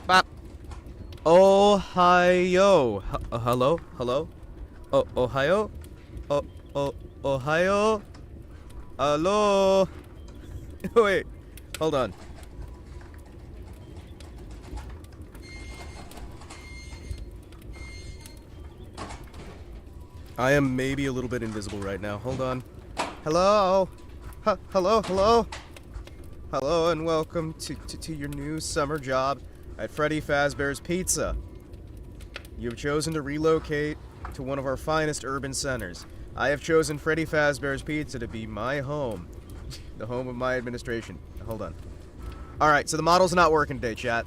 Bop. Ohio. Hello? Hello? Oh, Ohio? Ohio? Hello? Wait. Hold on. I am maybe a little bit invisible right now. Hold on. Hello? Hello? Hello? Hello and welcome to your new summer job at Freddy Fazbear's Pizza. You have chosen to relocate to one of our finest urban centers. I have chosen Freddy Fazbear's Pizza to be my home. The home of my administration. Hold on. Alright, so the model's not working today, chat.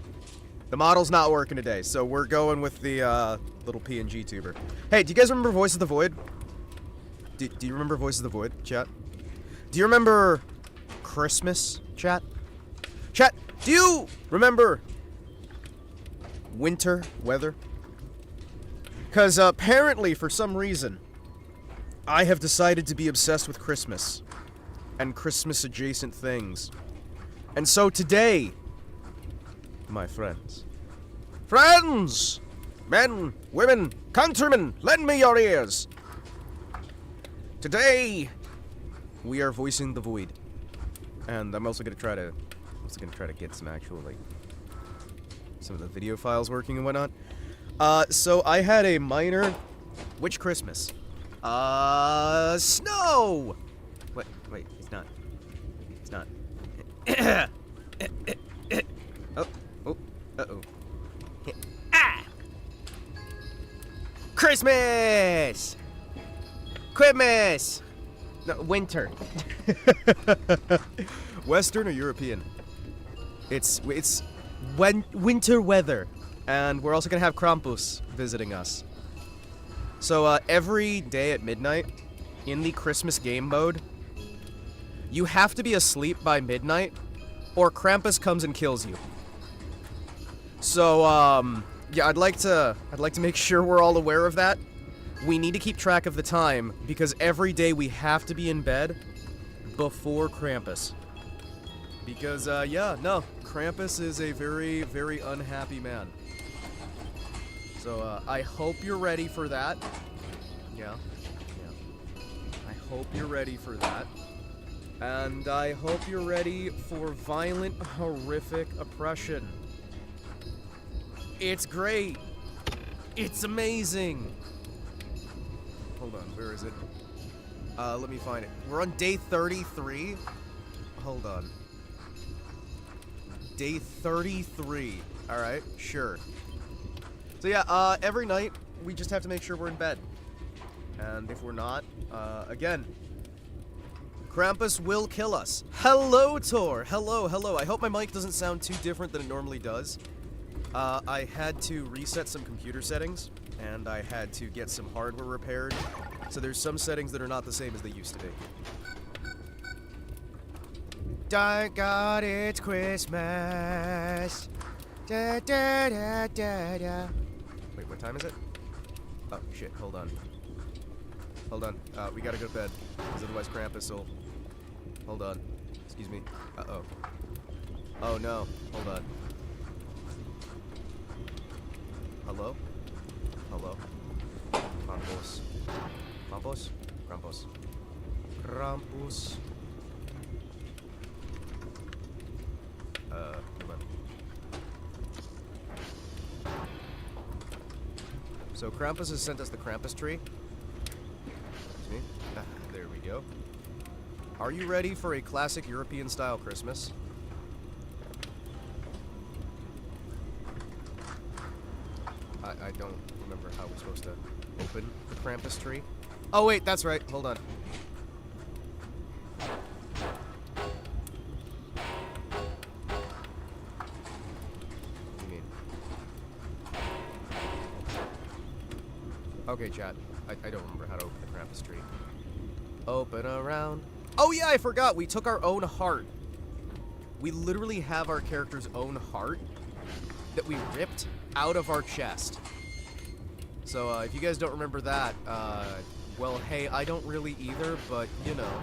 The model's not working today, so we're going with the, little PNG tuber. Hey, do you guys remember Voice of the Void? Do you remember Voice of the Void, chat? Do you remember Christmas, chat? Chat, do you remember winter weather? Because apparently, for some reason, I have decided to be obsessed with Christmas and Christmas-adjacent things. And so today, my friends, men, women, countrymen, lend me your ears. Today, we are voicing the void, and I'm also gonna try to get some actual, like, some of the video files working and whatnot. So I had a minor, which Christmas? Snow! Wait, it's not. Uh-oh. Ah! Christmas! Quibmas! No, winter. Western or European? It's winter weather. And we're also gonna have Krampus visiting us. So, every day at midnight, in the Christmas game mode, you have to be asleep by midnight, or Krampus comes and kills you. So, yeah, I'd like to make sure we're all aware of that. We need to keep track of the time, because every day we have to be in bed before Krampus. Because, yeah, no, Krampus is a very, very unhappy man. So, I hope you're ready for that. Yeah. I hope you're ready for that. And I hope you're ready for violent, horrific oppression. It's great. It's amazing. Hold on, where is it? Let me find it. We're on day 33. Hold on. Day 33. Alright, sure. So yeah, every night, we just have to make sure we're in bed. And if we're not, again, Krampus will kill us. Hello, Tor! Hello. I hope my mic doesn't sound too different than it normally does. I had to reset some computer settings, and I had to get some hardware repaired. So there's some settings that are not the same as they used to be. Thank God it's Christmas. Da, da, da, da, da. Wait, what time is it? Oh, shit, hold on. We gotta go to bed, because otherwise Krampus will... Hold on. Excuse me. Uh-oh. Oh, no. Hold on. Hello? Krampus. Krampus? Hold on. So Krampus has sent us the Krampus tree. Excuse me. There we go. Are you ready for a classic European-style Christmas? I don't remember how we're supposed to open the Krampus tree. Oh wait, that's right. Hold on. What do you mean? Okay, chat. I don't remember how to open the Krampus tree. Open around. Oh yeah, I forgot. We took our own heart. We literally have our character's own heart that we ripped out of our chest. So, if you guys don't remember that, well, hey, I don't really either, but, you know.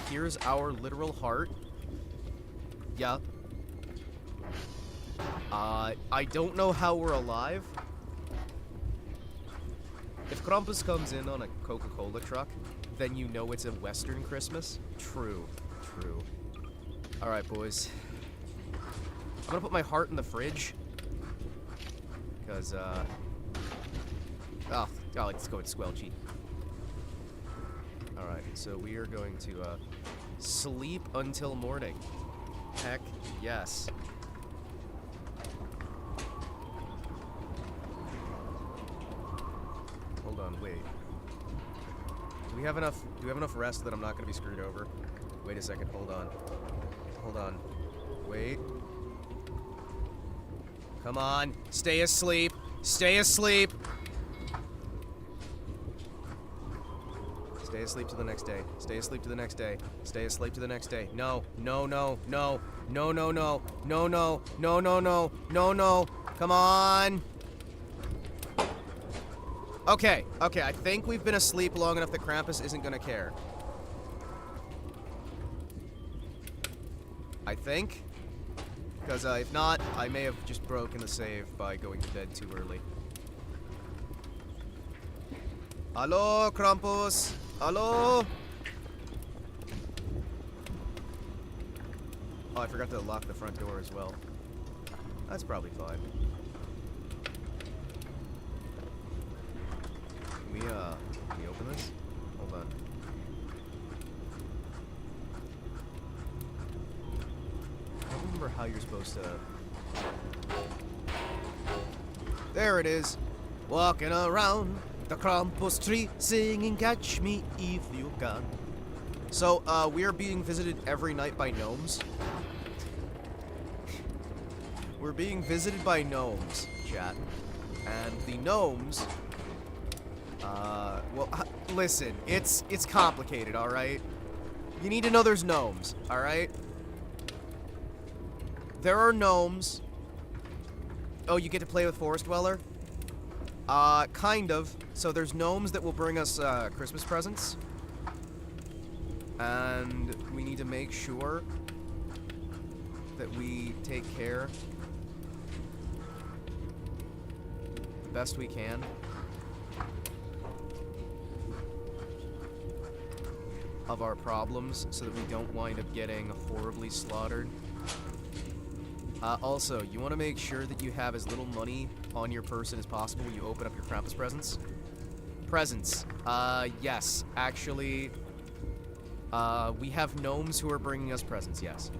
Here's our literal heart. Yeah. I don't know how we're alive. If Krampus comes in on a Coca-Cola truck, then you know it's a Western Christmas. True. True. Alright, boys. I'm gonna put my heart in the fridge. Because, Oh, let's go with Squelchy. Alright, so we are going to, sleep until morning. Heck yes. Hold on, wait. Do we have enough rest that I'm not gonna be screwed over? Wait a second, hold on. Hold on. Wait. Come on, stay asleep. Stay asleep. Stay asleep to the next day. Stay asleep to the next day. Stay asleep to the next day. No, no, no, no, no, no, no, no, no, no, no, no, no, no. Come on. Okay, okay, I think we've been asleep long enough that Krampus isn't gonna care. I think. Because if not, I may have just broken the save by going to bed too early. Hello, Krampus? Hello? Oh, I forgot to lock the front door as well. That's probably fine. Can we open this? Hold on. I don't remember how you're supposed to... There it is. Walking around the Krampus tree, singing "Catch Me If You Can." So, we are being visited every night by gnomes. We're being visited by gnomes, chat. And the gnomes... well, listen, it's complicated, alright? You need to know there's gnomes, alright? There are gnomes. Oh, you get to play with Forest Dweller? Kind of. So there's gnomes that will bring us, Christmas presents. And we need to make sure that we take care the best we can of our problems so that we don't wind up getting horribly slaughtered. Also, you want to make sure that you have as little money on your person as possible when you open up your Krampus presents. Yes. Actually, we have gnomes who are bringing us presents, yes.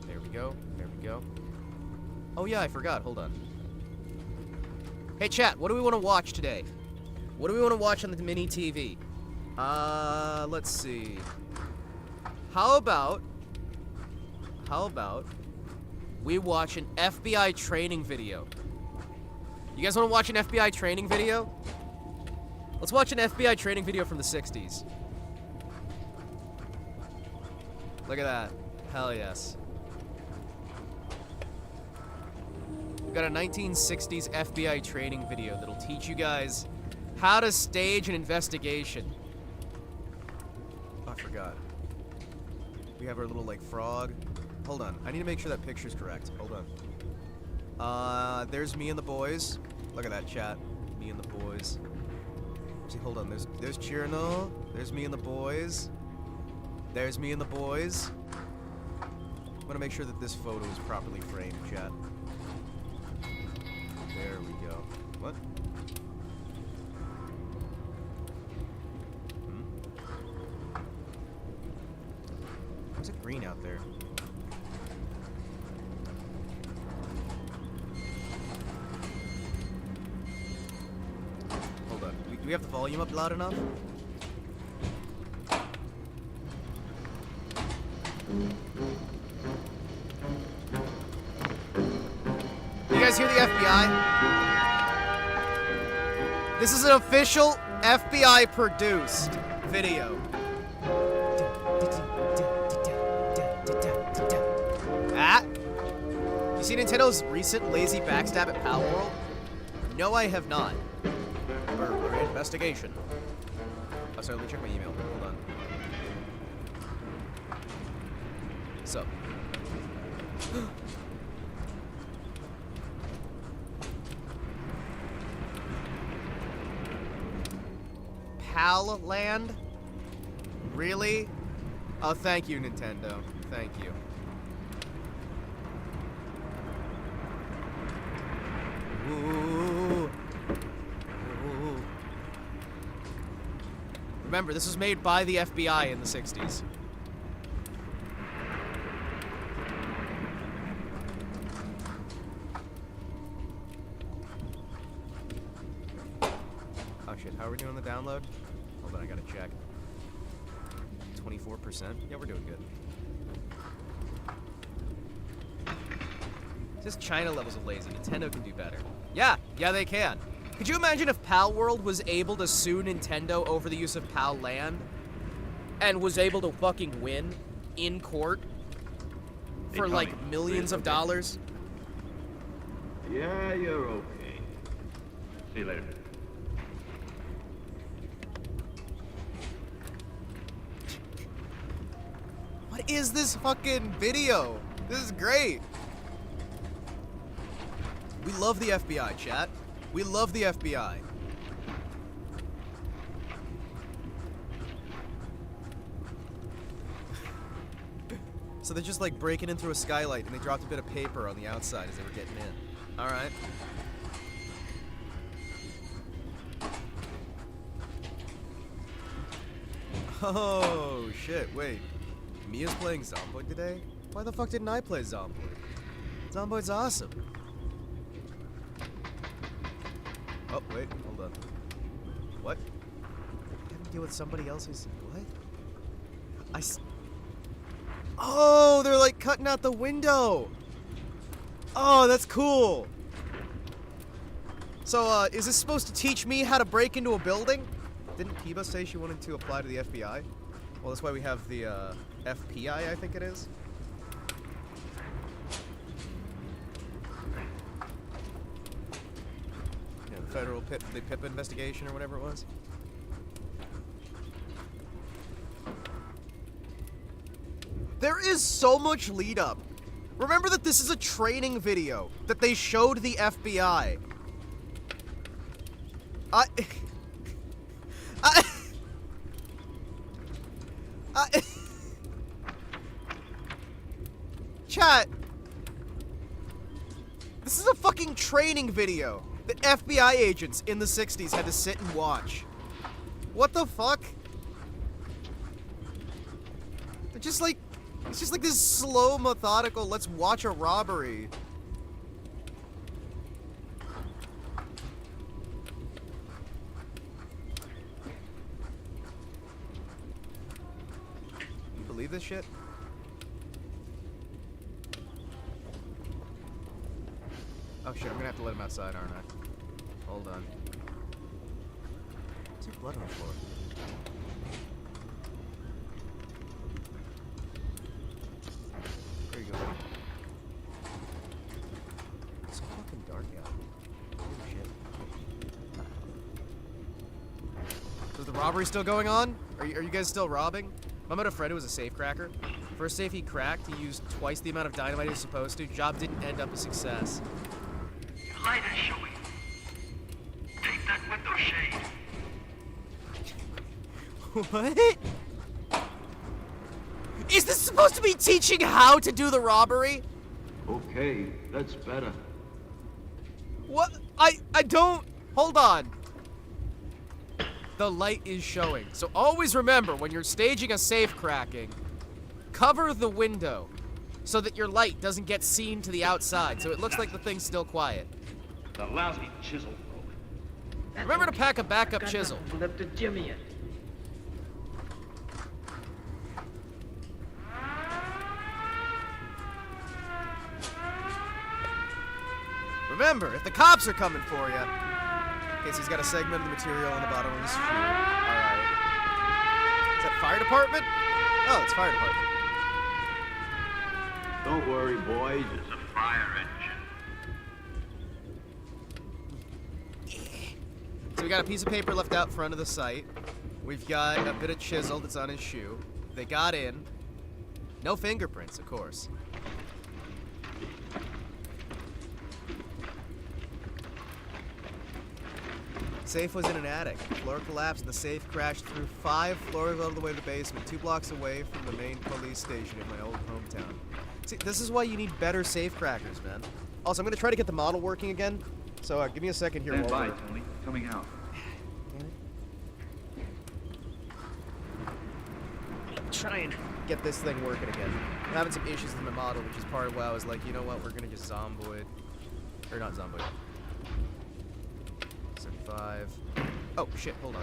There we go. There we go. Oh yeah, I forgot. Hold on. Hey, chat, what do we want to watch today? What do we want to watch on the mini TV? Let's see. How about we watch an FBI training video? You guys want to watch an FBI training video? Let's watch an FBI training video from the 60s. Look at that. Hell yes. We've got a 1960s FBI training video that'll teach you guys how to stage an investigation. Oh, I forgot. We have our little, like, frog. Hold on. I need to make sure that picture's correct. Hold on. There's me and the boys. Look at that, chat. Me and the boys. See, hold on. There's Chirno. There's me and the boys. There's me and the boys. I'm gonna make sure that this photo is properly framed, chat. There we go. What? Why's it green out there? Hold on. Do we have the volume up loud enough? You guys hear the FBI? This is an official FBI produced video. Ah? You see Nintendo's recent lazy backstab at Pal World? No, I have not. Burglary investigation. Oh, sorry, let me check my email. Hold on. So. PAL land? Really? Oh, thank you, Nintendo. Thank you. Ooh. Ooh. Remember, this was made by the FBI in the 60s. Oh shit, how are we doing the download? Hold on, I gotta check. 24%? Yeah, we're doing good. Just China levels of lazy. Nintendo can do better. Yeah, they can. Could you imagine if Pal World was able to sue Nintendo over the use of Pal Land and was able to fucking win in court for like millions of dollars? Yeah, you're okay. See you later. What is this fucking video? This is great. We love the FBI, chat. We love the FBI. So they're just like breaking in through a skylight and they dropped a bit of paper on the outside as they were getting in. Alright. Oh shit, wait. Mia's playing Zomboid today? Why the fuck didn't I play Zomboid? Zomboid's awesome. Oh, wait, hold on. What? Having to deal with somebody else's... What? Oh, they're like cutting out the window! Oh, that's cool! So, is this supposed to teach me how to break into a building? Didn't Kiba say she wanted to apply to the FBI? Well, that's why we have the, FPI, I think it is. Yeah, the federal PIP investigation or whatever it was. There is so much lead up. Remember that this is a training video that they showed the FBI. Chat. This is a fucking training video that FBI agents in the 60s had to sit and watch. What the fuck? They're just like, it's just like this slow, methodical, let's watch a robbery. You believe this shit? Oh shit, I'm gonna have to let him outside, aren't I? Hold on. What's there blood on the floor? There you go, buddy. It's so fucking dark out. Holy shit. So is the robbery still going on? Are you guys still robbing? I met a friend who was a safe cracker. First safe he cracked, he used twice the amount of dynamite he was supposed to. Job didn't end up a success. Light is showing. Take that window shade. What? Is this supposed to be teaching how to do the robbery? Okay, that's better. What? I don't... Hold on. The light is showing. So always remember, when you're staging a safe cracking, cover the window so that your light doesn't get seen to the outside, so it looks like the thing's still quiet. The lousy chisel broke. Remember to pack a backup chisel. Left to Jimmy it. Remember, if the cops are coming for you... Okay, so he's got a segment of the material on the bottom of his shoe. Alright. Is that fire department? Oh, it's fire department. Don't worry, boys. It's a fire engine. So we got a piece of paper left out front of the site. We've got a bit of chisel that's on his shoe. They got in. No fingerprints, of course. Safe was in an attic. Floor collapsed and the safe crashed through 5 floors all the way to the basement, 2 blocks away from the main police station in my old hometown. See, this is why you need better safe crackers, man. Also, I'm gonna try to get the model working again. So give me a second here. Stand by, Tony. Coming out. Try and get this thing working again. I'm having some issues with my model, which is part of why I was like, you know what, we're gonna just zomboid. Or not zomboid. 75. Oh, shit, hold on.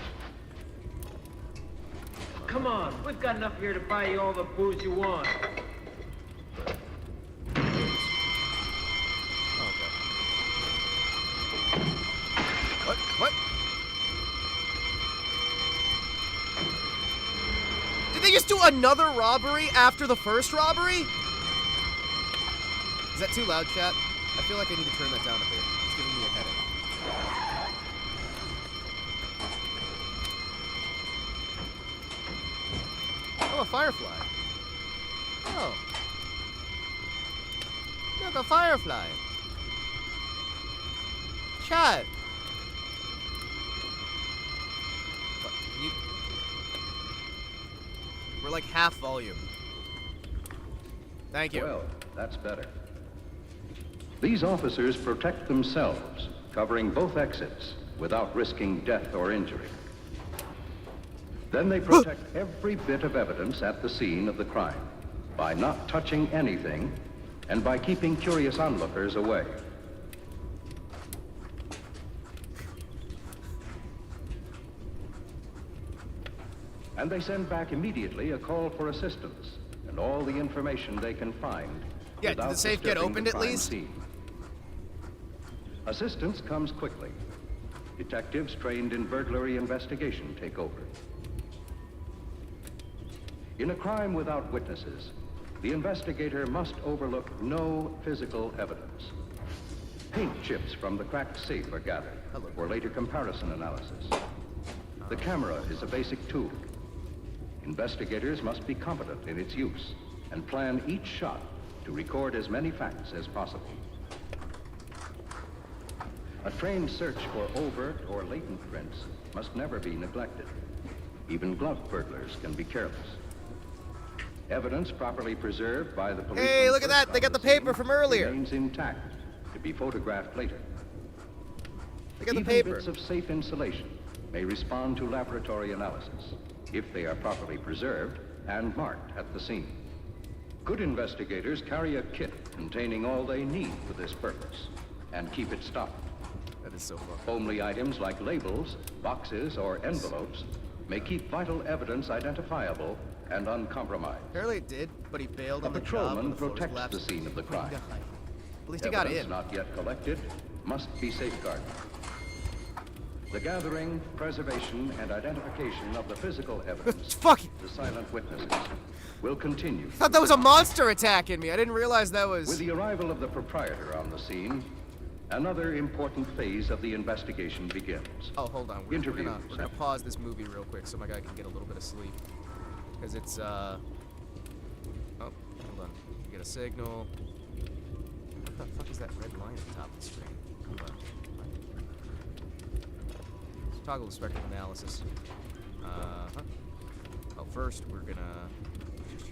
Come on, we've got enough here to buy you all the booze you want. What? Did they just do another robbery after the first robbery? Is that too loud, chat? I feel like I need to turn that down a bit. It's giving me a headache. Oh, a firefly. Oh. Look, a firefly. Chat. What, can you... We're like half volume. Thank you. Well, that's better. These officers protect themselves, covering both exits without risking death or injury. Then they protect every bit of evidence at the scene of the crime by not touching anything and by keeping curious onlookers away. And they send back immediately a call for assistance and all the information they can find. Yeah, did the safe get opened at least? Scene. Assistance comes quickly. Detectives trained in burglary investigation take over. In a crime without witnesses, the investigator must overlook no physical evidence. Paint chips from the cracked safe are gathered for later comparison analysis. The camera is a basic tool. Investigators must be competent in its use and plan each shot to record as many facts as possible. A trained search for overt or latent prints must never be neglected. Even glove burglars can be careless. Evidence properly preserved by the police. Hey, look at that! They got the paper from earlier. Remains intact to be photographed later. They got the Even paper. bits of safe insulation may respond to laboratory analysis if they are properly preserved and marked at the scene. Good investigators carry a kit containing all they need for this purpose and keep it stocked. That is so fun. Homely items like labels, boxes, or envelopes may keep vital evidence identifiable and uncompromised. Apparently it did, but he bailed A on the job when patrolman the floors protects the collapsed. scene of the crime. At least he got Evidence in. not yet collected must be safeguarded. The gathering, preservation, and identification of the physical evidence, Fuck! the silent witnesses, will continue. I thought that was a monster attacking me. I didn't realize that was... With the arrival of the proprietor on the scene, another important phase of the investigation begins. Oh, hold on. We're Interviews. gonna pause this movie real quick so my guy can get a little bit of sleep. Because it's, Oh, hold on. We get a signal. What the fuck is that red line at the top of the screen? Hold on. Let's toggle the spectrum analysis. Oh, first we're gonna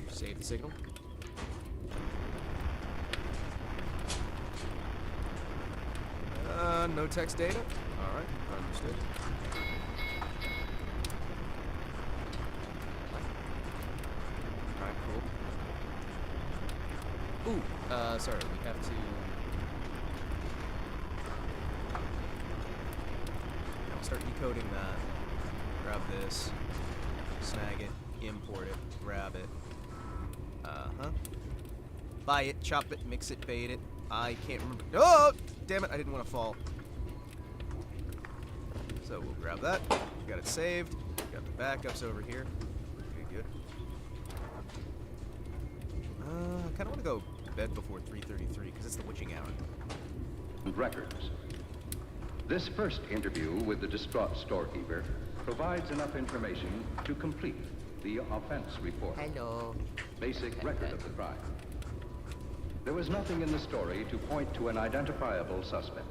just save the signal. No text data. Alright, understood. Alright, cool. Ooh, sorry, we have to... I'll start decoding that. Grab this. Snag it. Import it. Grab it. Buy it, chop it, mix it, bait it. I can't remember. Oh! Damn it, I didn't want to fall. So we'll grab that. Got it saved. Got the backups over here. Okay, good. I kind of want to go to bed before 3:33 because it's the witching hour. Records. This first interview with the distraught storekeeper provides enough information to complete the offense report. Hello. Basic record of the crime. There was nothing in the story to point to an identifiable suspect.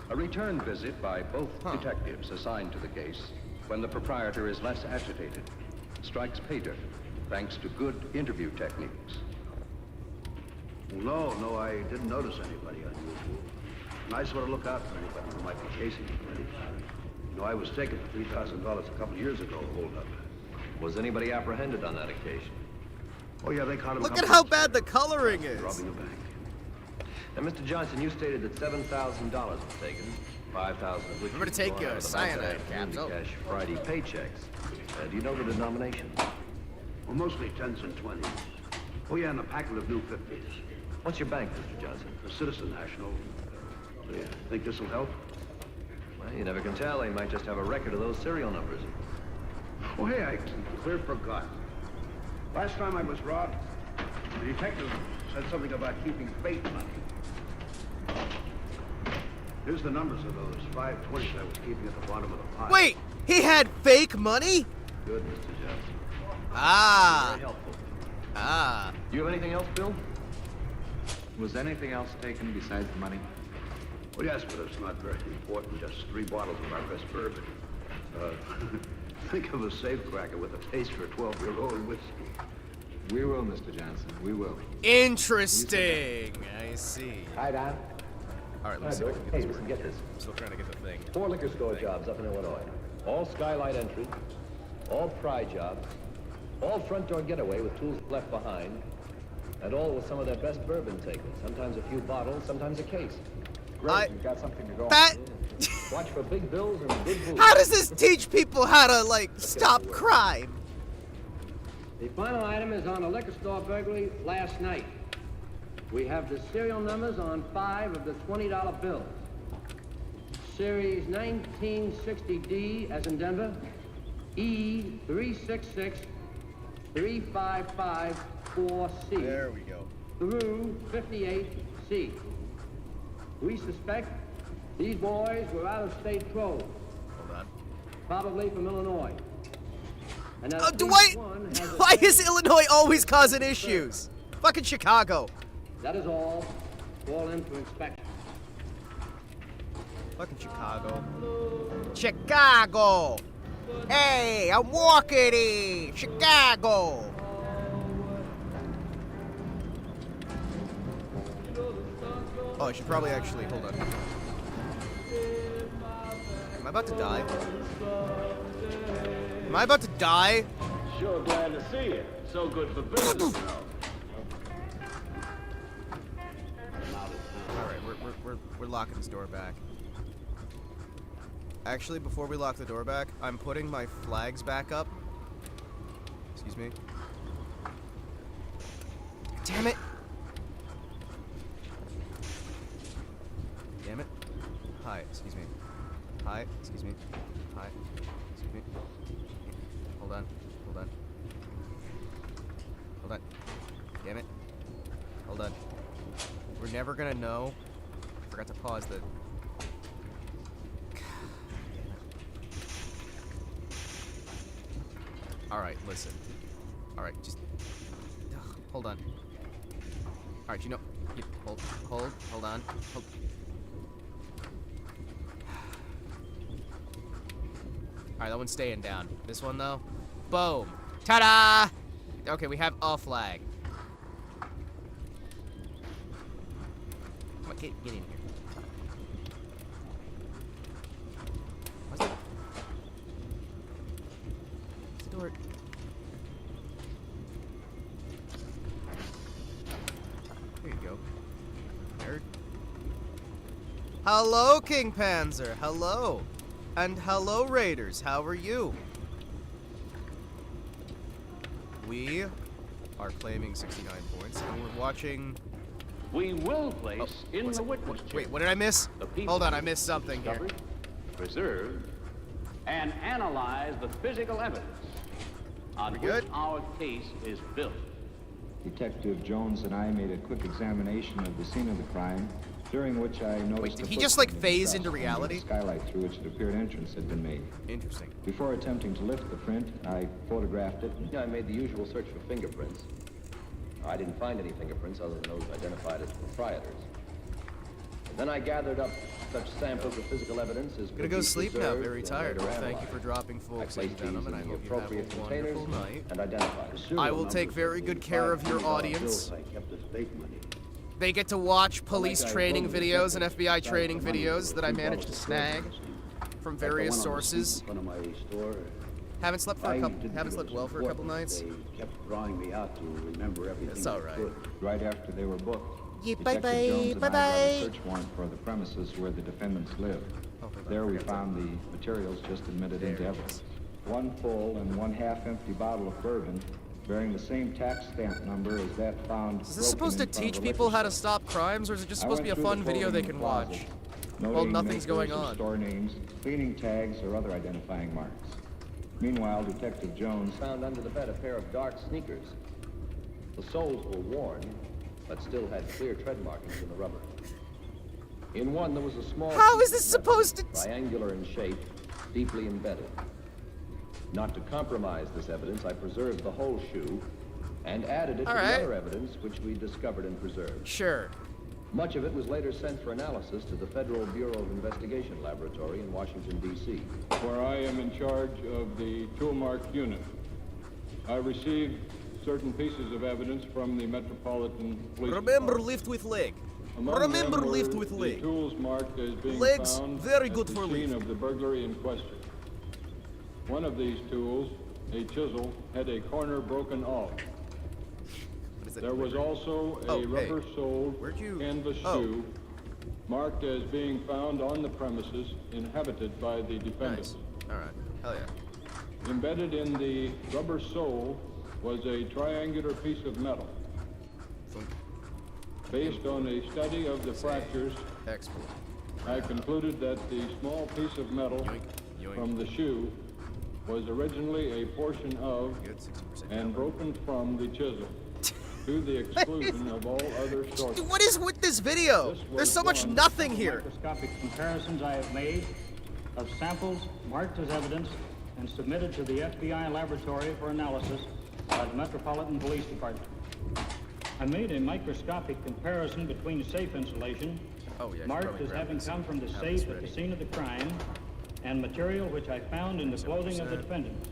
A return visit by both detectives assigned to the case when the proprietor is less agitated strikes pay dirt thanks to good interview techniques. No, I didn't notice anybody unusual. And I sort of look out for anybody who might be chasing me. You know, I was taken for $3,000 a couple of years ago, hold up. Was anybody apprehended on that occasion? Oh, yeah, they caught him. Look at how bad the coloring is. Robbing a bank. Now, Mr. Johnson, you stated that $7,000 was taken, 5,000 of which Remember to was take drawn your out of the cyanide bank's afternoon caps. to cash Friday paychecks. Do you know the denominations? Well, mostly 10s and 20s. Oh, yeah, and a packet of new 50s. What's your bank, Mr. Johnson? The Citizen National. Yeah, think this will help? Well, you never can tell. They might just have a record of those serial numbers. Oh, hey, I clear forgot. Last time I was robbed, the detective said something about keeping fake money. Here's the numbers of those 520s I was keeping at the bottom of the pile. Wait, he had fake money? Good, Mr. Johnson. Ah. Very helpful. Ah. Do you have anything else, Bill? Was anything else taken besides the money? Oh, yes, but it's not very important. Just 3 bottles of our best bourbon. Think of a safecracker with a taste for 12-year-old whiskey. We will, Mr. Johnson. We will. Interesting. I see. Hi, Don. All right, let's see. Hey, listen, get this. I'm still trying to get the thing. 4 liquor store jobs up in Illinois. All skylight entry, all pry jobs, all front door getaway with tools left behind, and all with some of their best bourbon taken. Sometimes a few bottles, sometimes a case. Great, you've got something to go That. Watch for big bills and big booze. How does this teach people how to like stop crime? The final item is on a liquor store burglary last night. We have the serial numbers on 5 of the $20 bills. Series 1960D, as in Denver, E36635554C. There we go. Through 58C. We suspect these boys were out-of-state trolls, Hold on. probably from Illinois. And that Oh, at least Dwight! one has a Why family is Illinois always causing issues? Fucking Chicago. That is all. All in for inspection. Fucking Chicago. Chicago! Hey, I'm walking in Chicago! Oh, I should probably actually, hold on. Am I about to die? Am I about to die? Sure glad to see you. So good for business, you know. Alright, we're locking this door back. Actually, before we lock the door back, I'm putting my flags back up. Excuse me. Damn it! Damn it. Hi, excuse me. Hi, excuse me. Hi, excuse me. Hold on, hold on. Hold on. Damn it. Hold on. We're never gonna know. I forgot to pause the... Alright, listen. Alright, just... Ugh, hold on. Alright, you know... Hold on. Hold... Alright, that one's staying down. This one, though? Boom! Ta-da! Okay, we have a flag. Come on, get in here. What's that? What's the door? There you go. Nerd. Hello, King Panzer. Hello. And hello, Raiders. How are you? We are claiming 69 points, and we're watching... We will place in what's the it? witness chair Wait, what did I miss? the people Hold on, I missed something here. discovered, preserved, and analyze the physical evidence on We which good? our case is built. Detective Jones and I made a quick examination of the scene of the crime, during which I noticed did a he just, like, footprint phase in the into dust under the reality? skylight through which it appeared entrance had been made. Interesting. Before attempting to lift the print, I photographed it. Yeah, I made the usual search for fingerprints. I didn't find any fingerprints other than those identified as proprietors. Then I gathered up such samples of physical evidence as Gonna go sleep now, very tired. Well, thank you for dropping folks in, gentlemen. I hope you have a wonderful night. And identified. I will take very good care of your audience. They get to watch police training videos and FBI training videos that I managed to snag from various sources. Haven't slept well for a couple nights. They kept drawing me out to remember everything. It's all right. Right after they were booked, Yeah, Detective bye-bye, Jones and I got bye-bye. a search warrant for the premises where the defendants live. There we found the materials just admitted into evidence. One full and one half-empty bottle of bourbon bearing the same tax stamp number as that found. Is this supposed to teach people how to stop crimes, or is it just supposed to be a fun video they can watch? Well, nothing's going on. Store names, cleaning tags, or other identifying marks. Meanwhile, Detective Jones found under the bed a pair of dark sneakers. The soles were worn, but still had clear tread markings in the rubber. In one, there was a small... How is this supposed to... triangular in shape, deeply embedded. Not to compromise this evidence, I preserved the whole shoe and added it to the other evidence which we discovered and preserved. Sure. Much of it was later sent for analysis to the Federal Bureau of Investigation Laboratory in Washington, D.C. Where I am in charge of the tool-mark unit. I received certain pieces of evidence from the Metropolitan Police Remember, lift with leg. Remember, lift with the leg. tools marked as being Legs, found very at good the for scene lift. of the burglary in question. One of these tools, a chisel, had a corner broken off. There was also a rubber-soled canvas shoe marked as being found on the premises inhabited by the defendants. Nice. All right. Hell yeah. Embedded in the rubber sole was a triangular piece of metal. Based on a study of the fractures, I concluded that the small piece of metal from the shoe was originally a portion of and broken from the chisel, to the exclusion of all other sources. What is with this video? There's so much nothing here. Microscopic comparisons I have made of samples marked as evidence and submitted to the FBI laboratory for analysis by the Metropolitan Police Department. I made a microscopic comparison between safe insulation marked as having come from the safe at the scene of the crime and material which I found in the clothing of the defendants.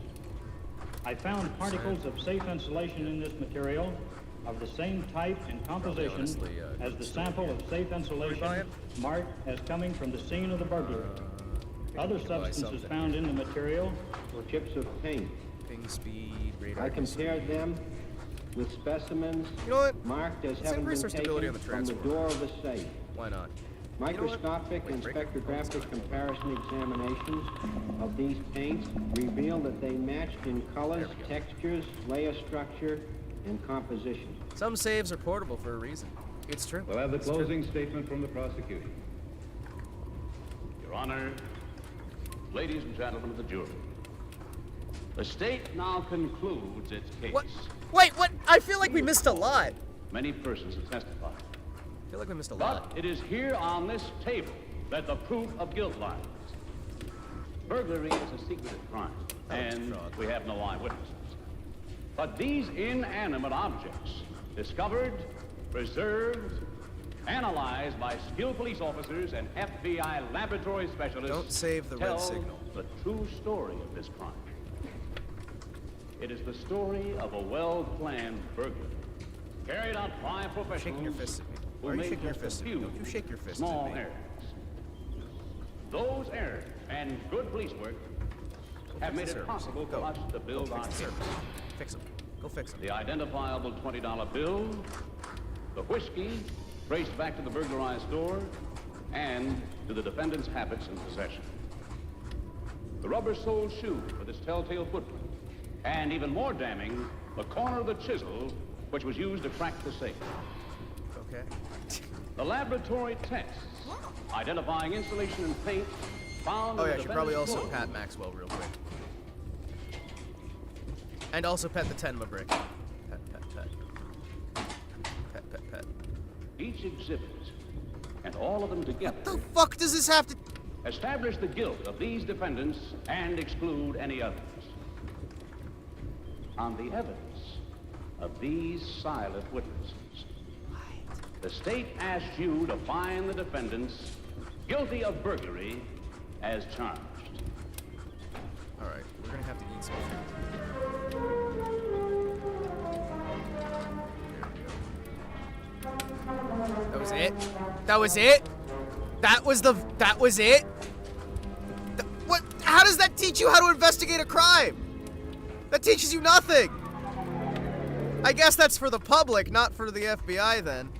I found particles of safe insulation in this material of the same type and composition as the sample of safe insulation marked as coming from the scene of the burglary. Other substances found in the material were chips of paint. Ping speed, radar. I compared them with specimens marked as having been taken from the door of the safe. Why not? Microscopic and spectrographic comparison examinations of these paints reveal that they matched in colors, textures, layer structure, and composition. Some saves are portable for a reason. It's true. We'll have the closing statement from the prosecution. Your Honor, ladies and gentlemen of the jury, the state now concludes its case. What? Wait, what? I feel like we missed a lot. Many persons have testified. I feel like we missed a lot. But it is here on this table that the proof of guilt lies. Burglary is a secretive crime, and we have no eyewitnesses. But these inanimate objects, discovered, preserved, analyzed by skilled police officers and FBI laboratory specialists, Don't save the red tell signal. the true story of this crime. It is the story of a well-planned burglary, carried out by professionals. Shaking your fist at me. who Why are you made shaking your just a fist at me? few Don't you shake your fist small at me. errors. Those errors and good police work have made it possible for us to build our case. Fix them. Go fix them. The identifiable $20 bill, the whiskey traced back to the burglarized store, and to the defendant's habits and possession. The rubber-soled shoe with its telltale footprint, and even more damning, the corner of the chisel which was used to crack the safe. Okay. The laboratory tests identifying insulation and paint found. Oh in yeah, the I should probably defendant's also clothes. pat Maxwell real quick. And also pet the Tenma brick. Pet, pet, pet. Pet, pet, pet. Each exhibit, and all of them together, What the fuck does this have to... establish the guilt of these defendants and exclude any others. On the evidence of these silent witnesses, the state asks you to find the defendants guilty of burglary as charged. All right, we're gonna have to eat some food. That was it? That was it? That was it? What? How does that teach you how to investigate a crime? That teaches you nothing. I guess that's for the public, not for the FBI then.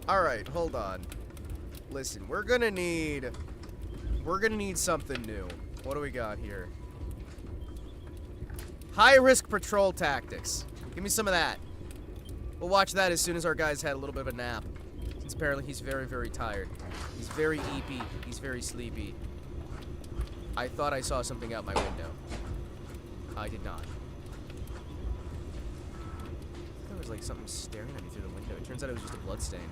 All right, hold on. Listen, we're gonna need something new. What do we got here? High-risk patrol tactics. Give me some of that. We'll watch that as soon as our guy's had a little bit of a nap. Since apparently he's very, very tired. He's very eepy. He's very sleepy. I thought I saw something out my window. I did not. There was like something staring at me through the window. It turns out it was just a bloodstain.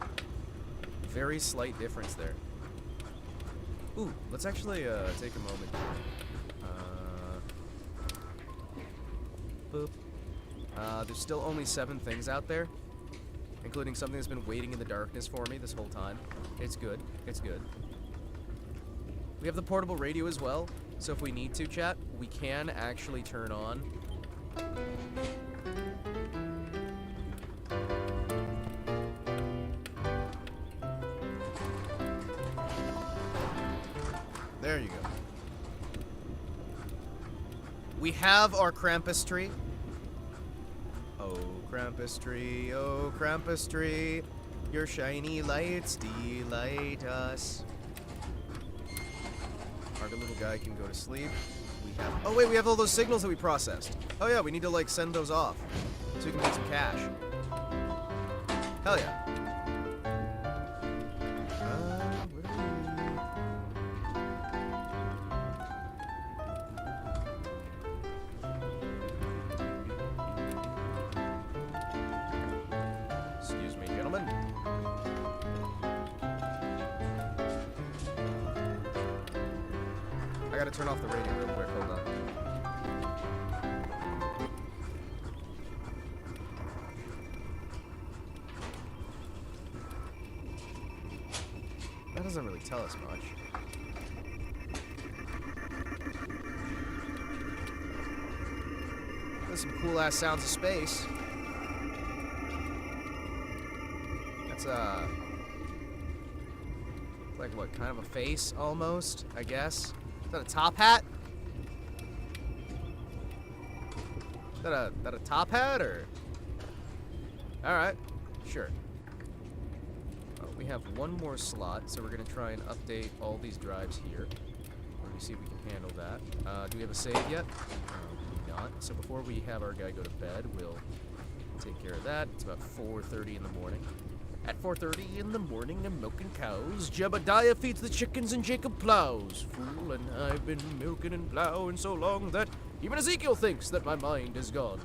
Very slight difference there. Ooh, let's actually take a moment. Boop. There's still only 7 things out there, including something that's been waiting in the darkness for me this whole time. It's good. It's good. We have the portable radio as well, so if we need to, chat, we can actually turn on. There you go. We have our Krampus tree. Oh, Krampus tree, oh, Krampus tree, your shiny lights delight us. Our little guy can go to sleep. We have, oh wait, we have all those signals that we processed. Oh yeah, we need to like send those off so we can get some cash. Hell yeah. Where are we? Excuse me, gentlemen. I gotta turn off the radio real quick, hold on. That doesn't really tell us much. There's some cool ass sounds of space. That's like what, kind of a face almost, I guess. Is that a top hat? Is that a top hat or? Alright, sure. We have one more slot, so we're gonna try and update all these drives here. Let me see if we can handle that. Do we have a save yet? We do not. So before we have our guy go to bed, we'll take care of that. It's about 4:30 in the morning. At 4:30 in the morning, I'm milking cows. Jebediah feeds the chickens and Jacob plows. Fool, and I've been milking and plowing so long that even Ezekiel thinks that my mind is gone.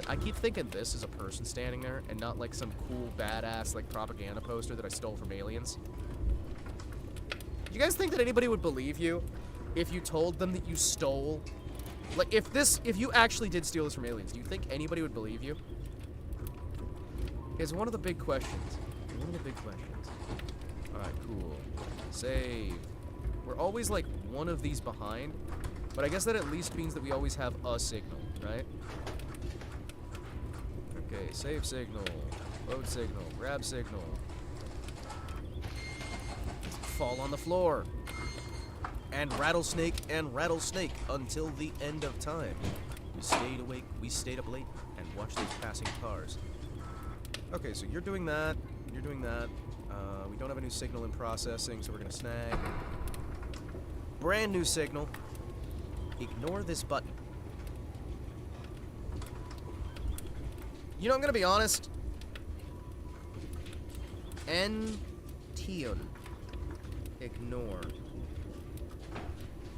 I keep thinking this is a person standing there and not like some cool badass like propaganda poster that I stole from aliens. Do you guys think that anybody would believe you if you told them that you stole? Like if you actually did steal this from aliens, do you think anybody would believe you? It's one of the big questions. One of the big questions. Alright, cool. Save. We're always like one of these behind, but I guess that at least means that we always have a signal, right? Okay, save signal, load signal, grab signal. Fall on the floor. And rattlesnake until the end of time. We stayed awake, we stayed up late, and watched those passing cars. Okay, so you're doing that, you're doing that. We don't have a new signal in processing, so we're gonna snag. Brand new signal. Ignore this button. You know, I'm gonna be honest. N-Tion. Ignore.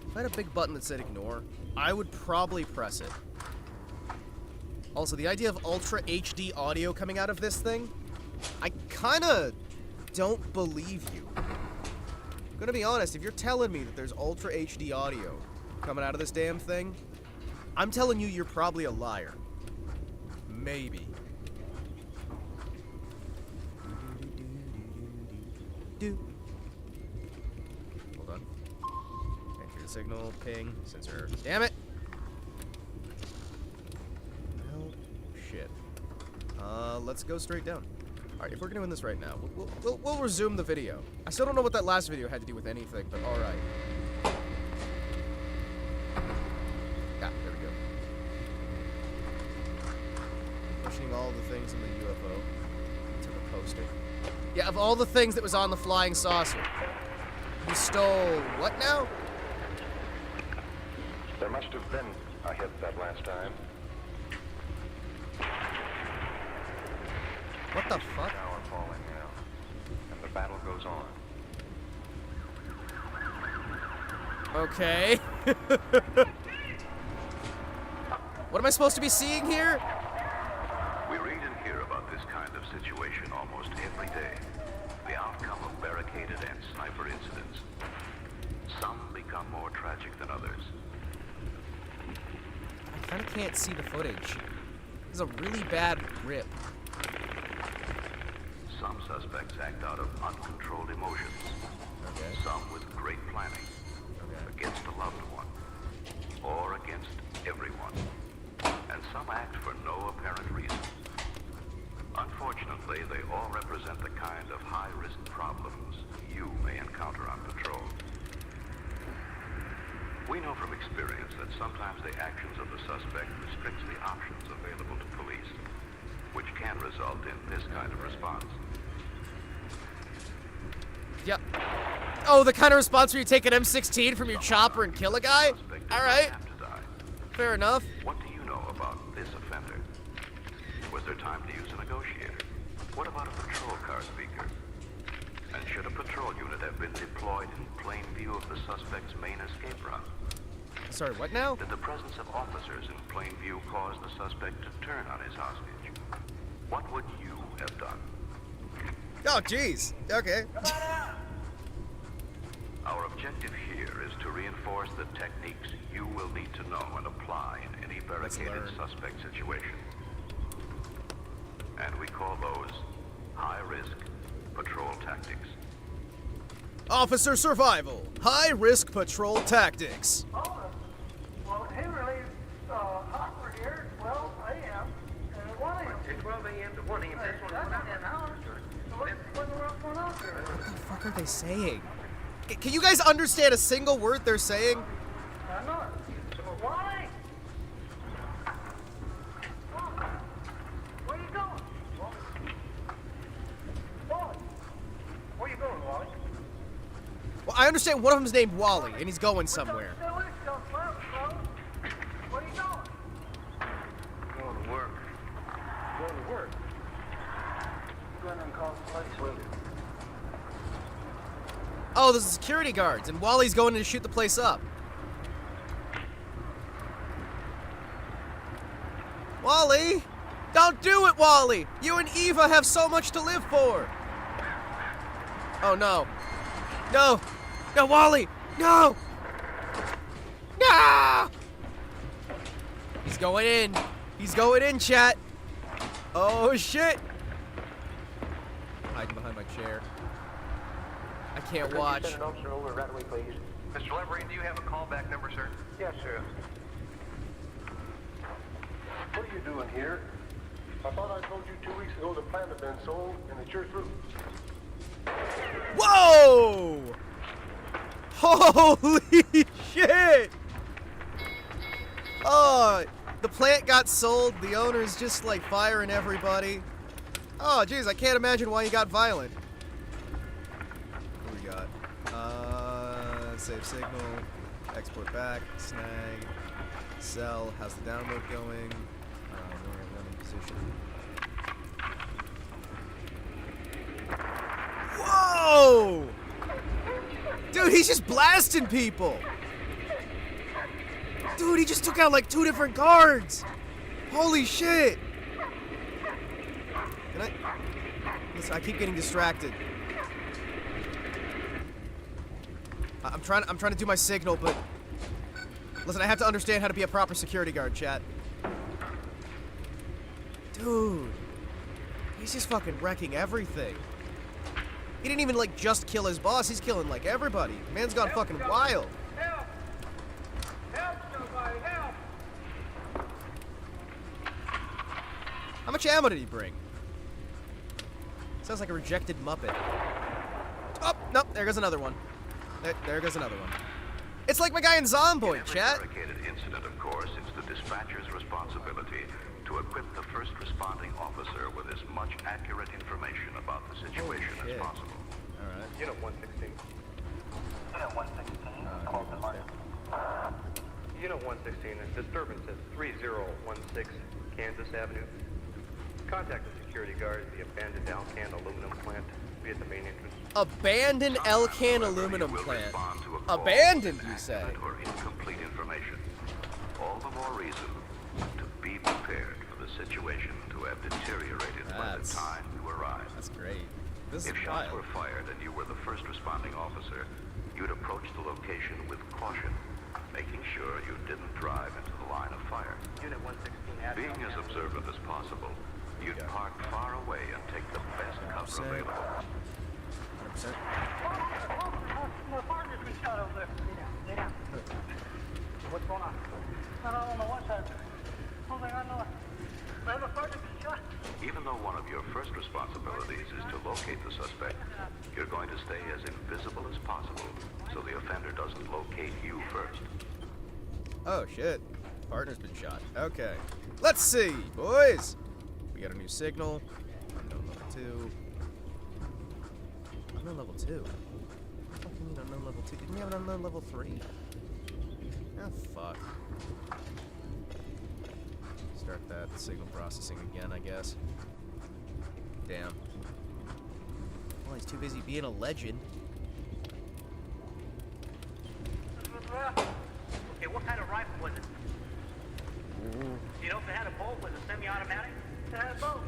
If I had a big button that said ignore, I would probably press it. Also, the idea of Ultra HD audio coming out of this thing, I kinda don't believe you. I'm gonna be honest, if you're telling me that there's Ultra HD audio coming out of this damn thing, I'm telling you you're probably a liar. Maybe. do. Hold on. Can't hear the signal. Ping. Sensor. Damn it! Well, shit. Let's go straight down. Alright, if we're gonna win this right now, we'll resume the video. I still don't know what that last video had to do with anything, but alright. Ah, there we go. Pushing all the things in the UFO to the poster. Yeah, of all the things that was on the flying saucer, you stole what now? There must have been a hit that last time. What the fuck? Tower falling now, and the battle goes on. Okay. What am I supposed to be seeing here? We read and hear about this kind of situation almost every day. The outcome of barricaded and sniper incidents. Some become more tragic than others. I kind of can't see the footage. There's a really bad rip. Some suspects act out of uncontrolled emotions. Okay. Some with great planning. Okay. Against a loved one. Or against everyone. And some act for no apparent reason. Unfortunately, they all represent the kind of high-risk problems you may encounter on patrol. We know from experience that sometimes the actions of the suspect restricts the options available to police, which can result in this kind of response. Yep. Oh, the kind of response where you take an M16 from your chopper and kill a guy? Alright. Fair enough. What do you know about this offender? Was there time to use a negotiator? What about a patrol car speaker? And should a patrol unit have been deployed in plain view of the suspect's main escape route? Sorry, what now? Did the presence of officers in plain view cause the suspect to turn on his hostage? What would you have done? Oh, jeez. Okay. Our objective here is to reinforce the techniques you will need to know and apply in any barricaded suspect situation. And we call those high-risk patrol tactics. Officer survival. High-risk patrol tactics. Well, Henry, Hopper here, 12 a.m. and 1 a.m. 12 a.m. to 1 a.m. That's 10 hours. So what's going on there? What the fuck are they saying? Can you guys understand a single word they're saying? I'm not. Why? Where you going? Wally. Where you going, Wally? Well, I understand one of them's named Wally, and he's going somewhere. Where are you going? Going to work. Going to work. Going and call the police. Oh, there's security guards, and Wally's going in to shoot the place up. Wally! Don't do it, Wally! You and Eva have so much to live for! Oh, no. No! No, Wally! No! No! He's going in. He's going in, chat. Oh, shit. Hiding behind my chair. I can't watch. Send an officer over right away, please. Mr. Levery, do you have a callback number, sir? Yes, sir. What are you doing here? I thought I told you 2 weeks ago the plant had been sold and that you're through. Whoa! Holy shit! Oh, the plant got sold. The owner's just like firing everybody. Oh, jeez, I can't imagine why he got violent. What do we got? Save signal, export back, snag, sell. How's the download going? We're in running position. Whoa! Dude, he's just blasting people. Dude, he just took out like 2 different guards. Holy shit. Can I? Listen, I keep getting distracted. I'm trying to do my signal, but listen, I have to understand how to be a proper security guard, chat. Dude, he's just fucking wrecking everything. He didn't even, like, just kill his boss. He's killing, like, everybody. Man's gone fucking wild. Help! Help somebody, help! How much ammo did he bring? Sounds like a rejected Muppet. Oh, nope, there goes another one. There goes another one. It's like my guy in Zomboid, chat. In every barricaded incident, of course, it's the dispatcher's responsibility to equip the first responding officer with as much accurate information about the situation as possible. Alright. Unit 116. Unit 116, call the mark. Unit 116, disturbance at 3016 Kansas Avenue. Contact the security guard at the abandoned Alcan aluminum plant via the main entrance. Abandoned Alcan aluminum plant. Abandoned, you say? Or incomplete information. All the more reason to be prepared for the situation to have deteriorated by the time you arrive. That's great. This is if shots wild. were fired and you were the first responding officer, you'd approach the location with caution, making sure you didn't drive into the line of fire. Unit 116. Being as observant as possible, you'd park far away and take the best cover available. 100%. My partner's been shot over there. Lay down. What's going on? I don't know what's happening. Oh my God, no. My partner's been shot. Even though one of your first responsibilities is to locate the suspect, you're going to stay as invisible as possible so the offender doesn't locate you first. Oh shit. Partner's been shot. Okay. Let's see, boys. We got a new signal. Unknown level 2. Unknown level 2? What the fuck do you mean unknown level 2? Didn't we have an unknown level 3? Oh, fuck. Start that signal processing again, I guess. Damn. Well, he's too busy being a legend. Okay, what kind of rifle was it? You know if it had a bolt, was it semi-automatic? It had a bolt.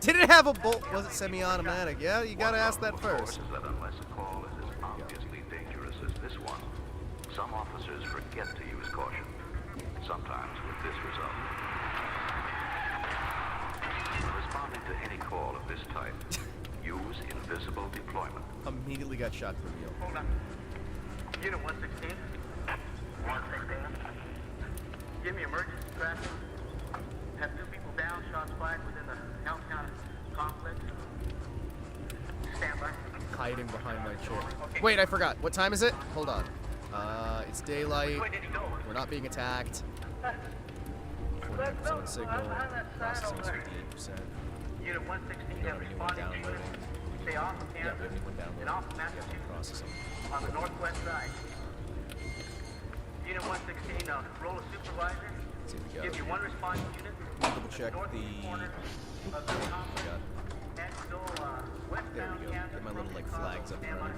Did it have a bolt? Was it semi-automatic? Yeah, you gotta ask that first. Is that unless a call is as obviously dangerous as this one, some officers forget to use caution. Sometimes with this result. When responding to any call of this type, use invisible deployment. Immediately got shot through the wheel. Hold on. Unit 116. 116. Give me emergency tracking. Have 2 people down, shots fired within the Alcan complex. Stand by. Hiding behind my chair. Wait, I forgot. What time is it? Hold on. It's daylight. We're not being attacked. 49% signal. Processing is 58%. Unit 116 have responding to units. Stay off of Kansas and off of Massachusetts Processing. on the northwest side. Unit 116, roll a supervisor. See what we got. Give you 1 responding unit. Double check the. Of the complex. And go westbound There we go. Kansas. Get my little like flags up Stand there. by.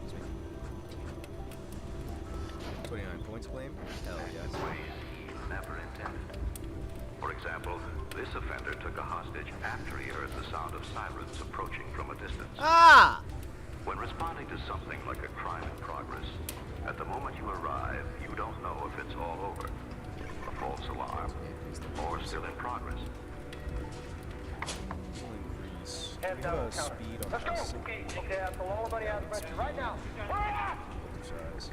Excuse me. 29 points claim. Hell yes. Never intended. For example, this offender took a hostage after he heard the sound of sirens approaching from a distance. Ah! When responding to something like a crime in progress, at the moment you arrive, you don't know if it's all over, a false alarm, or still in progress. Increase. Hands down on the counter. Speed on Let's go. this. Okay, I'll pull all the money out of the register right now. Exercise.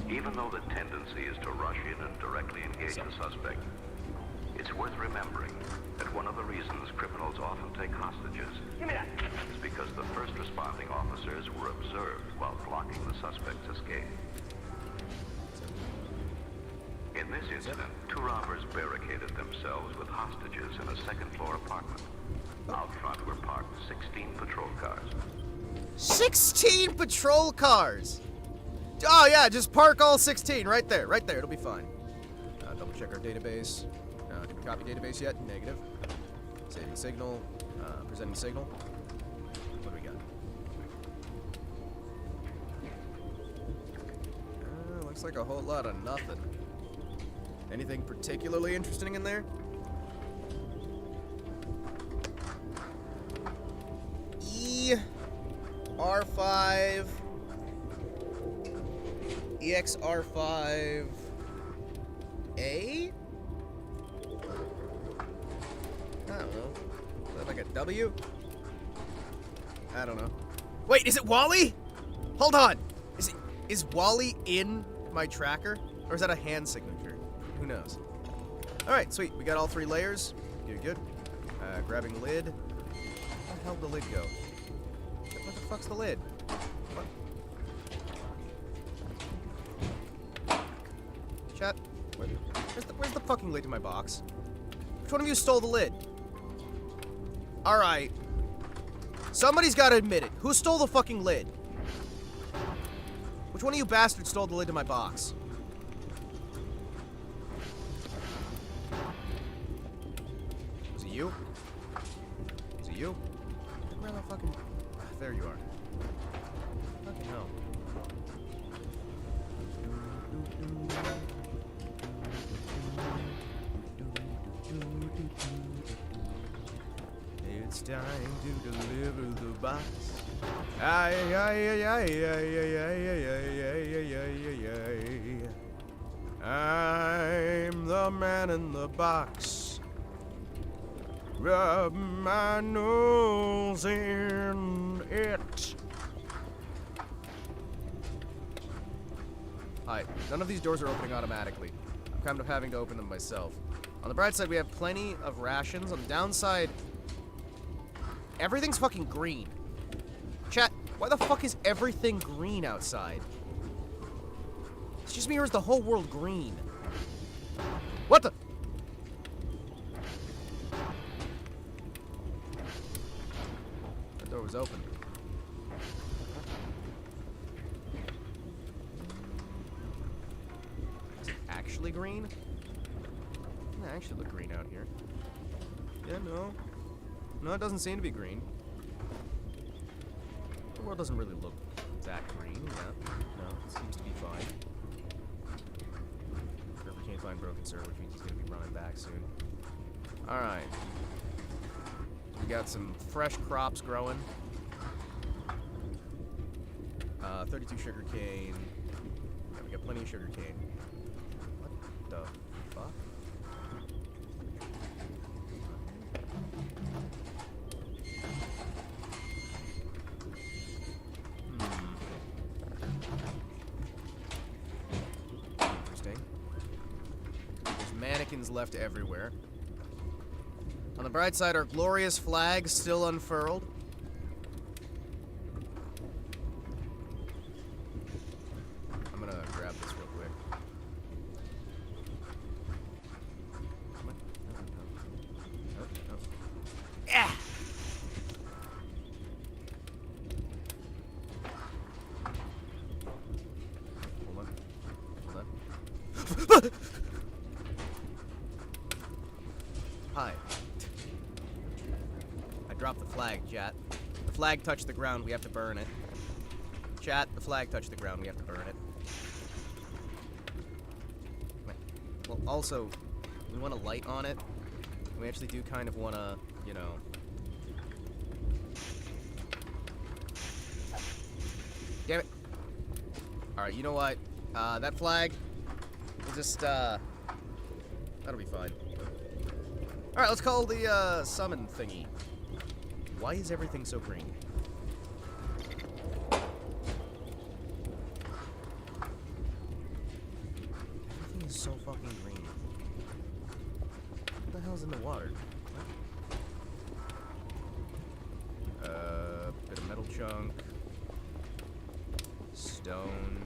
Even though the tendency is to rush in and directly engage the suspect, it's worth remembering that one of the reasons criminals often take hostages is because the first responding officers were observed while blocking the suspect's escape. In this incident, 2 robbers barricaded themselves with hostages in a second-floor apartment. Out front were parked 16 patrol cars. 16 patrol cars! Oh yeah, just park all 16 right there, it'll be fine. Double check our database. Did we copy database yet? Negative. Saving signal, presenting signal. What do we got? Looks like a whole lot of nothing. Anything particularly interesting in there? R5 EXR5A? I don't know. Is that like a W? I don't know. Wait, is it Wally? Hold on. Is Wally in my tracker? Or is that a hand signature? Who knows? Alright, sweet. We got all 3 layers. You're good. Grabbing lid. Where the hell did the lid go? What the fuck's the lid? What? Chat. Where's the fucking lid to my box? Which one of you stole the lid? Alright. Somebody's gotta admit it. Who stole the fucking lid? Which one of you bastards stole the lid to my box? Was it you? Was it you? Where the fucking... There you are. Fucking hell. It's time to deliver the box. Ay, ay, ay, ay, ay, ay, ay, ay, I'm the man in the box. Rub my nose in it. Hi. None of these doors are opening automatically. I'm kind of having to open them myself. On the bright side, we have plenty of rations. On the downside, everything's fucking green. Chat, why the fuck is everything green outside? It's just me, or is the whole world green? What the? The door was open. Is it actually green? It doesn't actually look green out here. Yeah, no. No, it doesn't seem to be green. The world doesn't really look that green. Yeah. No, it seems to be fine. River can't find broken server, which means he's gonna be running back soon. Alright. We got some fresh crops growing. 32 sugar cane. Yeah, we got plenty of sugar cane. What the fuck? Mannequins left everywhere. On the bright side, our glorious flag still unfurled. I'm gonna grab this real quick. Come on. No. Yeah! Hold on. Hi. I dropped the flag, chat. The flag touched the ground, we have to burn it. Chat, the flag touched the ground, we have to burn it. Well, also, we want a light on it. We actually do kind of want to, you know... Damn it. Alright, you know what? That flag, we'll just, that'll be fine. Alright, let's call the, summon thingy. Why is everything so green? Everything is so fucking green. What the hell's in the water? Bit of metal chunk. Stone.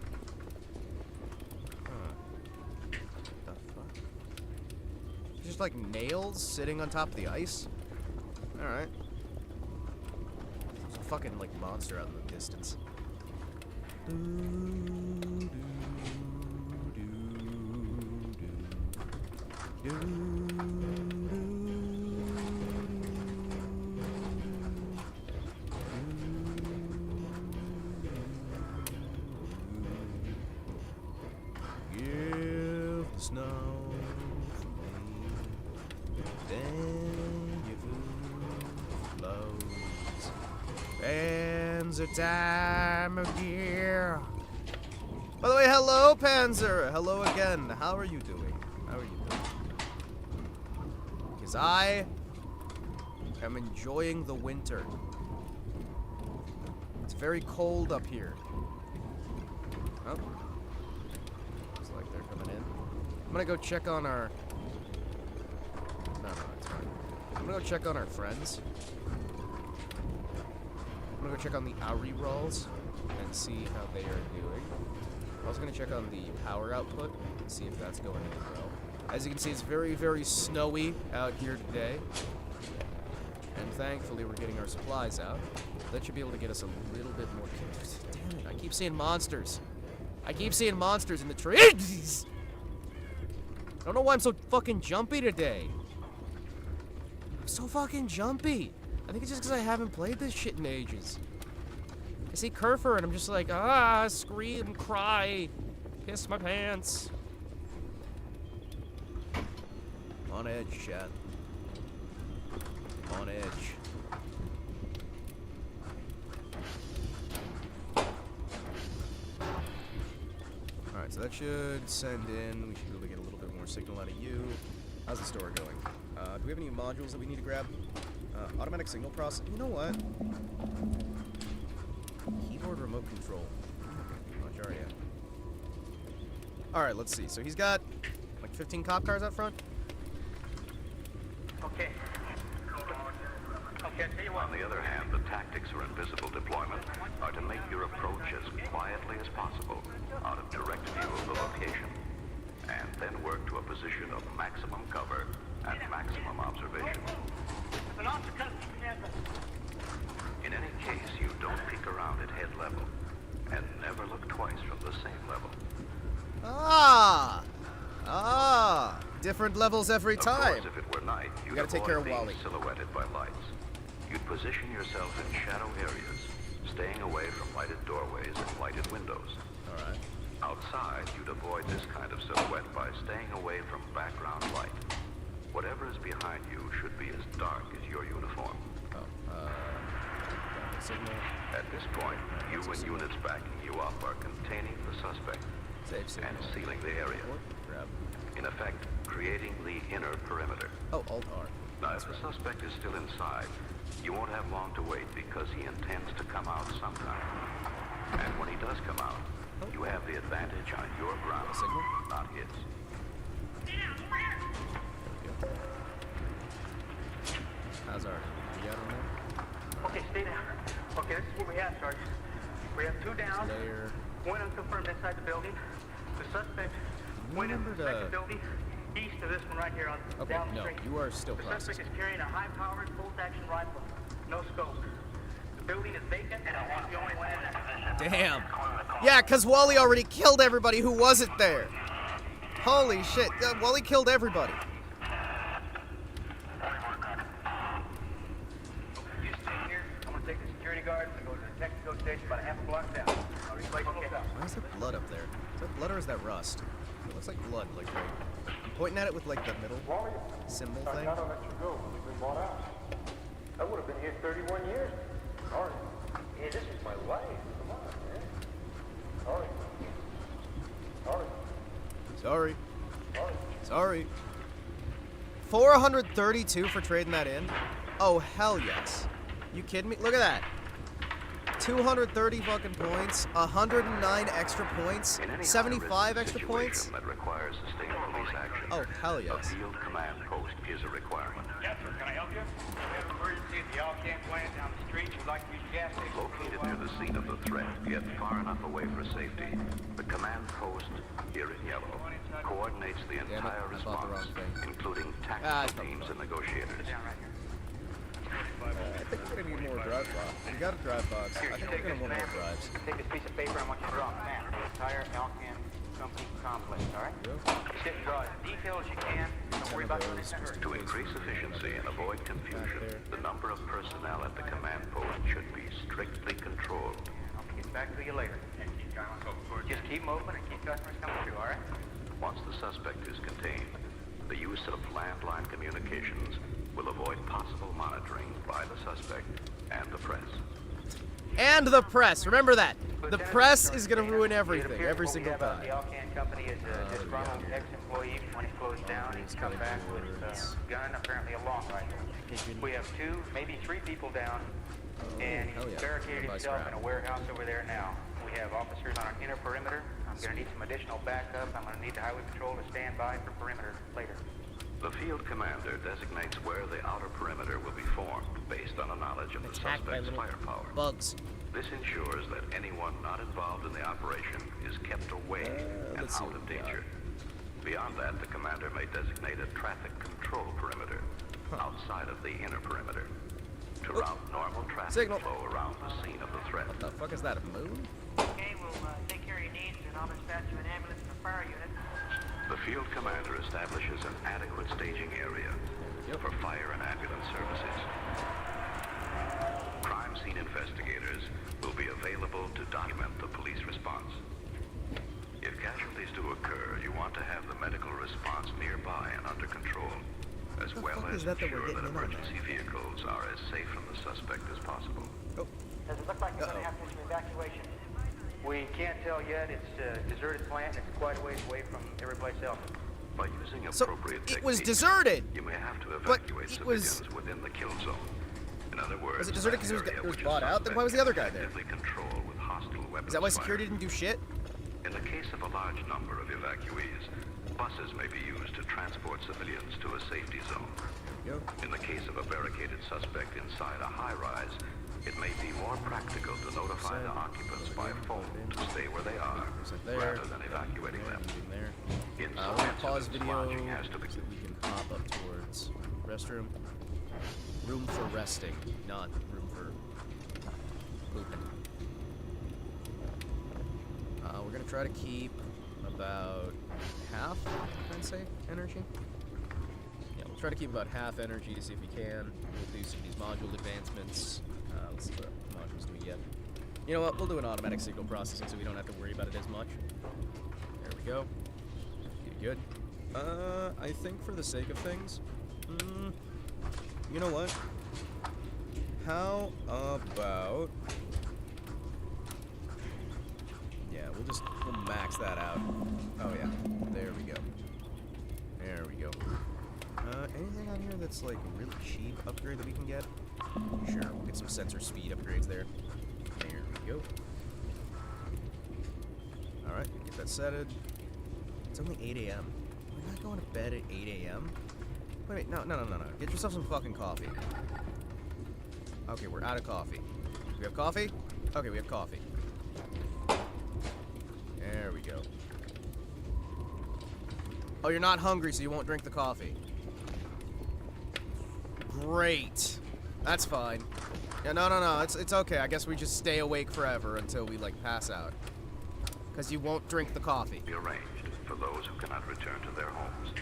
Just like nails sitting on top of the ice? Alright. There's a fucking like monster out in the distance. Give the snow. Then your food flows. Panzer time of year. By the way, hello, Panzer. Hello again. How are you doing? How are you doing? Because I am enjoying the winter. It's very cold up here. Oh. Looks like they're coming in. I'm gonna go check on our... No, it's fine. I'm gonna go check on our friends. I'm gonna go check on the Auri rolls and see how they are doing. I'm also gonna check on the power output and see if that's going in well. As you can see, it's very, very snowy out here today. And thankfully, we're getting our supplies out. That should be able to get us a little bit more... Damn it, I keep seeing monsters. I keep seeing monsters in the trees! I don't know why I'm so fucking jumpy today. I'm so fucking jumpy. I think it's just because I haven't played this shit in ages. I see Kerfer and I'm just like, scream, cry, piss my pants. On edge, chat. On edge. Alright, so that should send in. We should be able to get a little bit more signal out of you. How's the store going? Do we have any modules that we need to grab? Automatic signal process. You know what? Keyboard remote control. Much already. Alright, let's see. So he's got like 15 cop cars out front. Okay. Okay, tell you what. On the other hand, the tactics for invisible deployment are to make your approach as quietly as possible out of direct view of the location, and then work to a position of maximum cover and maximum observation. In any case, you don't peek around at head level, and never look twice from the same level. Different levels every time. Of course, if it were night, you'd gotta take care of being Wally. silhouetted by lights. You'd position yourself in shadow areas, staying away from lighted doorways and lighted windows. All right. Outside, you'd avoid this kind of silhouette by staying away from background light. Whatever is behind you should be as dark as your uniform. Signal. At this point, you and units backing you up are containing the suspect and sealing the area. In effect, creating the inner perimeter. Oh, Alt-R. Now, if the suspect is still inside, you won't have long to wait because he intends to come out sometime. And when he does come out, you have the advantage on your ground, not his. How's our... You got him there? Okay, stay down. Okay, this is what we have, Sergeant. We have 2 down, one unconfirmed inside the building. The suspect went into the second building, east of this one right here on down the street. You are still The suspect is carrying a high-powered, bolt-action rifle. No scope. The building is vacant, and he's the only one in there. Damn. Yeah, because Wally already killed everybody who wasn't there. Holy shit. Wally killed everybody. You stay here. I'm going to take the security guard and go to the technical station about a half a block down. I'll replace it. Why is there blood up there? Is that blood or is that rust? It looks like blood, like right. I'm pointing at it with like the middle symbol thing. I gotta let you go. You've been bought out. I would have been here 31 years. Sorry. Hey, this is my wife. Come on, man. Sorry. Sorry. Sorry. Sorry. 432 for trading that in? Oh, hell yes. You kidding me? Look at that. 230 fucking points, 109 extra points, 75 extra points. That requires sustained police action. Oh, hell yes. A field command post is a requirement. Yes, sir. Can I help you? We have an emergency at the all-camp plant down the street. We'd like to use gas station. Located near the scene of the threat, yet far enough away for safety, the command post, here in yellow, coordinates the entire response, including tactical teams and negotiators. I think we're gonna need more drive box. We got a drive box. I think we're gonna want more drives. Take this piece of paper. I want you to draw a map of the entire Alcan company complex, all right? Sit and draw as detailed as you can. Don't worry about doing this in a hurry. To increase efficiency and avoid confusion, the number of personnel at the command post should be strictly controlled. I'll get back to you later. Just keep moving and keep customers coming through, all right? Once the suspect is contained, the use of landline communications will avoid possible monitoring by the suspect and the press. And the press. Remember that. The press is gonna ruin everything every single time. The Alcan company is a disgruntled ex-employee. When he closed down, he's come back with a gun, apparently a long rifle. We have 2, maybe 3 people down, and he's barricaded himself in a warehouse over there now. We have officers on our inner perimeter. I'm going to need some additional backup. I'm going to need the highway patrol to stand by for perimeter later. The field commander designates where the outer perimeter will be formed based on a knowledge of the suspect's firepower. Bugs. This ensures that anyone not involved in the operation is kept away and out of danger. Beyond that, the commander may designate a traffic control perimeter outside of the inner perimeter to route normal traffic flow around the scene of the threat. What the fuck is that, a moon? Okay, we'll take care of your needs, and I'll dispatch you an ambulance and a fire unit. The field commander establishes an adequate staging area for fire and ambulance services. Crime scene investigators will be available to document the police response. If casualties do occur, you want to have the medical response nearby and under control, as well as ensure that emergency vehicles are as safe from the suspect as possible. Does it look like we're going to have to issue evacuation? We can't tell yet. It's a deserted plant, and it's quite a ways away from every place else. By using appropriate techniques, it was deserted. You may have to evacuate civilians within the kill zone. In other words, was it deserted because it was bought out? Then why was the other guy there? Control with hostile weapons. Is that why security didn't do shit? In the case of a large number of evacuees, buses may be used to transport civilians to a safety zone. In the case of a barricaded suspect inside a high-rise, it may be more practical to notify the occupants by phone to stay where they are, rather than evacuating them. In some pause incidents, video lodging has to be... so we can hop up towards restroom. Room for resting, not room for pooping. We're gonna try to keep about half, I'd say, energy. Yeah, we'll try to keep about half energy to see if we can. We'll do some of these module advancements. Let's see what modules do we get. You know what? We'll do an automatic signal processing so we don't have to worry about it as much. There we go. Good. I think for the sake of things, you know what? How about... Yeah, we'll max that out. Oh yeah, there we go. There we go. Anything on here that's like a really cheap upgrade that we can get? Sure, we'll get some sensor speed upgrades there. There we go. Alright, get that setted. It's only 8 a.m. We're not going to bed at 8 a.m.? Wait, no. Get yourself some fucking coffee. Okay, we're out of coffee. Do we have coffee? Okay, we have coffee. There we go. Oh, you're not hungry, so you won't drink the coffee. Great. That's fine. Yeah, no. It's okay. I guess we just stay awake forever until we, like, pass out. Because you won't drink the coffee. Be arranged for those who cannot return to their homes.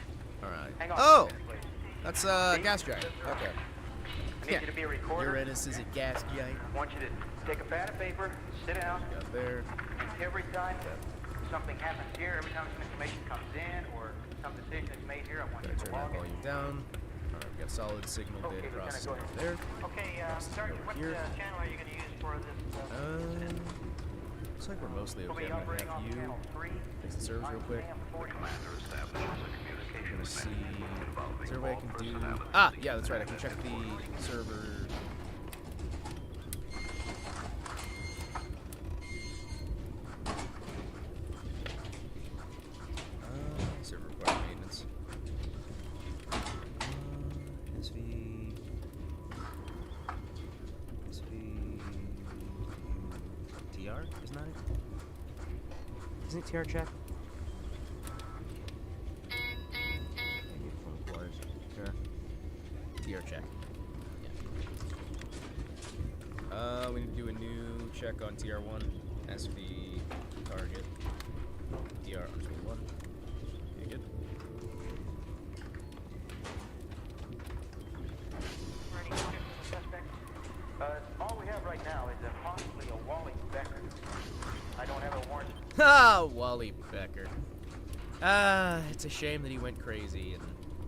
Alright. Hang on Oh! a minute, please. That's gas giant. Okay. I need you to be a recorder. Uranus is a gas giant. I want you to take a pad of paper, sit down. Got there. And every time something happens here, every time some information comes in or some decision is made here, I want you to Turn that log it. volume down. Alright, we got solid signal data processing over there. Okay, Sergeant, what channel are you going to use for this? Looks like we're mostly We'll okay. be I'm gonna operating have on you channel 3. fix the servers real quick. Commander establishes a communications See, involving is there a way I all can do... personalities. Ah, yeah, that's right. I can check the server... server required maintenance. TR? Isn't that it? Isn't it TR check? TR check. Yeah. We need to do a new check on TR1. SV target. TR_1. Okay, good. All we have right now is possibly a Wally Becker. I don't have a warrant. Ah, Wally Becker. It's a shame that he went crazy and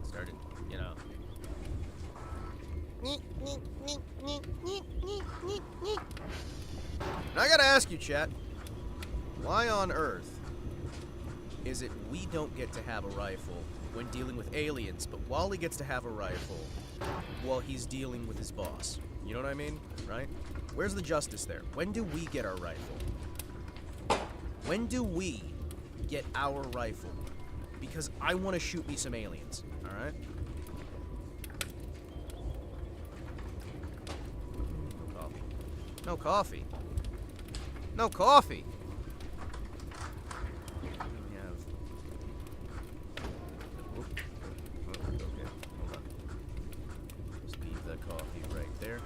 started, you know. Now I gotta ask you, chat, why on earth is it we don't get to have a rifle when dealing with aliens, but Wally gets to have a rifle while he's dealing with his boss? You know what I mean? Right? Where's the justice there? When do we get our rifle? When do we get our rifle? Because I want to shoot me some aliens, alright? No coffee. No coffee! We have... Okay, hold on. Just leave the coffee right there.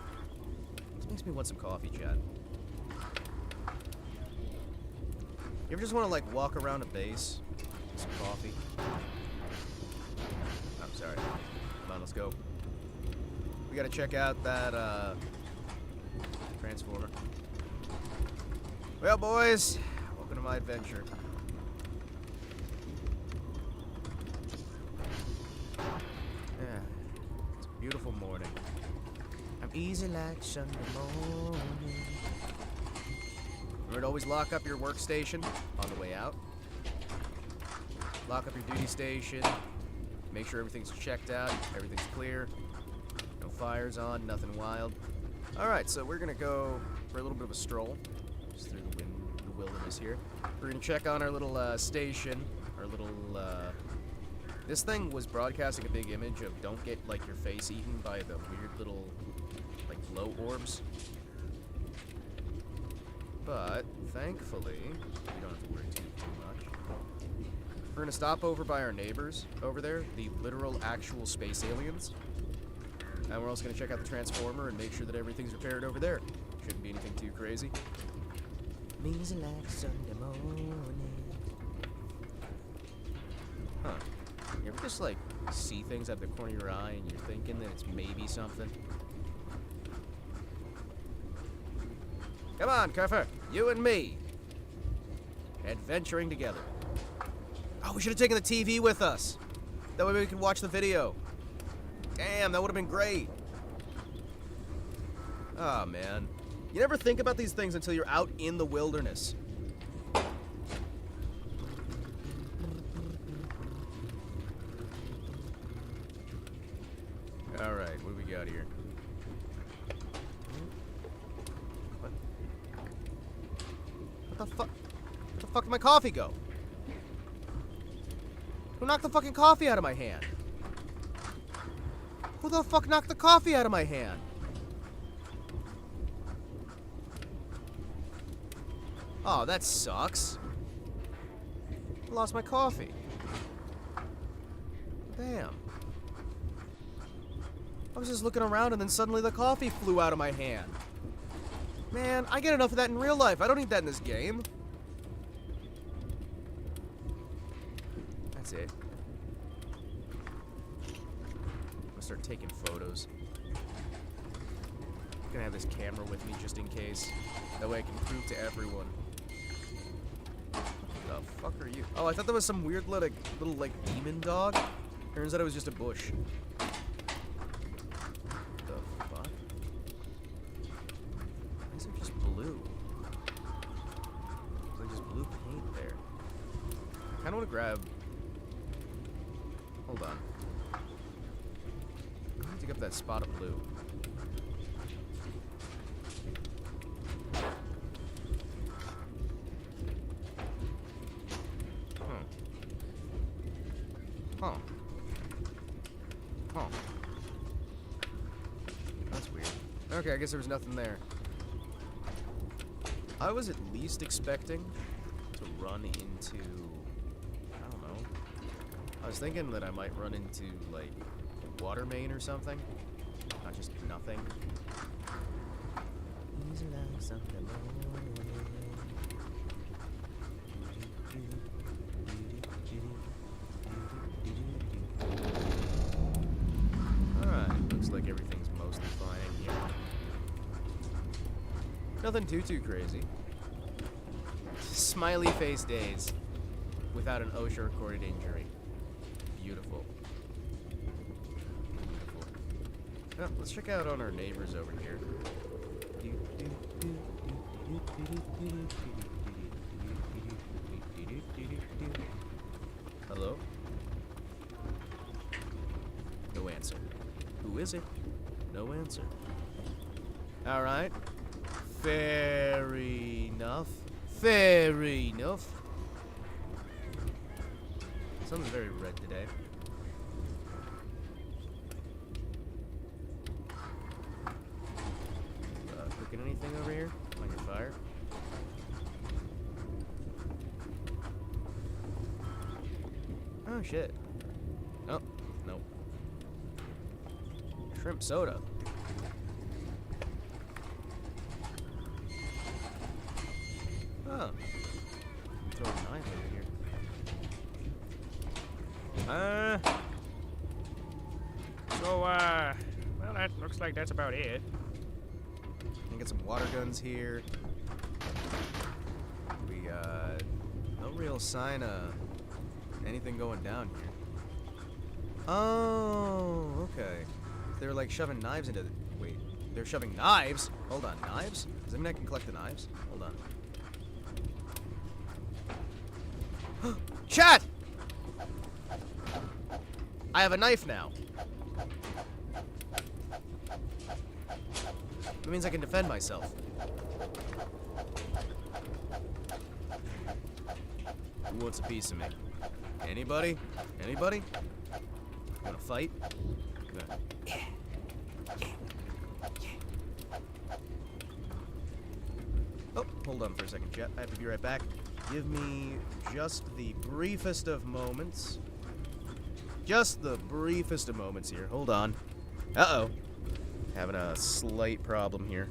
This makes me want some coffee, Chad. You ever just want to, like, walk around a base with some coffee? I'm sorry. Come on, let's go. We gotta check out that, transformer. Well, boys, welcome to my adventure. Yeah, it's a beautiful morning. I'm easy like Sunday morning. Remember to always lock up your workstation on the way out. Lock up your duty station. Make sure everything's checked out, everything's clear. No fires on, nothing wild. Alright, so we're gonna go for a little bit of a stroll. Just through the wilderness here. We're gonna check on our little station, our little this thing was broadcasting a big image of don't get like your face eaten by the weird little like glow orbs. But thankfully, we don't have to worry too much. We're gonna stop over by our neighbors over there, the literal actual space aliens. And we're also gonna check out the transformer and make sure that everything's repaired over there. Shouldn't be anything too crazy. Means like Sunday morning. Huh. You ever just like see things out of the corner of your eye and you're thinking that it's maybe something? Come on, Gunther. You and me. Adventuring together. Oh, we should have taken the TV with us. That way we could watch the video. Damn, that would have been great. Oh, man. You never think about these things until you're out in the wilderness. Alright, what do we got here? What the fuck? Where the fuck did my coffee go? Who knocked the fucking coffee out of my hand? Who the fuck knocked the coffee out of my hand? Oh, that sucks. I lost my coffee. Damn. I was just looking around and then suddenly the coffee flew out of my hand. Man, I get enough of that in real life. I don't need that in this game. That's it. I'm gonna start taking photos. I'm gonna have this camera with me just in case. That way I can prove to everyone. What the fuck are you? Oh, I thought that was some weird little like demon dog. Turns out it was just a bush. What the fuck? Why is it just blue? There's like just blue paint there. I kinda wanna grab. Hold on. I need to get that spot of blue. Huh. Huh. That's weird. Okay, I guess there was nothing there. I was at least expecting to run into... I don't know. I was thinking that I might run into, like, a water main or something. Not just nothing. Alright, looks like everything's mostly fine in here. Nothing too crazy. Smiley face days without an OSHA recorded injury. Beautiful. Beautiful. Oh, let's check out on our neighbors over here. Hello? No answer. Who is it? No answer. Alright. Fair enough. Fair enough. Something's very red today. Cooking anything over here? On your fire? Oh shit. Oh, nope. Shrimp soda. Oh. Throw a knife over here. Well, that looks like that's about it. Can get some water guns here. We got no real sign of anything going down here. Oh, okay. They're like shoving knives into the... Wait, they're shoving knives? Hold on, knives? Does that mean I can collect the knives? Hold on. Chat! I have a knife now. That means I can defend myself. Who wants a piece of me? Anybody? Anybody? Wanna fight? Good. Oh, hold on for a second, chat. I have to be right back. Give me just the briefest of moments. Just the briefest of moments here. Hold on. Uh-oh. Having a slight problem here.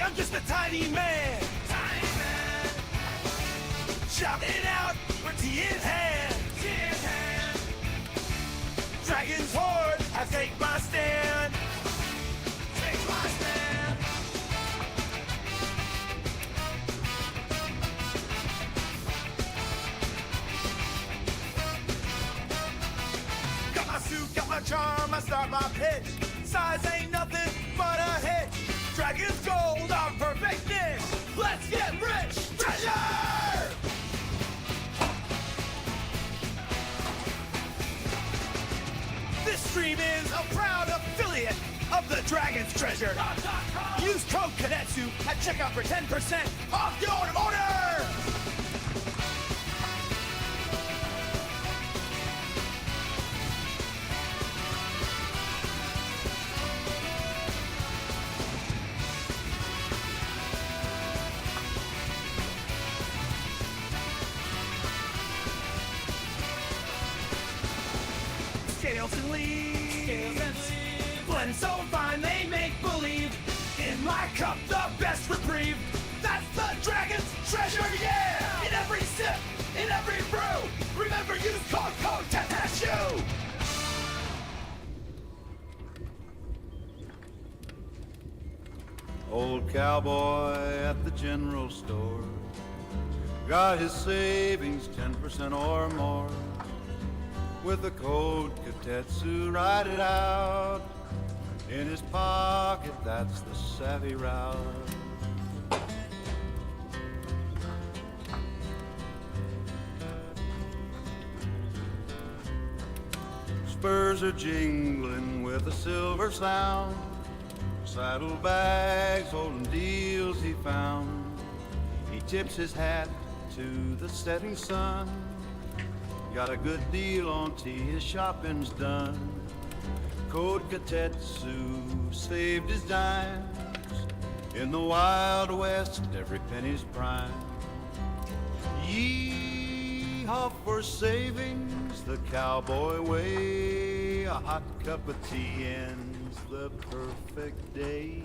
I'm just a tiny man. Tiny man. Shouting out with tea in hand. Tea in hand. Dragon's horde, I take my stand. Take my stand. Got my suit, got my charm, I start my pitch. Size ain't nothing but a hitch. Dragon's gold on perfectness. Let's get rich. Treasure! This stream is a proud affiliate of the Dragon's Treasure. Use code Kotetsu at checkout for 10% off your order! Scales and leaves, blend so fine they make believe. In my cup, the best reprieve. That's the Dragon's Treasure, yeah! In every sip, in every brew, remember use code Kotetsu. Old cowboy at the general store got his savings 10% or more. With the code Kotetsu, write it out. In his pocket, that's the savvy route. Spurs are jingling with a silver sound. Saddlebags holding deals he found. He tips his hat to the setting sun. Got a good deal on tea, his shopping's done. Code Kotetsu saved his dimes. In the Wild West, every penny's prime. Yeehaw! Yeehaw for savings, the cowboy way. A hot cup of tea ends the perfect day.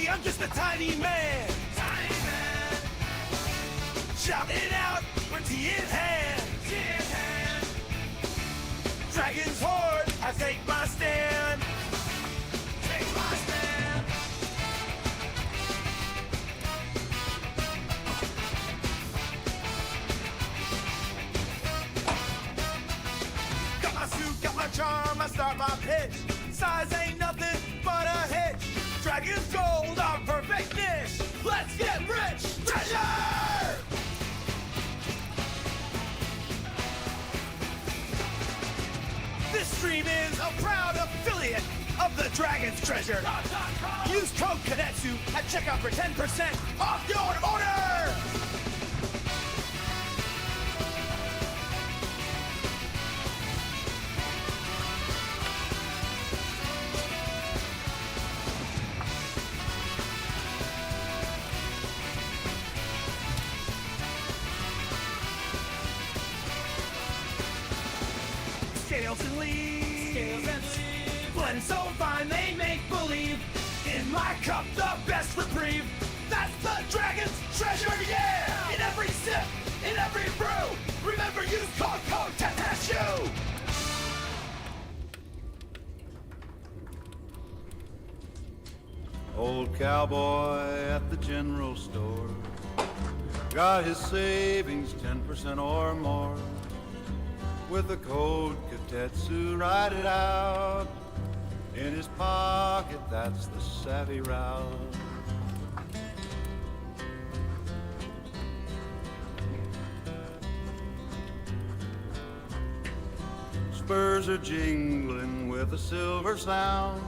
I'm just a tiny man. Tiny man. Shouting out for tea in hand. Tea in hand. Dragon's horde, I take my stand. Take my stand. Got my suit, got my charm, I start my pitch. Size ain't nothing but a hitch. Dragon's gold, our perfect dish. Let's get rich, treasure! This stream is a proud affiliate of the Dragon's Treasure. Use code Kotetsu at checkout for 10% off your order! Scales and leaves, blend so fine they make believe. In my cup, the best reprieve. That's the Dragon's Treasure, yeah! In every sip, in every brew, remember use code Kotetsu. Old cowboy at the general store got his savings 10% or more. With the code Kotetsu, write it out. In his pocket, that's the savvy route. Spurs are jingling with a silver sound.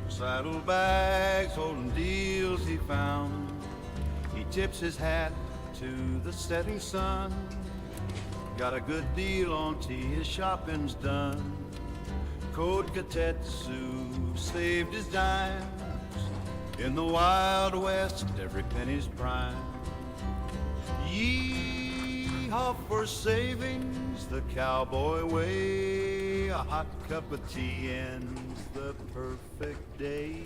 Saddlebags holding deals he found. He tips his hat to the setting sun. Got a good deal on tea, his shopping's done. Code Kotetsu saved his dimes. In the Wild West, every penny's prime. Yeehaw for savings, the cowboy way. A hot cup of tea ends the perfect day.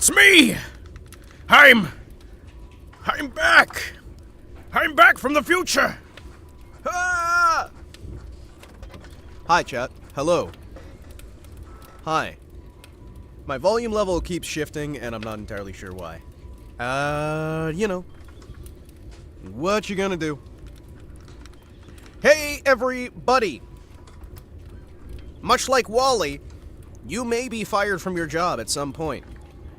It's me! I'm back! I'm back from the future! Ah! Hi, chat. Hello. Hi. My volume level keeps shifting, and I'm not entirely sure why. You know. What you gonna do? Hey, everybody! Much like Wally, you may be fired from your job at some point.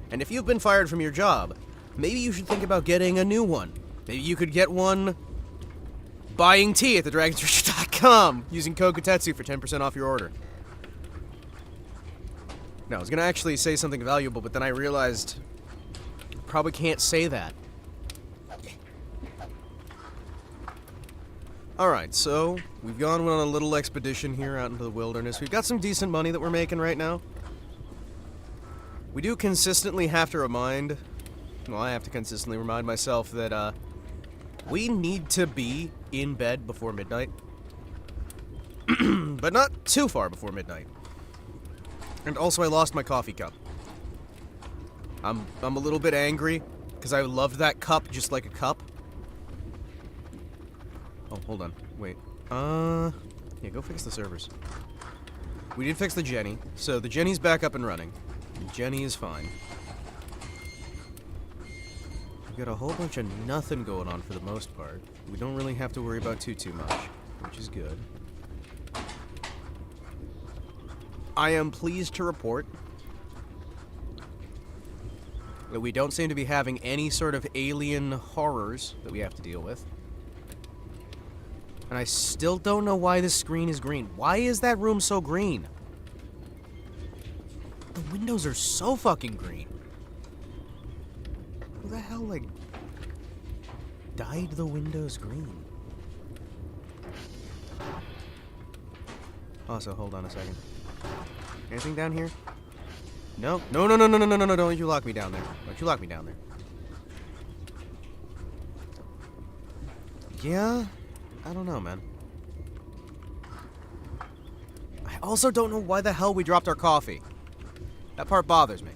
And if you've been fired from your job, maybe you should think about getting a new one. Maybe you could get one buying tea at thedragonsreach.com using code Kotetsu for 10% off your order. No, I was gonna actually say something valuable, but then I realized I probably can't say that. Alright, so we've gone on a little expedition here out into the wilderness. We've got some decent money that we're making right now. We do consistently have to remind, well, I have to consistently remind myself that, we need to be in bed before midnight. But not too far before midnight. And also, I lost my coffee cup. I'm a little bit angry, because I loved that cup just like a cup. Oh, hold on. Wait. Yeah, go fix the servers. We did fix the Jenny, so the Jenny's back up and running. Jenny is fine. We've got a whole bunch of nothing going on for the most part. We don't really have to worry about too much, which is good. I am pleased to report that we don't seem to be having any sort of alien horrors that we have to deal with. And I still don't know why this screen is green. Why is that room so green? The windows are so fucking green. Who the hell, like, dyed the windows green? Also, hold on a second. Anything down here? No? No, don't you lock me down there. Don't you lock me down there. Yeah? I don't know, man. I also don't know why the hell we dropped our coffee. That part bothers me.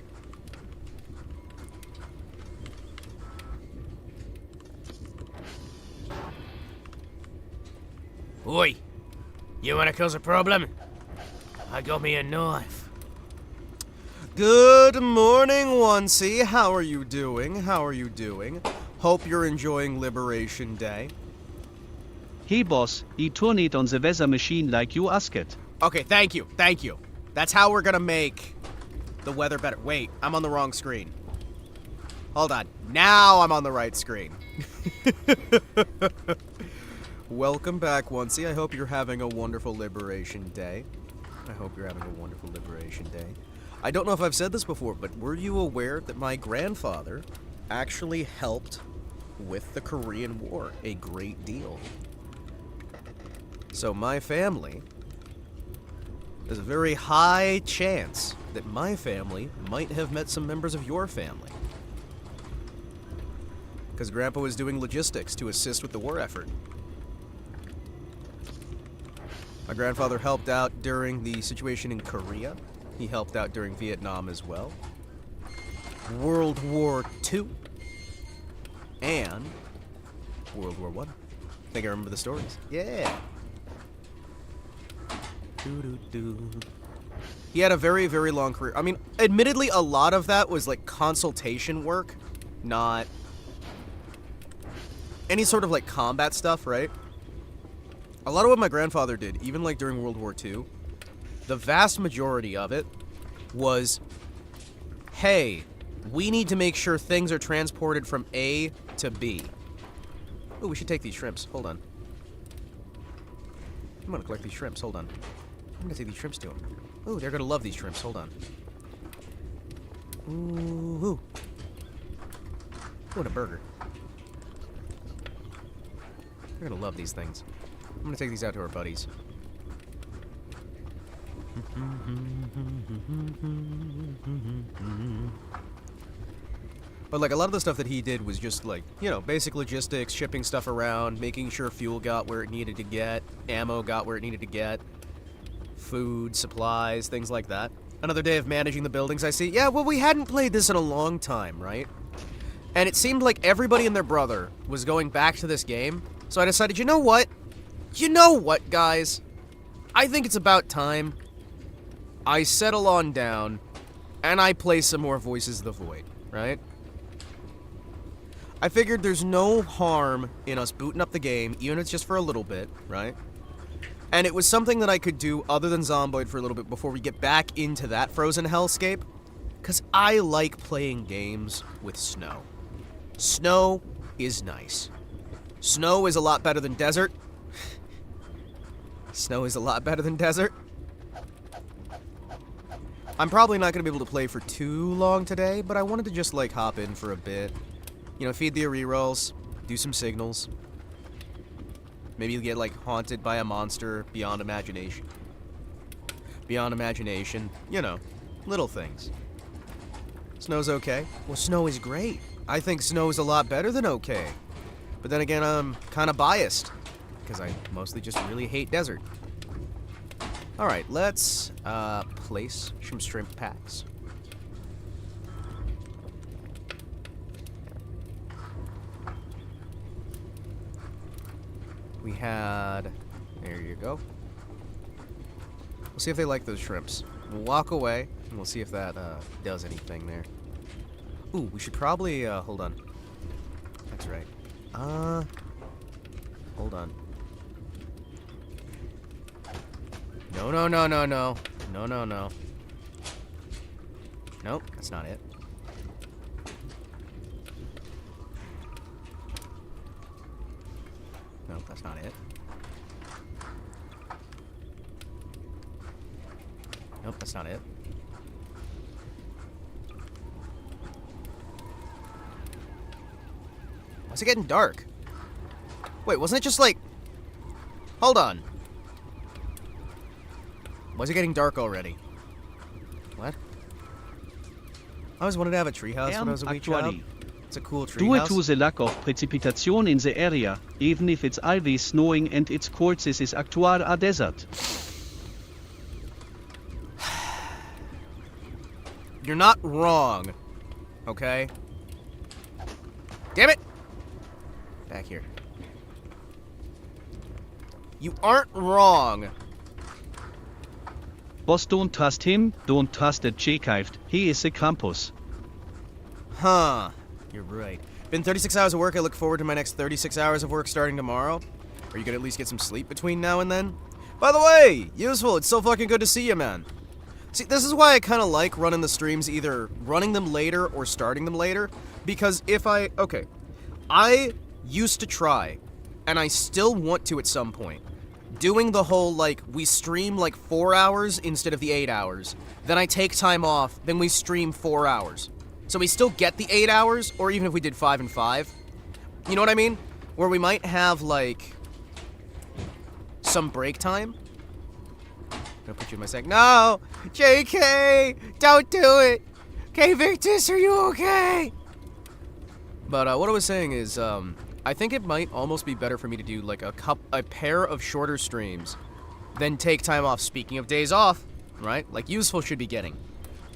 Oi! You wanna cause a problem? I got me a knife. Good morning, Oncey. How are you doing? How are you doing? Hope you're enjoying Liberation Day. Hey boss, he turn it on the weather machine like you asked. Okay, thank you, thank you. That's how we're gonna make the weather better. Wait, I'm on the wrong screen. Hold on, now I'm on the right screen. Welcome back, Oncey. I hope you're having a wonderful Liberation Day. I hope you're having a wonderful Liberation Day. I don't know if I've said this before, but were you aware that my grandfather actually helped with the Korean War a great deal? So my family, there's a very high chance that my family might have met some members of your family. Because Grandpa was doing logistics to assist with the war effort. My grandfather helped out during the situation in Korea. He helped out during Vietnam as well. World War II. And World War I. I think I remember the stories. Yeah. He had a very, very long career. I mean, admittedly, a lot of that was like consultation work, not any sort of like combat stuff, right? A lot of what my grandfather did, even like during World War II, the vast majority of it was, hey, we need to make sure things are transported from A to B. Oh, we should take these shrimps. Hold on. I'm gonna collect these shrimps. Hold on. I'm gonna take these shrimps to them. Oh, they're gonna love these shrimps. Hold on. Ooh. What a burger. They're gonna love these things. I'm gonna take these out to our buddies. But like a lot of the stuff that he did was just like, you know, basic logistics, shipping stuff around, making sure fuel got where it needed to get, ammo got where it needed to get, food, supplies, things like that. Another day of managing the buildings, I see. Yeah, well, we hadn't played this in a long time, right? And it seemed like everybody and their brother was going back to this game. So I decided, you know what? You know what, guys? I think it's about time I settle on down and I play some more Voices of the Void, right? I figured there's no harm in us booting up the game, even if it's just for a little bit, right? And it was something that I could do other than Zomboid for a little bit before we get back into that frozen hellscape. Because I like playing games with snow. Snow is nice. Snow is a lot better than desert. Snow is a lot better than desert. I'm probably not going to be able to play for too long today, but I wanted to just, like, hop in for a bit. You know, feed the rerolls, do some signals. Maybe you'll get, like, haunted by a monster beyond imagination. Beyond imagination. You know, little things. Snow's okay. Well, snow is great. I think snow is a lot better than okay. But then again, I'm kind of biased. Because I mostly just really hate desert. Alright, let's place some shrimp packs. We had... There you go. We'll see if they like those shrimps. We'll walk away, and we'll see if that does anything there. Ooh, we should probably... hold on. That's right. Hold on. No, no, no, no, no. No, no, no. Nope, that's not it. Nope, that's not it. Nope, that's not it. Why is it getting dark? Wait, wasn't it just like... Hold on. Why is it getting dark already? What? I always wanted to have a treehouse when I was a wee child. It's a cool Due treehouse. to the lack of precipitation in the area, even if it's always snowing and its courses is actual a desert. You're not wrong. Okay? Damn it! Back here. You aren't wrong. Boss, don't trust him, don't trust that J-Kived, he is a Krampus. Huh. You're right. Been 36 hours of work. I look forward to my next 36 hours of work starting tomorrow. Are you gonna at least get some sleep between now and then? By the way, Useful, it's so fucking good to see you, man. See, this is why I kind of like running the streams, either running them later or starting them later. Because if okay. I used to try, and I still want to at some point, doing the whole, like, we stream, like, 4 hours instead of the 8 hours. Then I take time off, then we stream 4 hours. So we still get the 8 hours, or even if we did 5 and 5. You know what I mean? Where we might have, like, some break time. I'm gonna put you in my sec. No! JK! Don't do it! Okay, Victus, are you okay? But, what I was saying is, I think it might almost be better for me to do, like, a pair of shorter streams than take time off. Speaking of days off, right? Like, Useful should be getting.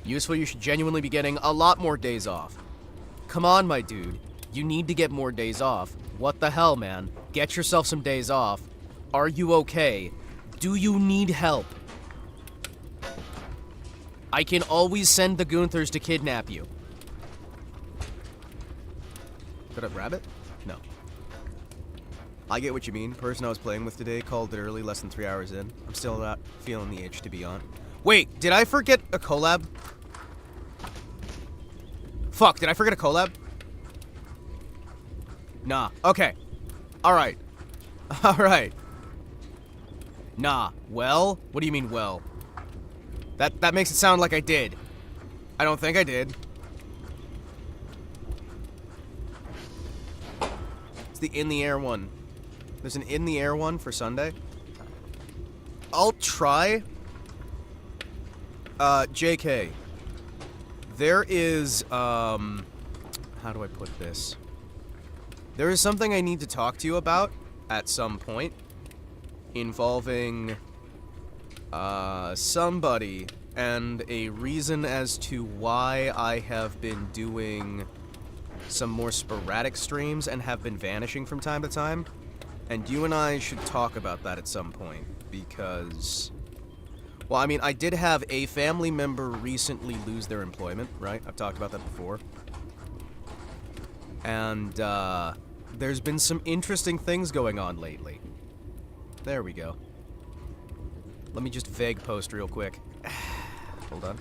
Useful, you should genuinely be getting a lot more days off. Come on, my dude. You need to get more days off. What the hell, man? Get yourself some days off. Are you okay? Do you need help? I can always send the Gunthers to kidnap you. Did I grab it? No. I get what you mean. Person I was playing with today called it early, less than 3 hours in. I'm still not feeling the itch to be on. Wait, did I forget a collab? Fuck, did I forget a collab? Nah. Okay. Alright. Alright. Nah. Well? What do you mean, well? That makes it sound like I did. I don't think I did. It's the In the Air one. There's an In the Air one for Sunday. I'll try. JK. There is, how do I put this? There is something I need to talk to you about at some point involving, somebody and a reason as to why I have been doing some more sporadic streams and have been vanishing from time to time. And you and I should talk about that at some point, because... Well, I mean, I did have a family member recently lose their employment, right? I've talked about that before. And, there's been some interesting things going on lately. There we go. Let me just vague post real quick. Hold on.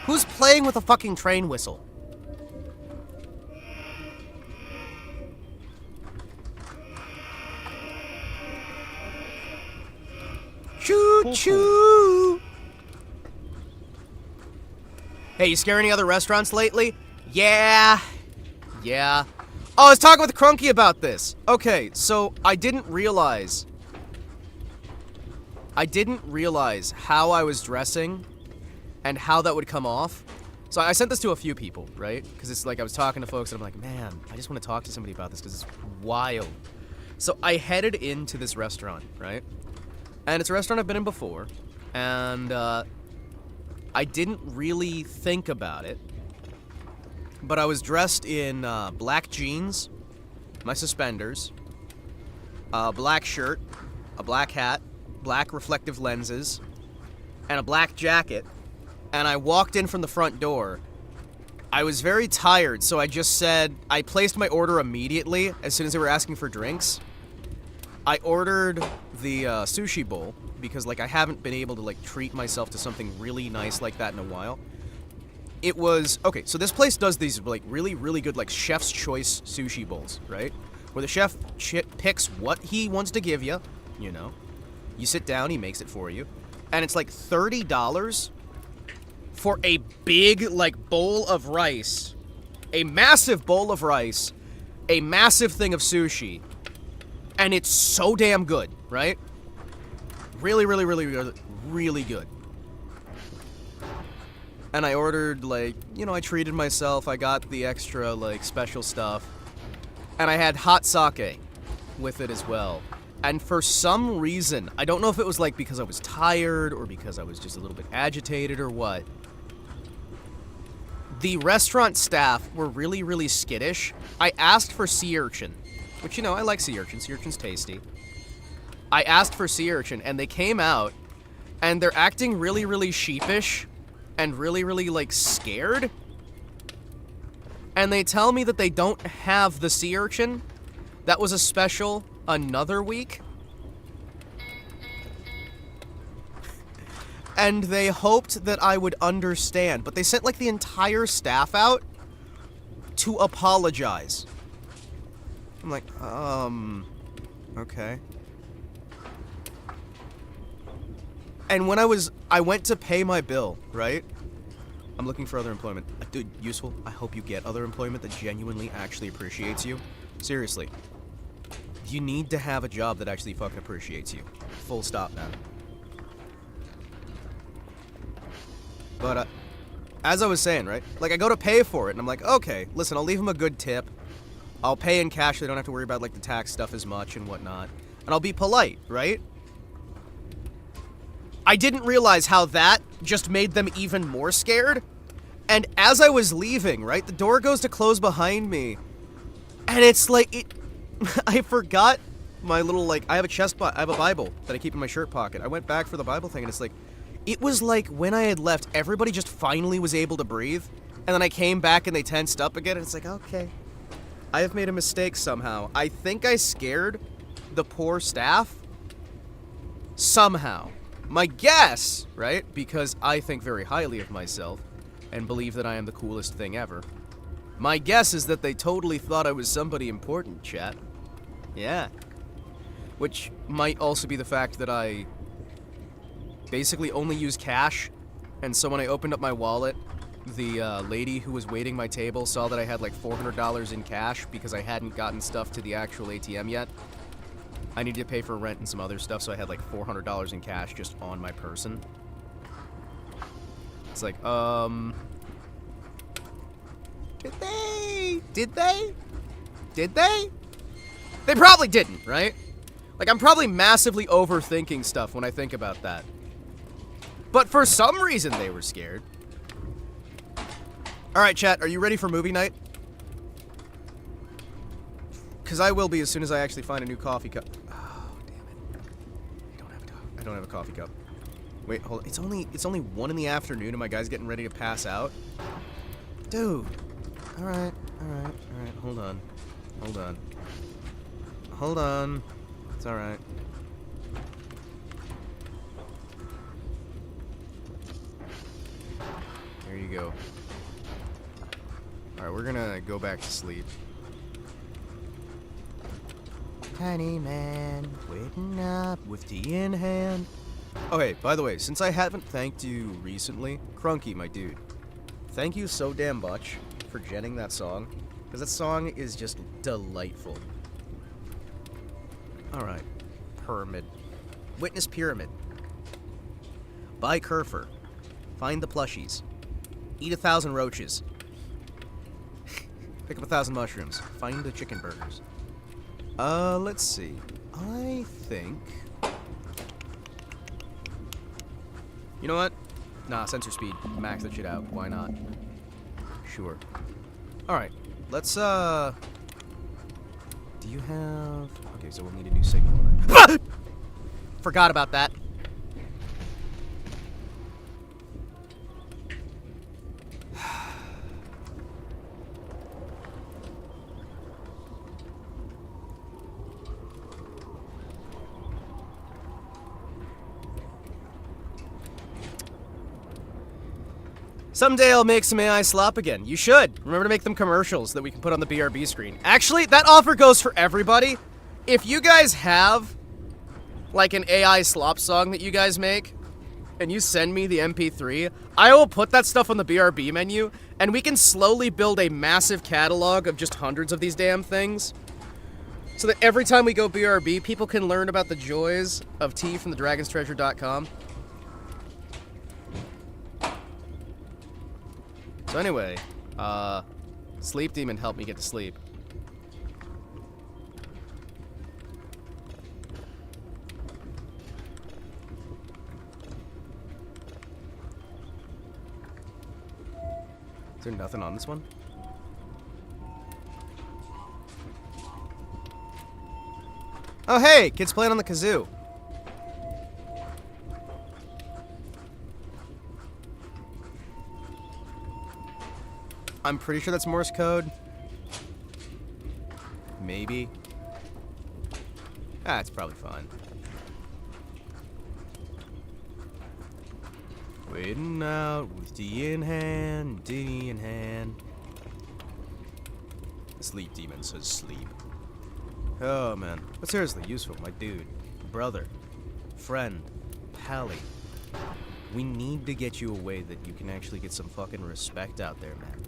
Who's playing with a fucking train whistle? Choo-choo! Hey, you scare any other restaurants lately? Yeah. Yeah. Oh, I was talking with Crunky about this. Okay, so I didn't realize how I was dressing and how that would come off. So I sent this to a few people, right? Because it's like I was talking to folks and I'm like, man, I just want to talk to somebody about this because it's wild. So I headed into this restaurant, right? And it's a restaurant I've been in before, and I didn't really think about it, but I was dressed in black jeans, my suspenders, a black shirt, a black hat, black reflective lenses, and a black jacket, and I walked in from the front door. I was very tired, so I just said, I placed my order immediately as soon as they were asking for drinks. I ordered the sushi bowl because, like, I haven't been able to, like, treat myself to something really nice like that in a while. It was... Okay, so this place does these, like, really, really good, like, chef's choice sushi bowls, right? Where the chef picks what he wants to give you, you know. You sit down, he makes it for you. And it's, like, $30 for a big, like, bowl of rice. A massive bowl of rice. A massive thing of sushi. And it's so damn good, right? Really, really, really, really, really good. And I ordered, like, you know, I treated myself. I got the extra, like, special stuff. And I had hot sake with it as well. And for some reason, I don't know if it was, like, because I was tired or because I was just a little bit agitated or what, the restaurant staff were really, really skittish. I asked for sea urchin. Which, you know, I like sea urchin. Sea urchin's tasty. I asked for sea urchin, and they came out, and they're acting really, really sheepish, and really, really, like, scared. And they tell me that they don't have the sea urchin. That was a special another week. And they hoped that I would understand, but they sent, like, the entire staff out to apologize. I'm like, okay. And when I went to pay my bill, right? I'm looking for other employment. Dude, useful. I hope you get other employment that genuinely actually appreciates you. Seriously. You need to have a job that actually fucking appreciates you. Full stop, man. But, as I was saying, right? Like, I go to pay for it, and I'm like, okay, listen, I'll leave him a good tip. I'll pay in cash so they don't have to worry about, like, the tax stuff as much and whatnot. And I'll be polite, right? I didn't realize how that just made them even more scared. And as I was leaving, right, the door goes to close behind me. And it's like, I forgot my little, like, I have a Bible that I keep in my shirt pocket. I went back for the Bible thing, and it's like, it was like when I had left, everybody just finally was able to breathe. And then I came back and they tensed up again, and it's like, okay. I have made a mistake somehow. I think I scared the poor staff. Somehow. My guess, right? Because I think very highly of myself and believe that I am the coolest thing ever. My guess is that they totally thought I was somebody important, chat. Yeah. Which might also be the fact that I basically only use cash. And so when I opened up my wallet, the lady who was waiting my table saw that I had like $400 in cash because I hadn't gotten stuff to the actual ATM yet. I needed to pay for rent and some other stuff, so I had like $400 in cash just on my person. It's like, Did they? Did they? Did they? They probably didn't, right? Like, I'm probably massively overthinking stuff when I think about that. But for some reason, they were scared. Alright, chat, are you ready for movie night? Because I will be as soon as I actually find a new coffee cup. Oh, damn it. I don't have a coffee cup. Wait, hold on. It's only 1 in the afternoon and my guy's getting ready to pass out? Dude. Alright. Hold on. It's alright. There you go. Alright, we're gonna go back to sleep. Tiny man, waking up with tea in hand. Oh hey, by the way, since I haven't thanked you recently, Crunky, my dude, thank you so damn much for genning that song, because that song is just delightful. Alright. Pyramid. Witness Pyramid. Buy Kerfer. Find the plushies. Eat 1,000 roaches. Pick up 1,000 mushrooms. Find the chicken burgers. Let's see. I think... You know what? Nah, sensor speed. Max that shit out. Why not? Sure. Alright. Let's, Do you have... Okay, so we'll need a new signal. Forgot about that. Someday I'll make some AI slop again. You should. Remember to make them commercials that we can put on the BRB screen. Actually, that offer goes for everybody. If you guys have, like, an AI slop song that you guys make, and you send me the MP3, I will put that stuff on the BRB menu, and we can slowly build a massive catalog of just hundreds of these damn things. So that every time we go BRB, people can learn about the joys of tea from thedragonstreasure.com. So anyway, Sleep Demon helped me get to sleep. Is there nothing on this one? Oh hey, kids playing on the kazoo. I'm pretty sure that's Morse code. Maybe. Ah, it's probably fine. Waiting out with tea in hand, tea in hand. The Sleep Demon says sleep. Oh man, but seriously, useful, my dude, brother, friend, pally. We need to get you a way that you can actually get some fucking respect out there, man.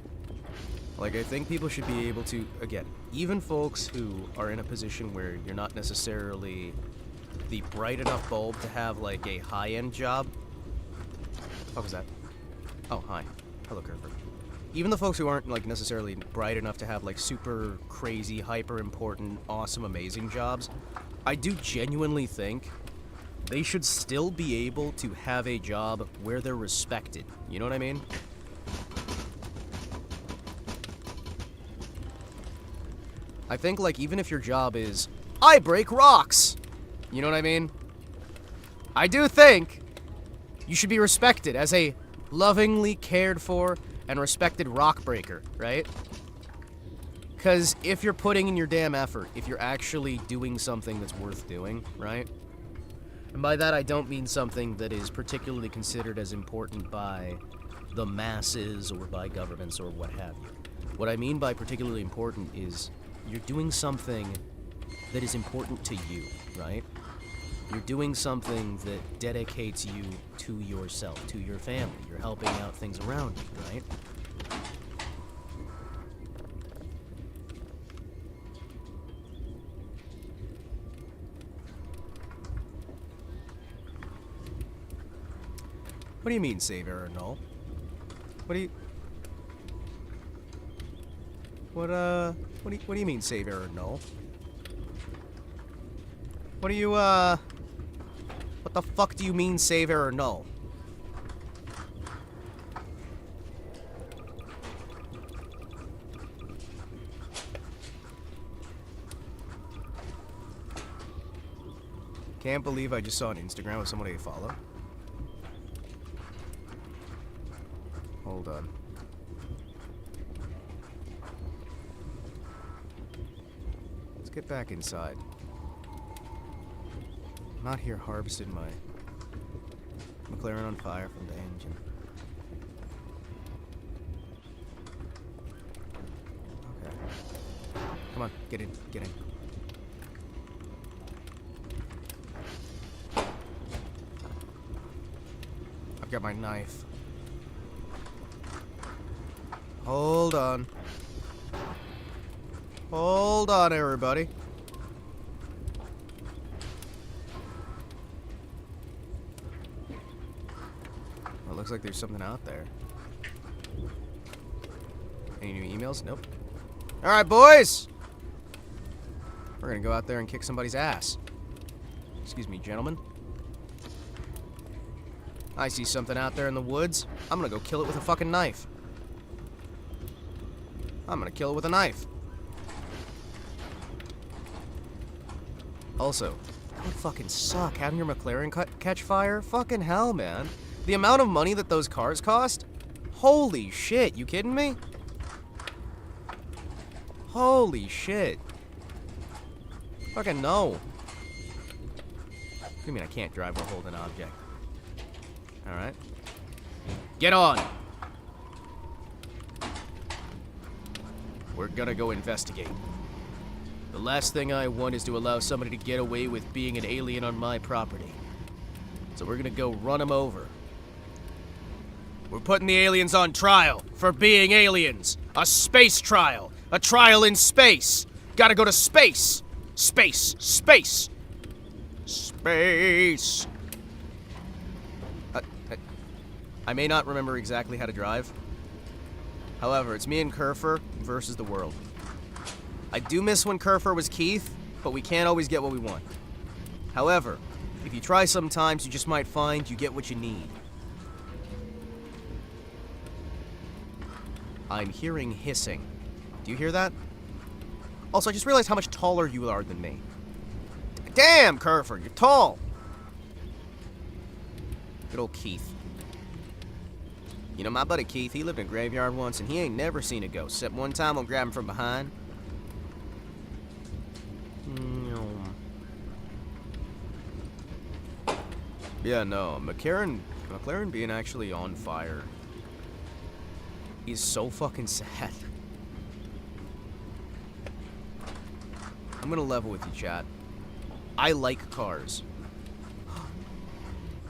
Like, I think people should be able to, again, even folks who are in a position where you're not necessarily the bright enough bulb to have, like, a high-end job. What was that? Oh, hi. Hello, Kerfer. Even the folks who aren't, like, necessarily bright enough to have, like, super crazy, hyper-important, awesome, amazing jobs, I do genuinely think they should still be able to have a job where they're respected. You know what I mean? I think, like, even if your job is, I break rocks, you know what I mean? I do think you should be respected as a lovingly cared for and respected rock breaker, right? Because if you're putting in your damn effort, if you're actually doing something that's worth doing, right? And by that I don't mean something that is particularly considered as important by the masses or by governments or what have you. What I mean by particularly important is you're doing something that is important to you, right? You're doing something that dedicates you to yourself, to your family. You're helping out things around you, right? What do you mean, save error null? What do you... What do you mean save error null? What do you, what the fuck do you mean save error null? Can't believe I just saw on Instagram with somebody I follow. Hold on. Let's get back inside. I'm not here harvesting my McLaren on fire from the engine. Okay. Come on, get in, get in. I've got my knife. Hold on. Hold on, everybody. Well, it looks like there's something out there. Any new emails? Nope. Alright, boys! We're gonna go out there and kick somebody's ass. Excuse me, gentlemen. I see something out there in the woods. I'm gonna go kill it with a fucking knife. I'm gonna kill it with a knife. Also, that would fucking suck having your McLaren catch fire. Fucking hell, man. The amount of money that those cars cost? Holy shit, you kidding me? Holy shit. Fucking no. What do you mean I can't drive or hold an object? Alright. Get on! We're gonna go investigate. The last thing I want is to allow somebody to get away with being an alien on my property. So we're gonna go run them over. We're putting the aliens on trial for being aliens. A space trial. A trial in space. Gotta go to space. Space. Space. Space. I may not remember exactly how to drive. However, it's me and Kerfer versus the world. I do miss when Kerfer was Keith, but we can't always get what we want. However, if you try sometimes, you just might find you get what you need. I'm hearing hissing. Do you hear that? Also, I just realized how much taller you are than me. Damn, Kerfer, you're tall! Good old Keith. You know, my buddy Keith, he lived in a graveyard once, and he ain't never seen a ghost, except one time I'll grab him from behind. Yeah, no, McLaren being actually on fire is so fucking sad. I'm gonna level with you, chat. I like cars.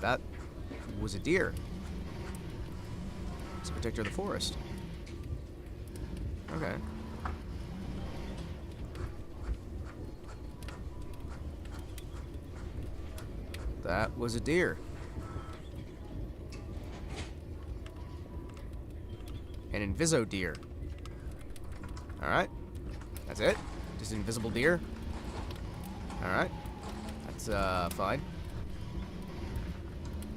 That was a deer. It's a protector of the forest. Okay. That was a deer. An inviso deer. Alright. That's it? Just an invisible deer? Alright. That's, fine.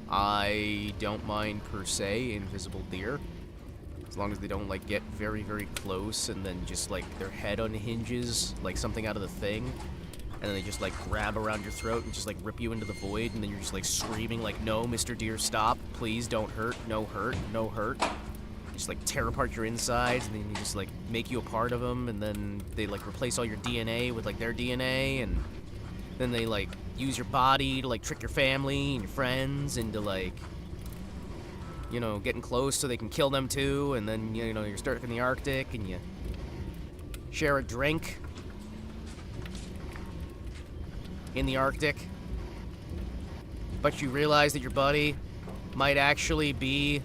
I don't mind, per se, invisible deer. As long as they don't, like, get very, very close and then just, like, their head unhinges, like something out of the Thing. And then they just, like, grab around your throat and just, like, rip you into the void. And then you're just, like, screaming, like, no, Mr. Deer, stop. Please don't hurt. No hurt. No hurt. Just, like, tear apart your insides. And then you just, like, make you a part of them. And then they, like, replace all your DNA with, like, their DNA. And then they, like, use your body to, like, trick your family and your friends into, like, you know, getting close so they can kill them, too. And then, you know, you're stuck in the Arctic and you share a drink in the Arctic, but you realize that your buddy might actually be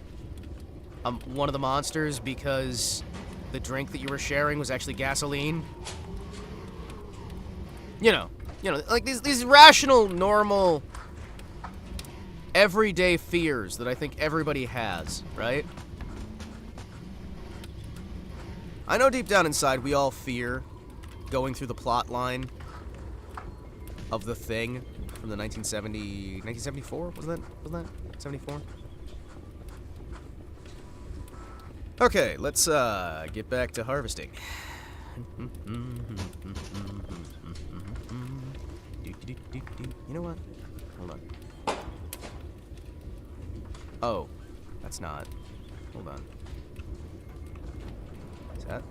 one of the monsters because the drink that you were sharing was actually gasoline. You know, like these rational, normal, everyday fears that I think everybody has, right? I know deep down inside we all fear going through the plot line of The Thing from the 1974? Wasn't that 74? Okay, let's get back to harvesting. You know what? Hold on. Oh, that's not. Hold on. Is that?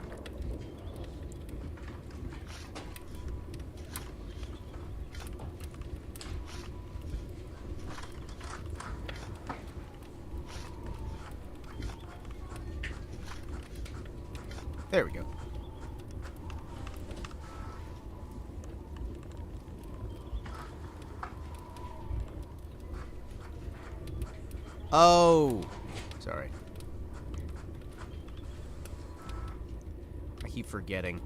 There we go. Oh, sorry. I keep forgetting.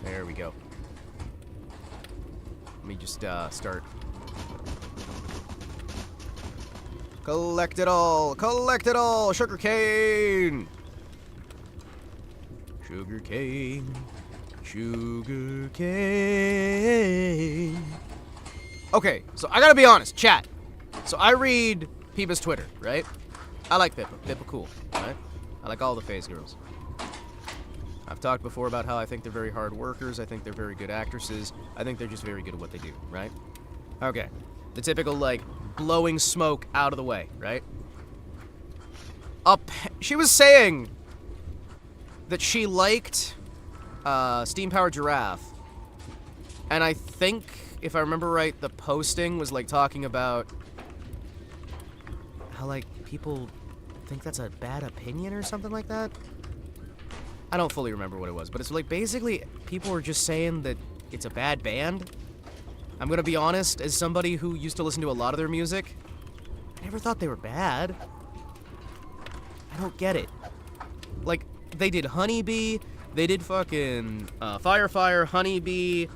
There we go. Let me just start. Collect it all! Collect it all! Sugar cane! Sugar cane. Sugar cane. Okay, so I gotta be honest, chat. So I read Peepa's Twitter, right? I like Pippa. Pippa cool, right? I like all the phase girls. I've talked before about how I think they're very hard workers. I think they're very good actresses. I think they're just very good at what they do, right? Okay. The typical, like, blowing smoke out of the way, right? She was saying that she liked Steam-Powered Giraffe. And I think, if I remember right, the posting was, like, talking about how, like, people think that's a bad opinion or something like that. I don't fully remember what it was, but it's like basically people were just saying that it's a bad band. I'm gonna be honest, as somebody who used to listen to a lot of their music, I never thought they were bad. I don't get it. Like, they did Honeybee, they did fucking Fire, Honeybee,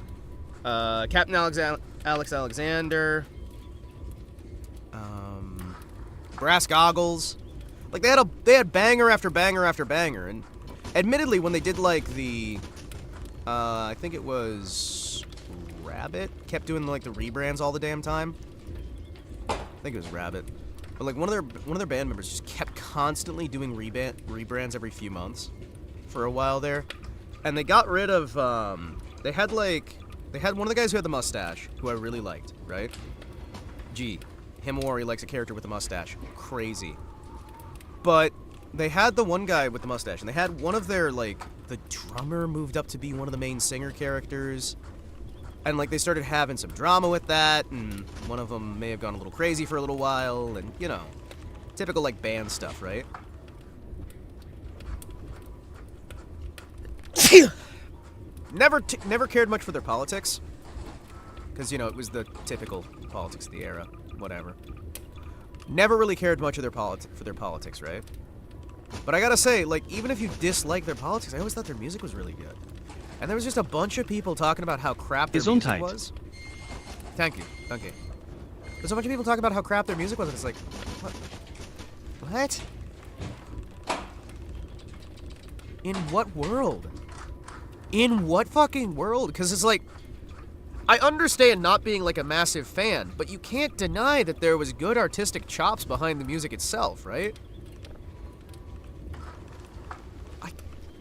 Captain Alex Alexander, Brass Goggles. Like, they had banger after banger after banger, and admittedly, when they did, like, the, I think it was Rabbit, kept doing, like, the rebrands all the damn time. I think it was Rabbit. But, like, one of their band members just kept constantly doing rebrands every few months for a while there. And they got rid of, they had one of the guys who had the mustache, who I really liked, right? Gee, Himawari likes a character with a mustache. Crazy. But they had the one guy with the mustache, and they had one of their, like, the drummer moved up to be one of the main singer characters. And, like, they started having some drama with that, and one of them may have gone a little crazy for a little while, and, you know, typical, like, band stuff, right? Never cared much for their politics. Because, you know, it was the typical politics of the era. Whatever. Never really cared much of their politics, right? But I gotta say, like, even if you dislike their politics, I always thought their music was really good. And there was just a bunch of people talking about how crap their music was. Thank you. Okay. There's a bunch of people talking about how crap their music was, and it's like, what? What? In what world? In what fucking world? Because it's like, I understand not being, like, a massive fan, but you can't deny that there was good artistic chops behind the music itself, right?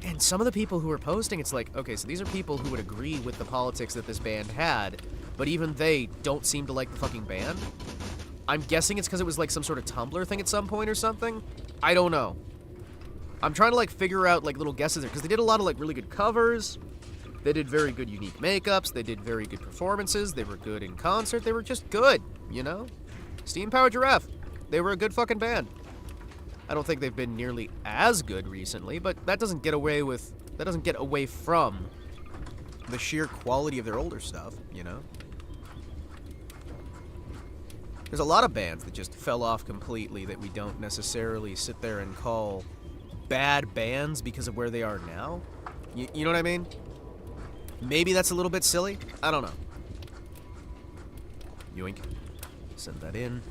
And some of the people who were posting, it's like, okay, so these are people who would agree with the politics that this band had, but even they don't seem to like the fucking band. I'm guessing it's because it was, like, some sort of Tumblr thing at some point or something. I don't know. I'm trying to, like, figure out, like, little guesses there, because they did a lot of, like, really good covers. They did very good unique makeups. They did very good performances. They were good in concert. They were just good, you know? Steam-Powered Giraffe. They were a good fucking band. I don't think they've been nearly as good recently, but that doesn't get away from the sheer quality of their older stuff, you know? There's a lot of bands that just fell off completely that we don't necessarily sit there and call bad bands because of where they are now. You know what I mean? Maybe that's a little bit silly. I don't know. Yoink. Send that in.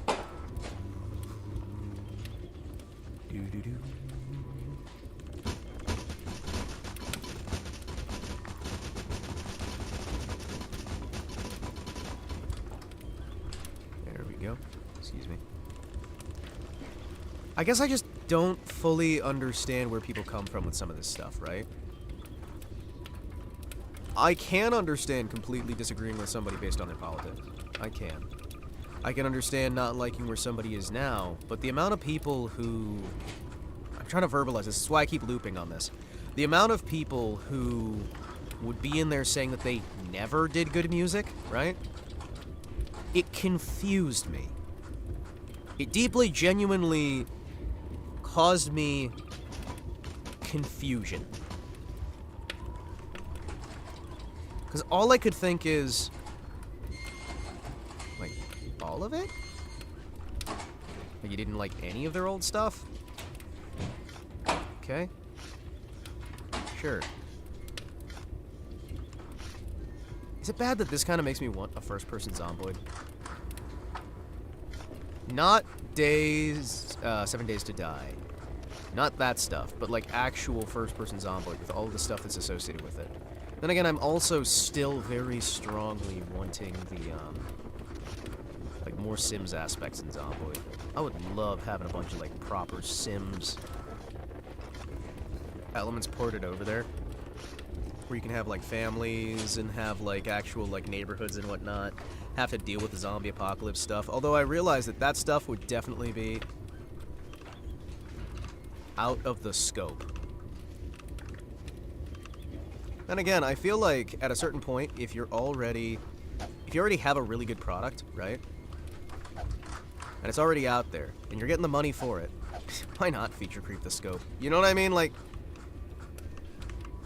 I guess I just don't fully understand where people come from with some of this stuff, right? I can understand completely disagreeing with somebody based on their politics. I can. I can understand not liking where somebody is now, but the amount of people who... I'm trying to verbalize this is why I keep looping on this. The amount of people who would be in there saying that they never did good music, right? It confused me. It deeply, genuinely caused me confusion. Because all I could think is... like, all of it? Like, you didn't like any of their old stuff? Okay. Sure. Is it bad that this kind of makes me want a first-person Zomboid? Not 7 Days to Die. Not that stuff, but like actual first-person Zomboid with all the stuff that's associated with it. Then again, I'm also still very strongly wanting the, like more Sims aspects in Zomboid. I would love having a bunch of like proper Sims elements ported over there, where you can have like families and have like actual like neighborhoods and whatnot, have to deal with the zombie apocalypse stuff. Although I realize that that stuff would definitely be out of the scope. Then again, I feel like at a certain point, if you already have a really good product, right? And it's already out there, and you're getting the money for it, why not feature creep the scope? You know what I mean? Like,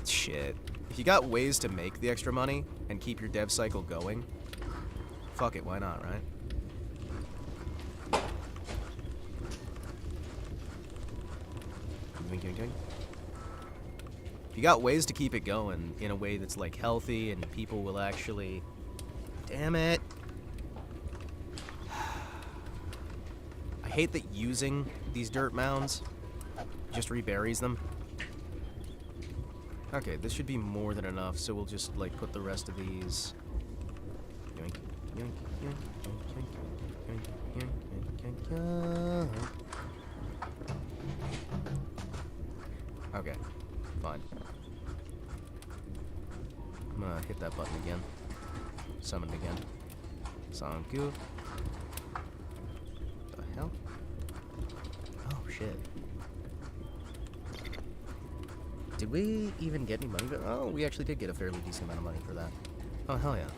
shit. If you got ways to make the extra money and keep your dev cycle going, fuck it, why not, right? If you got ways to keep it going in a way that's like healthy and people will actually... Damn it! I hate that using these dirt mounds just reburies them. Okay, this should be more than enough, so we'll just like put the rest of these... Okay, fine. I'm gonna hit that button again. Summon again. Thank you. The hell? Oh shit. Did we even get any money? Oh, we actually did get a fairly decent amount of money for that. Oh, hell yeah.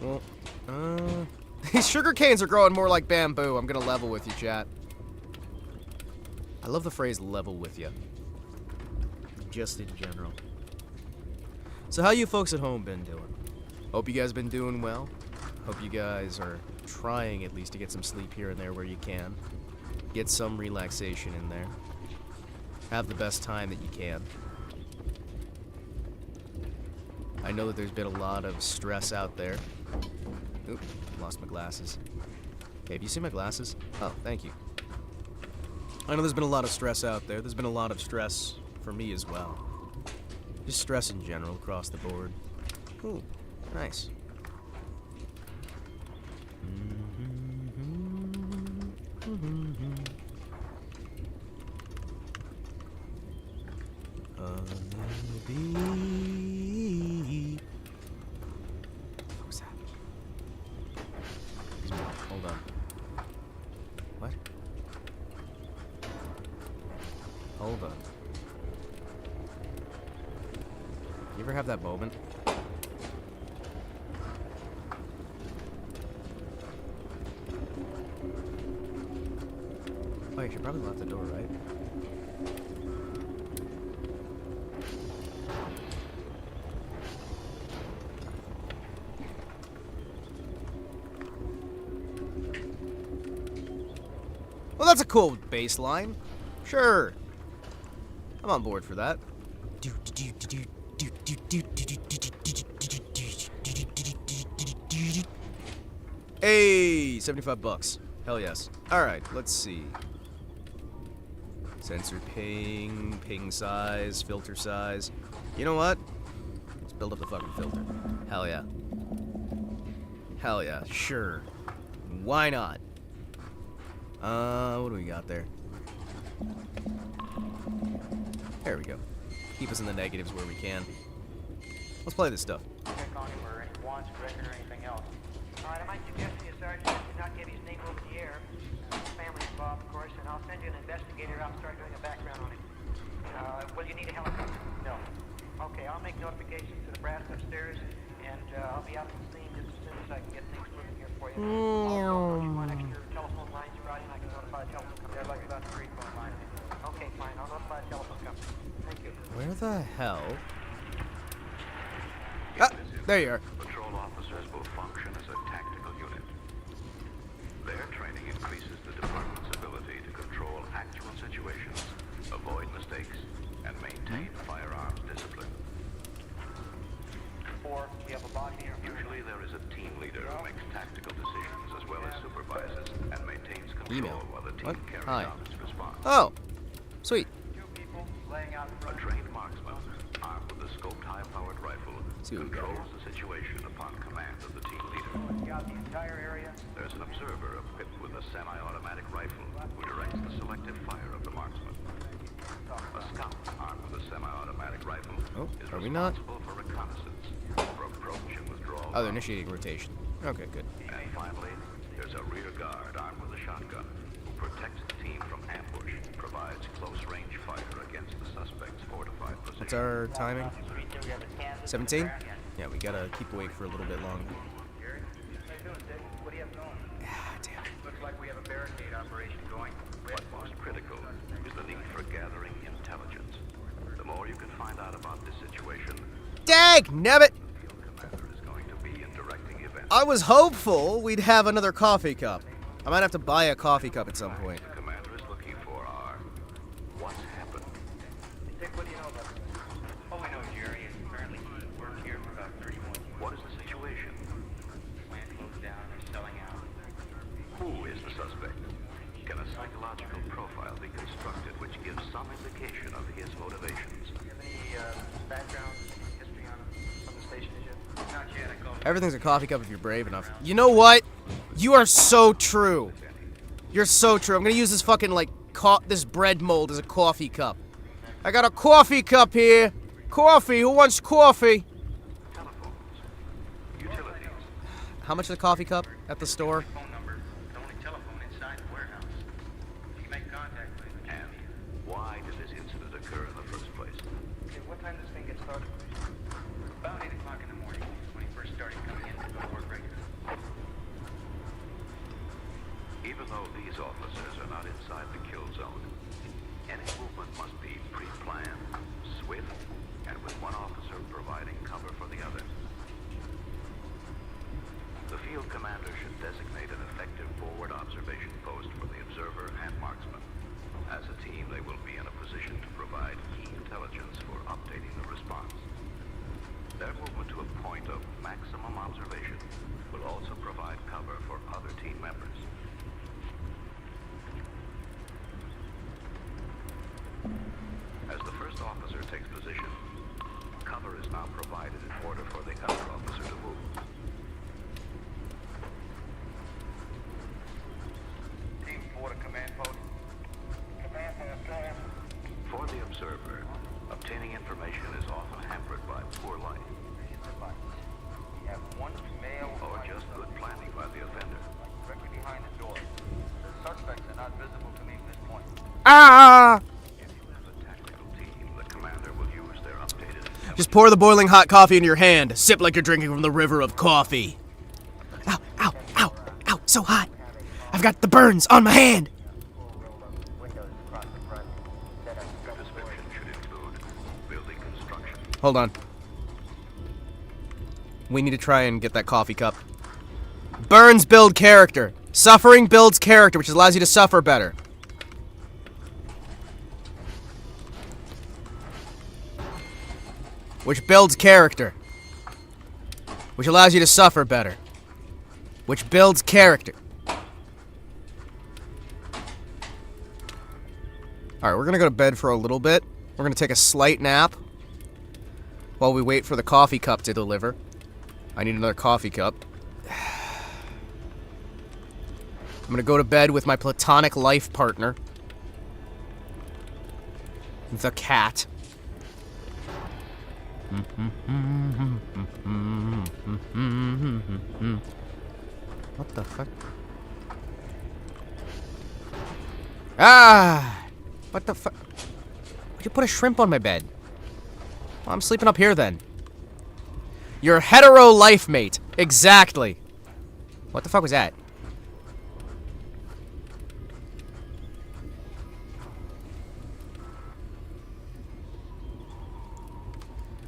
Well, these sugar canes are growing more like bamboo. I'm gonna level with you, chat. I love the phrase level with you. Just in general. So how you folks at home been doing? Hope you guys been doing well. Hope you guys are trying at least to get some sleep here and there where you can. Get some relaxation in there. Have the best time that you can. I know that there's been a lot of stress out there. Oop, lost my glasses. Okay, have you seen my glasses? Oh, thank you. I know there's been a lot of stress out there. There's been a lot of stress for me as well. Just stress in general across the board. Ooh, nice. Who's that? Hold on. What? Hold on. You ever have that moment? Oh, you should probably lock the door, right? Well, that's a cool baseline. Sure. I'm on board for that. Hey, 75 bucks. Hell yes. All right, let's see. Sensor ping, ping size, filter size. You know what? Let's build up the fucking filter. Hell yeah. Hell yeah, sure. Why not? What do we got there? There we go. Keep us in the negatives where we can. Let's play this stuff. Check on him or any wants, record, or anything else. All right, I might suggest to you, Sergeant, to not get his name over the air. Family involved, of course, and I'll send you an investigator out and start doing a background on him. Will you need a helicopter? No. Okay, I'll make notifications to the brass upstairs, and I'll be out on the scene just as soon as I can get things moving here for you. Also, if you want extra telephone lines brought in, I can notify the telephone company. There's like about 3 phone lines. Okay, fine. I'll notify the telephone company. Thank you. Where the hell? Ah, there you are. Patrol officers will function as a tactical unit. Their training increases the department's ability to control actual situations, avoid mistakes, and maintain firearms discipline. Or we have a body here. Usually there is a team leader who makes tactical decisions as well as supervises and maintains control while the team carries out its response. Oh, sweet. 2 people laying out in A front. trained marksman, armed with a scoped high-powered rifle, controls the situation upon command of the team leader. Got the entire area. There's an observer equipped with a semi-automatic rifle who directs the selective fire of the marksman. A scout armed with a semi-automatic rifle is are we not? responsible for reconnaissance, for approach and withdrawal. Oh, they're initiating rotation. Okay, good. And finally, there's a rear guard armed with a shotgun who protects the team from ambush and provides close-range fire against the suspect's fortified position. What's our timing? 17? Yeah, we gotta keep awake for a little bit longer. What do you have going? Damn. Looks like we have a barricade operation going. What's most critical is the need for gathering intelligence. The more you can find out about this situation, Dag nabbit! the field commander is going to be in directing events. I was hopeful we'd have another coffee cup. I might have to buy a coffee cup at some point. The commander is looking for are what's happened. Dick, what do you know about this? All we know, Jerry, is apparently he worked here for about 31 years. What is the situation? Plant closed down, they're selling out. Who is the suspect? Can a psychological profile be constructed which gives some indication of his motivations? Do you have any background history on the station as yet? Not yet. I called. Everything's a coffee cup if you're brave enough. You know what? You are so true. You're so true. I'm gonna use this fucking, like, this bread mold as a coffee cup. I got a coffee cup here. Coffee. Who wants coffee? Telephones. Utilities. How much is a coffee cup at the store? Phone number. The only telephone inside the warehouse. If you make contact with it. And why did this incident occur in the first place? Okay, what time does this thing get started? About 8 o'clock in the morning when he first started coming in to go to work regularly. Even though these officers are not inside the kill zone, any movement must be pre-planned, swift, and with one officer providing cover for the other. The field commander should designate an effective forward observation post for the observer and marksman. As a team, they will be in a position to provide key intelligence for updating the response. Their movement to a point of maximum observation will also provide cover for other team members. As the first officer takes position, cover is now provided in order for the other officer to move. Team 4 to command post. Command post, go ahead. For the observer, obtaining information is often hampered by poor light We have one male or just good planning by the offender. directly behind the door. The suspects are not visible to me at this point. Ah! The tactical team, the commander will use their updated intelligence. Just pour the boiling hot coffee into your hand. Sip like you're drinking from the river of coffee. Ow, ow, ow, ow, so hot. I've got the burns on my hand. The description should include building construction. Hold on. We need to try and get that coffee cup. Burns build character. Suffering builds character, which allows you to suffer better. Which builds character. Which allows you to suffer better. Which builds character. Alright, we're gonna go to bed for a little bit. We're gonna take a slight nap while we wait for the coffee cup to deliver. I need another coffee cup. gonna go to bed with my platonic life partner. The cat. What the fuck? Ah! What the fuck? Why'd you put a shrimp on my bed? Well, I'm sleeping up here then. Your hetero life mate. Exactly. What the fuck was that?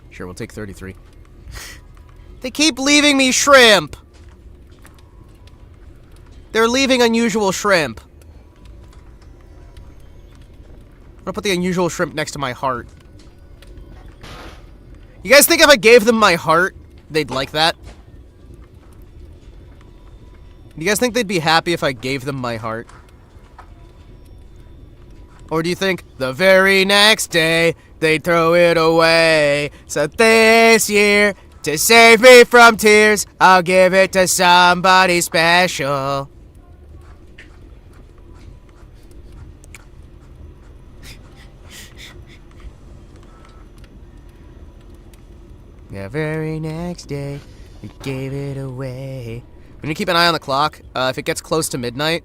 Sure, we'll take 33. They keep leaving me shrimp! They're leaving unusual shrimp. I'm gonna put the unusual shrimp next to my heart. You guys think if I gave them my heart, they'd like that? You guys think they'd be happy if I gave them my heart? Or do you think the very next day they'd throw it away? So this year, to save me from tears, I'll give it to somebody special. The very next day, we gave it away. We need to keep an eye on the clock. If it gets close to midnight.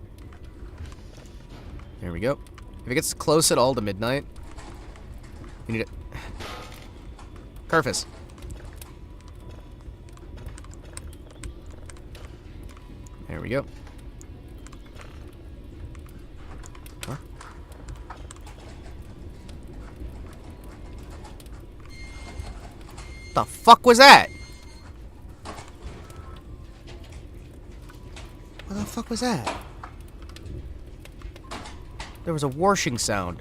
There we go. If it gets close at all to midnight, we need it. Carfus. There we go. Huh? The fuck was that? What the fuck was that? There was a washing sound.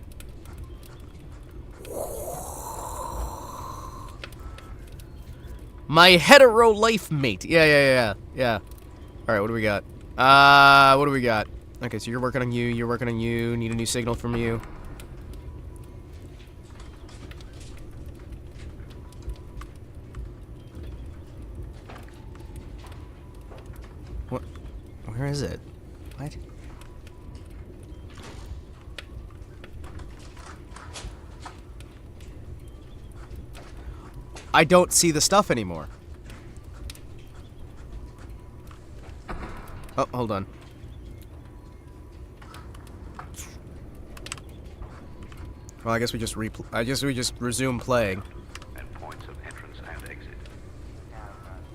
My hetero life mate. Yeah. Alright, what do we got? What do we got? Okay, so you're working on you, need a new signal from you. What? Where is it? What? I don't see the stuff anymore. Oh, hold on. Well, I guess we just resume playing. And points of entrance and exit.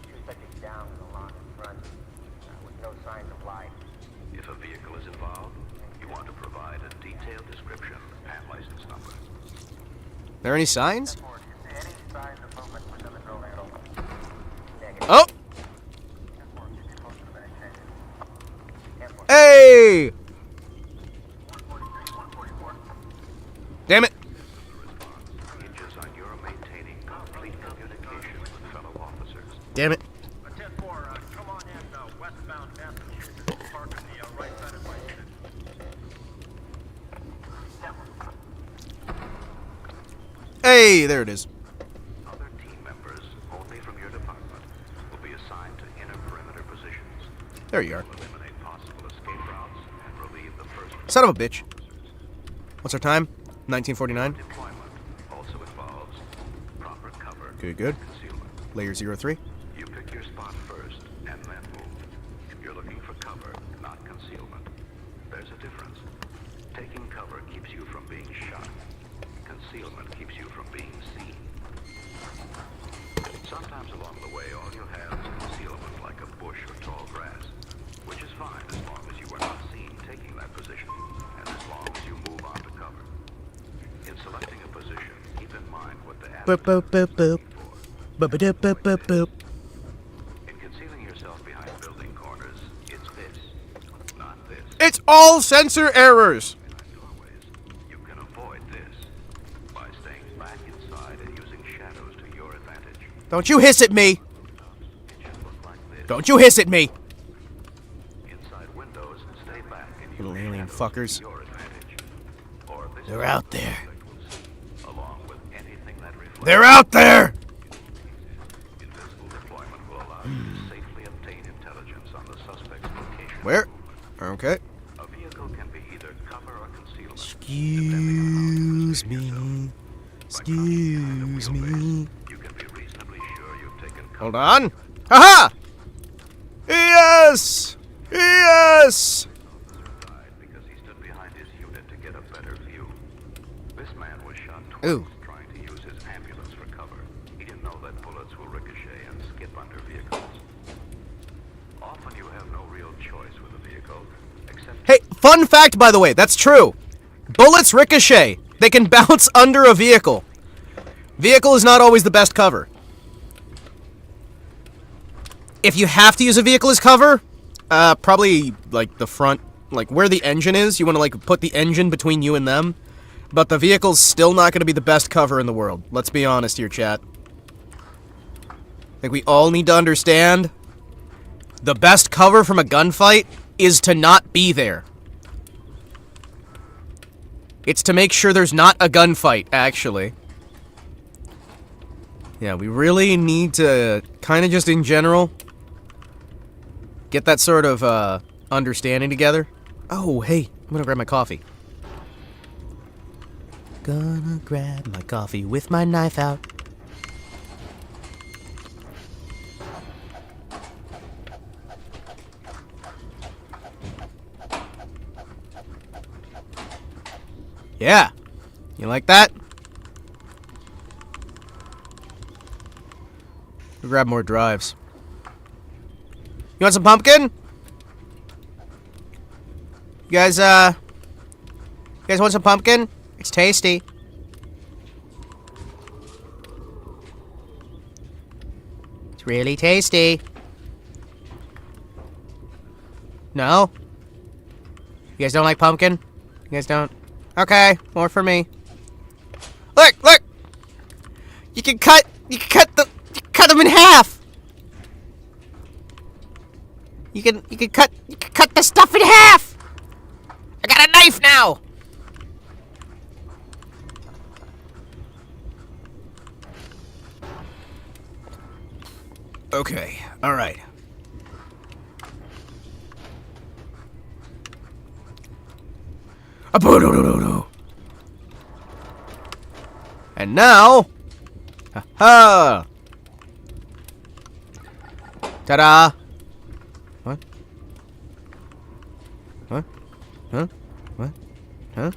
Two sections down along in front, with no signs of life. If a vehicle is involved, you want to provide a detailed description and license number. There any signs? Oh! Hey! Damn it! Damn it. Hey, there it is. Other team members, only from your department, will be assigned to inner perimeter positions. There you are. Eliminate possible escape routes and relieve the first. Son of a bitch. What's our time? 1949. Deployment also involves proper cover. Good. Layer 03. You pick your spot first and then move. You're looking for cover, not concealment. There's a difference. Taking cover keeps you from being shot. Concealment keeps you from being seen. Sometimes along the way, all you have is concealment like a bush or tall grass, which is fine as long as you are not seen taking that position, and as long as you move on to cover. In selecting a position, keep in mind what the Boop. Boop. In concealing yourself behind building corners, it's this, not this. It's all sensor errors. You can avoid this by staying back inside and using shadows to your advantage. Don't you hiss at me. Don't you hiss at me. Inside windows, stay back and Little alien fuckers. your advantage. Or this They're out there. along with anything that reflects. They're out there. Invisible deployment will allow you to safely obtain intelligence on the suspect's location. Where? Okay. Excuse me. Excuse me. Hold on. Haha! Yes! Yes! Ooh. Trying to use his ambulance for cover. He didn't know that bullets will ricochet and skip under vehicles. Often you have no real choice with a vehicle, except... Hey, fun fact, by the way, that's true. Bullets ricochet. They can bounce under a vehicle. Vehicle is not always the best cover. If you have to use a vehicle as cover, probably, like, the front, like, where the engine is. You want to, like, put the engine between you and them. But the vehicle's still not going to be the best cover in the world. Let's be honest here, chat. I think we all need to understand the best cover from a gunfight is to not be there. It's to make sure there's not a gunfight, actually. Yeah, we really need to kind of just in general get that sort of understanding together. Oh, hey, I'm going to grab my coffee. Gonna grab my coffee with my knife out. Yeah. You like that? We'll grab more drives. You want some pumpkin? You guys want some pumpkin? It's tasty. It's really tasty. No? You guys don't like pumpkin? You guys don't? Okay, more for me. Look, look! You can cut them in half! You can cut the stuff in half! I got a knife now! Okay, alright. And now... Ha-ha! Ta-da! What? What? Huh? What? Huh?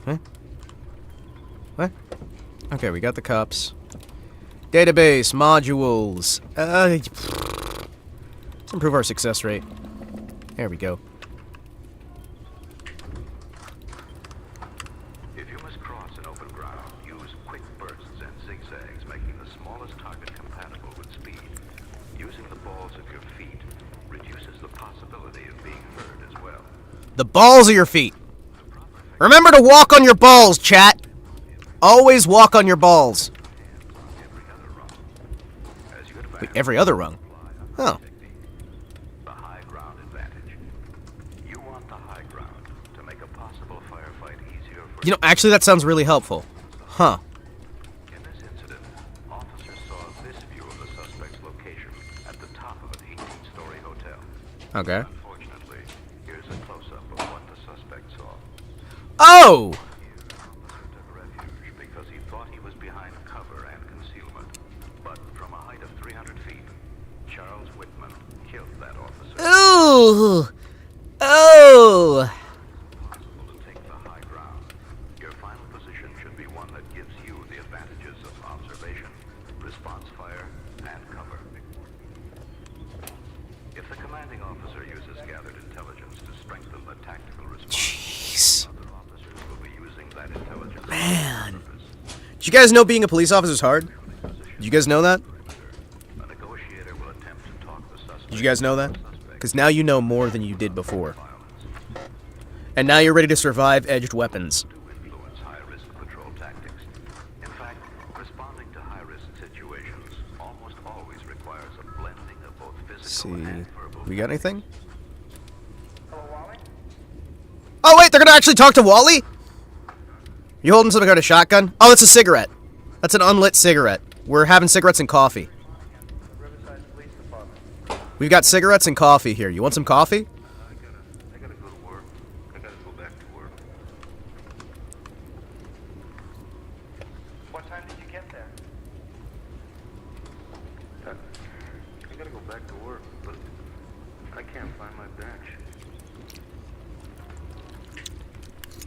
What? What? Okay, we got the cups. Database, modules. Let's improve our success rate. There we go. If you must cross an open ground, use quick bursts and zigzags, making the smallest target compatible with speed. Using the balls of your feet reduces the possibility of being hurt as well. The balls of your feet. Remember to walk on your balls, chat. Always walk on your balls. Wait, every other rung? Oh. The high ground advantage. You want the high ground to make a possible firefight easier for... You know, actually that sounds really helpful. Huh. In this incident, officers saw this view of the suspect's location at the top of an 18-story hotel. Okay. Unfortunately, here's a close-up of what the suspect saw. Oh! Because he thought he was behind cover and concealment. But from a height of 300 feet, Charles Whitman killed that officer. Ooh! Oh! Possible to take the high ground. Your final position should be one that gives you the advantages of observation, response fire, and cover. If the commanding officer uses gathered intelligence to strengthen the tactical response, jeez. Other officers will be using that intelligence. Man. Did you guys know being a police officer is hard? Did you guys know that? Did you guys know that? Because now you know more than you did before. And now you're ready to survive edged weapons. In fact, responding to high-risk situations almost always requires a blending of both physical and verbal. We got anything? Oh wait, they're gonna actually talk to Wally? You holding some kind of shotgun? Oh, that's a cigarette. That's an unlit cigarette. We're having cigarettes and coffee. We've got cigarettes and coffee here. You want some coffee? I gotta go to work. I gotta go back to work. I can't find my bench.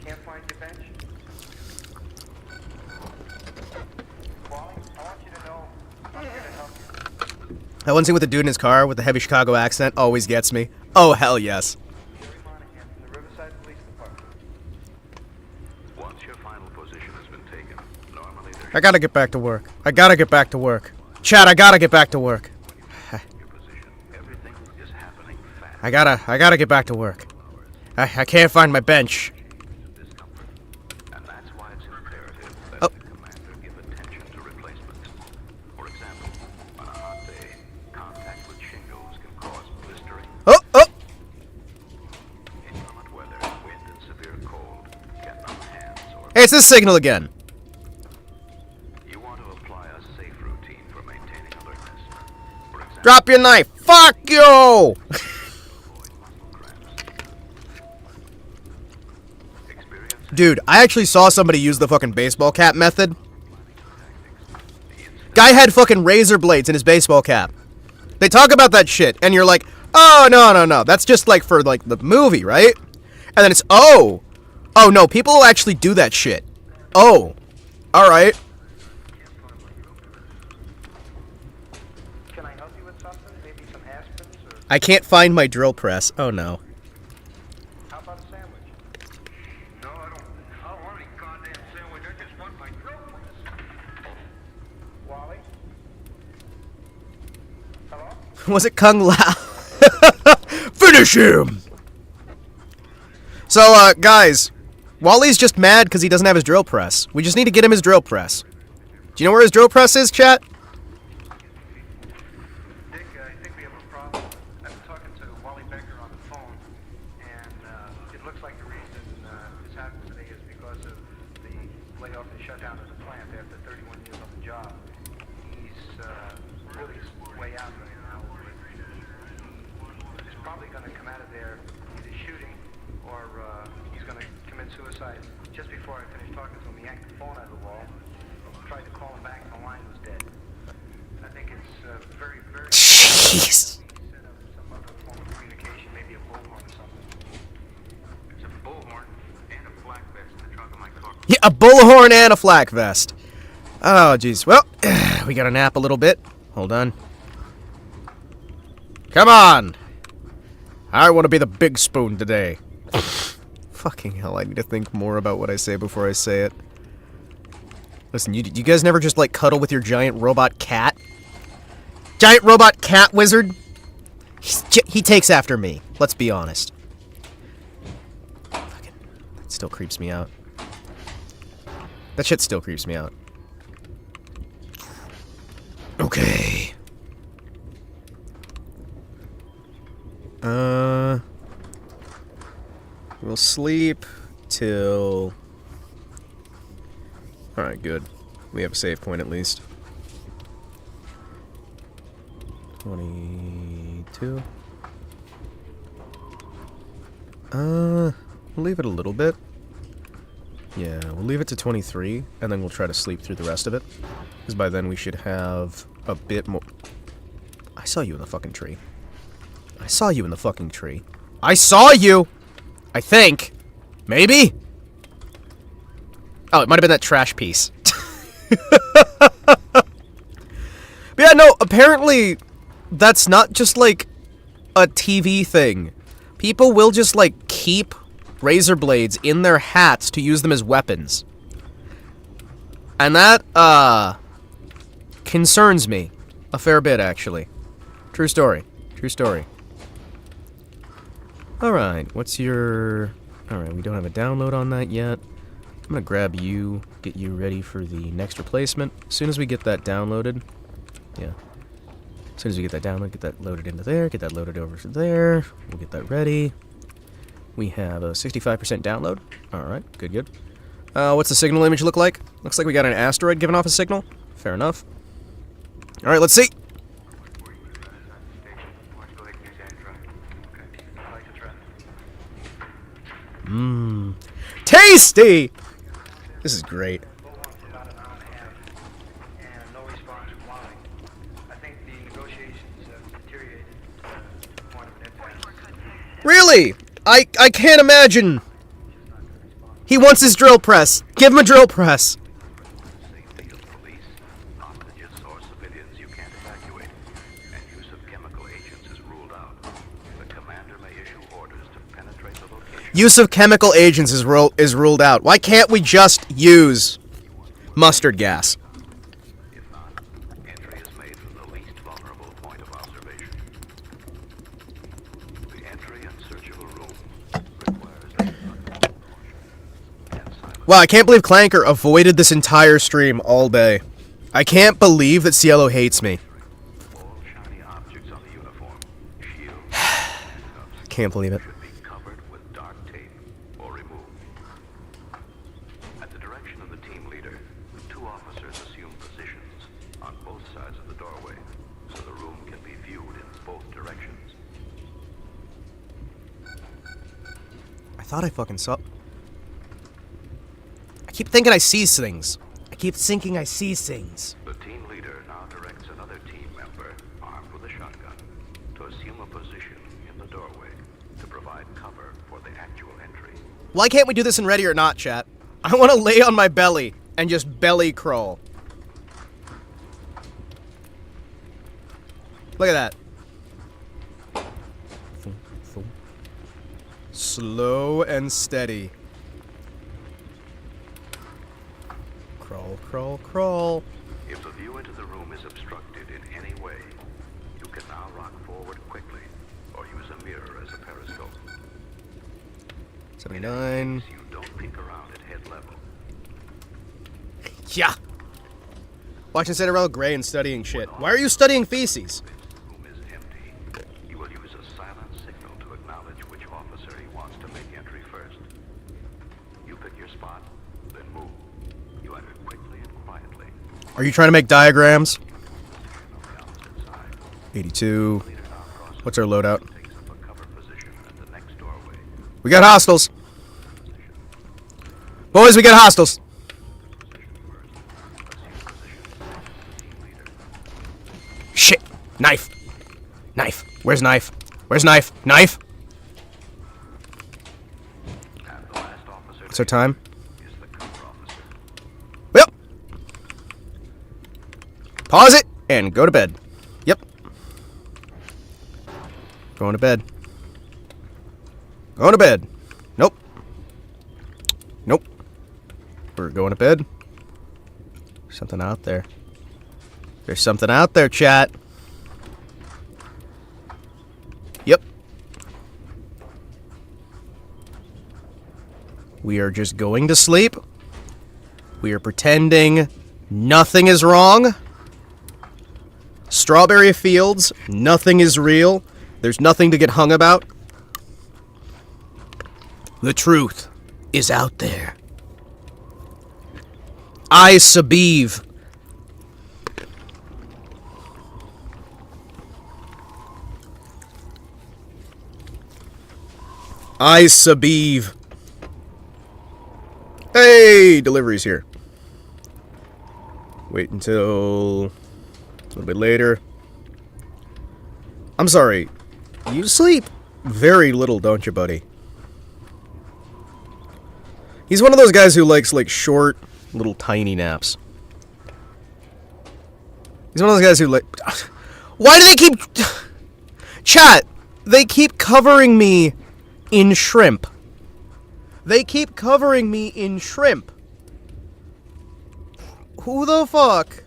Can't find your bench? Wally, I want you to know I'm here to help you. That one scene with the dude in his car with the heavy Chicago accent always gets me. Oh, hell yes. Once your final position has been taken, normally there I gotta get back to work. I gotta get back to work. Chad, I gotta get back to work. I gotta get back to work. I can't find my bench. and that's why it's imperative that Oh. the commander give attention to replacements. For example, on a hot day, contact with shingles can cause blistering. Oh, oh! Inclement weather, wind and severe cold can numb hands or Hey, it's this signal again. you want to apply a safe routine for maintaining alertness. For example, Drop your knife. Fuck you! Dude, I actually saw somebody use the fucking baseball cap method. Guy had fucking razor blades in his baseball cap. They talk about that shit, and you're like, oh, no. That's just, like, for, like, the movie, right? And then it's, oh. Oh, no, people actually do that shit. Oh. Alright. Can I help you with something? Maybe some aspirins or... I can't find my drill press. Oh, no. How about a sandwich? No, I don't want any goddamn sandwich. I just want my drill press. Wally? Hello? Was it Kung Lao? Finish him! So, guys, Wally's just mad because he doesn't have his drill press. We just need to get him his drill press. Do you know where his drill press is, chat? Dick, I think we have a problem. I've been talking to Wally Becker on the phone, and it looks like the reason this happened today is because of the layoff and shutdown of the plant after 31 years on the job. He's really way out right now. He's probably going to come out of there either shooting or he's going to commit suicide. Just before I finished talking to him, he yanked the phone out of the wall. Tried to call him back, and the line was dead. I think it's very, very... Jeez. Set up some other form of communication, maybe a bullhorn or something. There's a bullhorn and a flak vest in the trunk of my car. Yeah, a bullhorn and a flak vest. Oh, jeez. Well, we gotta nap a little bit. Hold on. Come on! I want to be the big spoon today. Fucking hell, I need to think more about what I say before I say it. Listen, you guys never just, like, cuddle with your giant robot cat? Giant robot cat wizard? He takes after me, let's be honest. Fucking, that still creeps me out. That shit still creeps me out. Okay. We'll sleep till... Alright, good. We have a save point at least. 22. We'll leave it a little bit. Yeah, we'll leave it to 23, and then we'll try to sleep through the rest of it. Because by then we should have a bit more... I saw you in the fucking tree. I saw you in the fucking tree. I saw you! I think. Maybe? Oh, it might have been that trash piece. But yeah, no, apparently that's not just, like, a TV thing. People will just, like, keep razor blades in their hats to use them as weapons. And that, concerns me a fair bit, actually. True story. True story. Alright, what's your... Alright, we don't have a download on that yet. I'm gonna grab you, get you ready for the next replacement. As soon as we get that downloaded... Yeah. As soon as we get that downloaded, get that loaded into there, get that loaded over to there. We'll get that ready. We have a 65% download. Alright, good, good. What's the signal image look like? Looks like we got an asteroid giving off a signal. Fair enough. Alright, let's see. Mmm. Tasty! This is great. Really? I can't imagine. He wants his drill press. Give him a drill press. Use of chemical agents is ruled out. Why can't we just use mustard gas? Wow, I can't believe Clanker avoided this entire stream all day. I can't believe that Cielo hates me. Can't believe it. I thought I fucking saw... I keep thinking I see things. I keep thinking I see things. The team leader now directs another team member, armed with a shotgun, to assume a position in the doorway to provide cover for the actual entry. Why can't we do this in Ready or Not, chat? I want to lay on my belly and just belly crawl. Look at that. Slow and steady. Crawl, crawl, crawl. If the view into the room is obstructed in any way, you can now rock forward quickly or use a mirror as a periscope. 79. You don't peek around at head level. Yeah. Watching Cinderella Grey and studying shit. Why are you studying feces? You will use a silent signal to acknowledge which officer he wants to make entry first. You pick your spot, then move. You enter quickly and quietly. Are you trying to make diagrams? 82. What's our loadout? We got hostiles. Boys, we got hostiles. Shit. Knife. Knife. Where's knife? Where's knife? Knife? What's our time? Well. Pause it and go to bed. Yep. Going to bed. Going to bed. Nope. Nope. We're going to bed. There's something out there. There's something out there, chat. Yep. We are just going to sleep. We are pretending nothing is wrong. Strawberry Fields, nothing is real. There's nothing to get hung about. The truth is out there. I Sabiv. I Sabiv. Hey, delivery's here. Wait until a little bit later. I'm sorry. You sleep very little, don't you, buddy? He's one of those guys who likes, like, short, little tiny naps. He's one of those guys who, like... Why do they keep... Chat! They keep covering me in shrimp. They keep covering me in shrimp. Who the fuck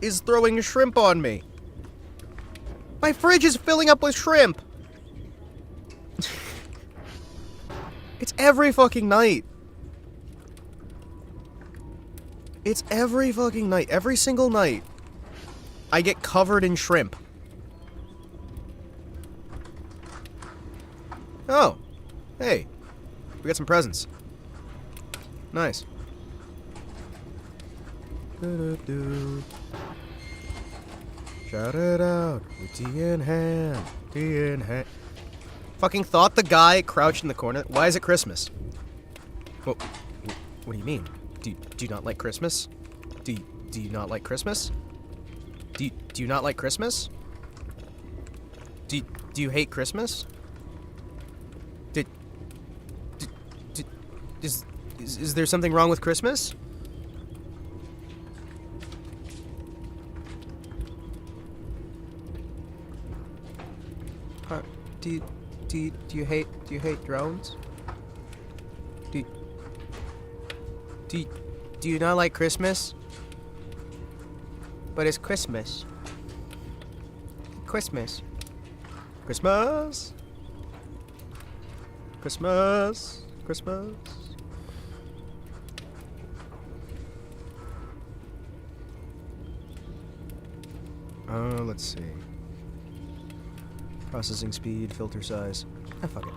is throwing shrimp on me? My fridge is filling up with shrimp. It's every fucking night. It's every fucking night. Every single night. I get covered in shrimp. Oh. Hey. We got some presents. Nice. Shout it out. With tea in hand. Tea in hand. Fucking thought the guy crouched in the corner. Why is it Christmas? Well, what do you mean? Do you not like Christmas? Do you not like Christmas? Do you not like Christmas? Do you hate Christmas? Is there something wrong with Christmas? Do you hate drones? Do you not like Christmas? But it's Christmas. Christmas. Christmas. Christmas. Christmas. Let's see. Processing speed, filter size. Ah, fuck it.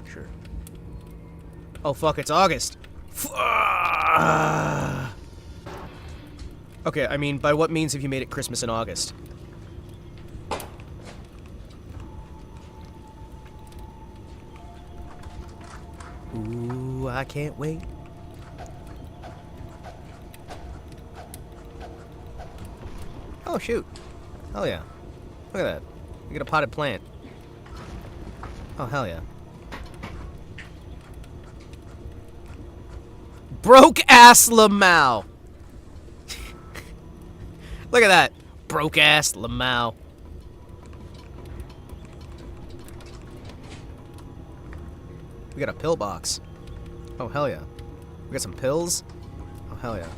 Sure. Oh, fuck, it's August. Okay, I mean, by what means have you made it Christmas in August? Ooh, I can't wait. Oh, shoot. Hell yeah. Look at that. We got a potted plant. Oh, hell yeah. Broke-ass Lamau. Look at that. Broke-ass Lamau. We got a pill box. Oh, hell yeah. We got some pills. Oh, hell yeah.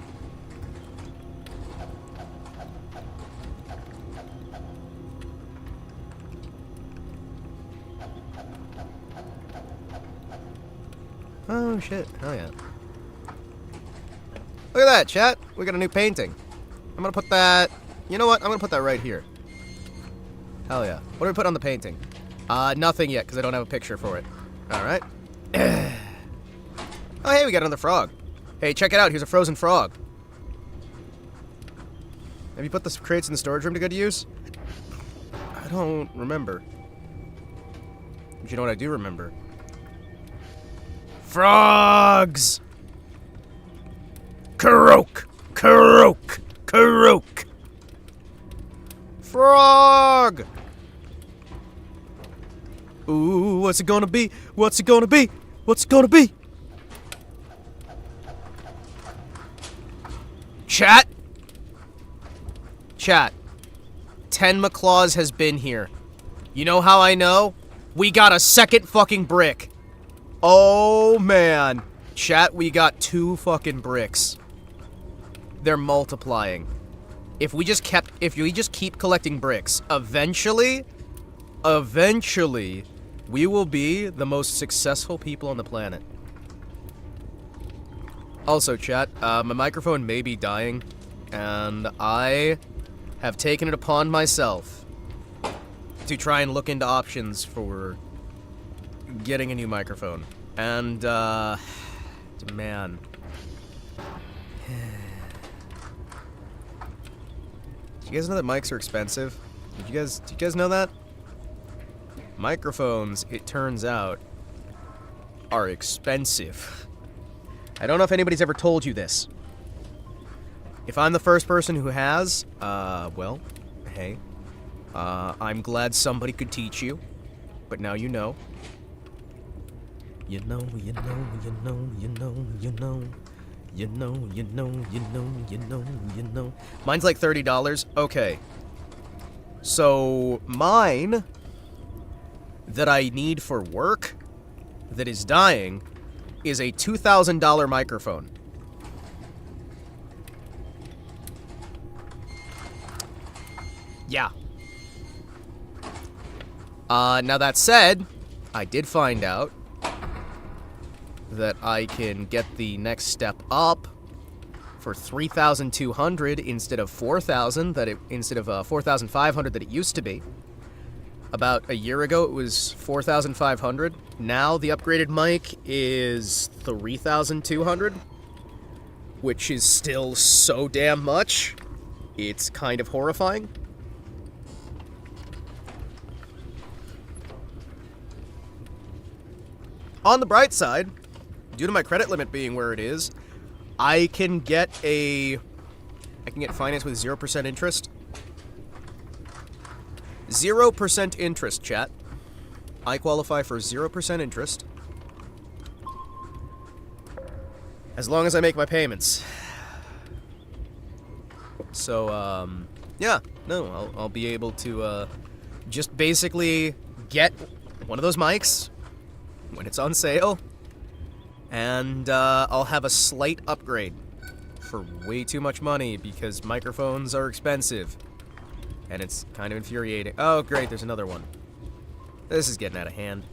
Oh, shit. Hell yeah. Look at that, chat. We got a new painting. I'm gonna put that... You know what? I'm gonna put that right here. Hell yeah. What do we put on the painting? Nothing yet, because I don't have a picture for it. Alright. Oh, hey, we got another frog. Hey, check it out. Here's a frozen frog. Have you put the crates in the storage room to good use? I don't remember. But you know what I do remember? Frogs! Croak! Croak! Croak! Frog! Ooh, what's it gonna be? What's it gonna be? What's it gonna be? Chat? Chat. 10 McClaws has been here. You know how I know? We got a second fucking brick. Oh, man. Chat, we got 2 fucking bricks. They're multiplying. If we just keep collecting bricks, eventually, we will be the most successful people on the planet. Also, chat, my microphone may be dying, and I have taken it upon myself to try and look into options for getting a new microphone. And, man. Do you guys know that mics are expensive? Do you guys know that? Microphones, it turns out, are expensive. I don't know if anybody's ever told you this. If I'm the first person who has, well, hey. I'm glad somebody could teach you. But now you know. You know, you know, you know, you know, you know. You know, you know, you know, you know, you know. Mine's like $30. Okay. So, mine that I need for work that is dying is a $2,000 microphone. Yeah. Now that said, I did find out that I can get the next step up for $3,200 instead of $4,000 instead of $4,500 that it used to be. About a year ago, it was $4,500. Now the upgraded mic is $3,200, which is still so damn much. It's kind of horrifying. On the bright side, due to my credit limit being where it is, I can get finance with 0% interest. 0% interest, chat. I qualify for 0% interest. As long as I make my payments. So, yeah. No, I'll be able to, just basically get one of those mics when it's on sale. And, I'll have a slight upgrade for way too much money because microphones are expensive. And it's kind of infuriating. Oh, great, there's another one. This is getting out of hand.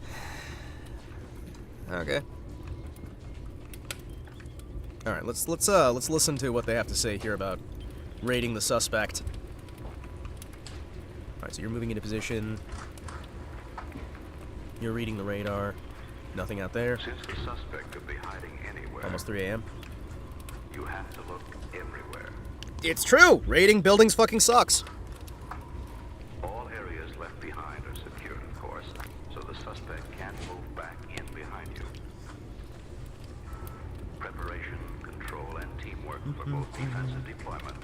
Okay. All right, let's listen to what they have to say here about raiding the suspect. All right, so you're moving into position. You're reading the radar. Nothing out there. Since the suspect could be hiding anywhere. Almost 3 a.m. You have to look everywhere. It's true. Raiding buildings fucking sucks. All areas left behind are secured, of course, so the suspect can't move back in behind you. Preparation, control, and teamwork for both defensive deployment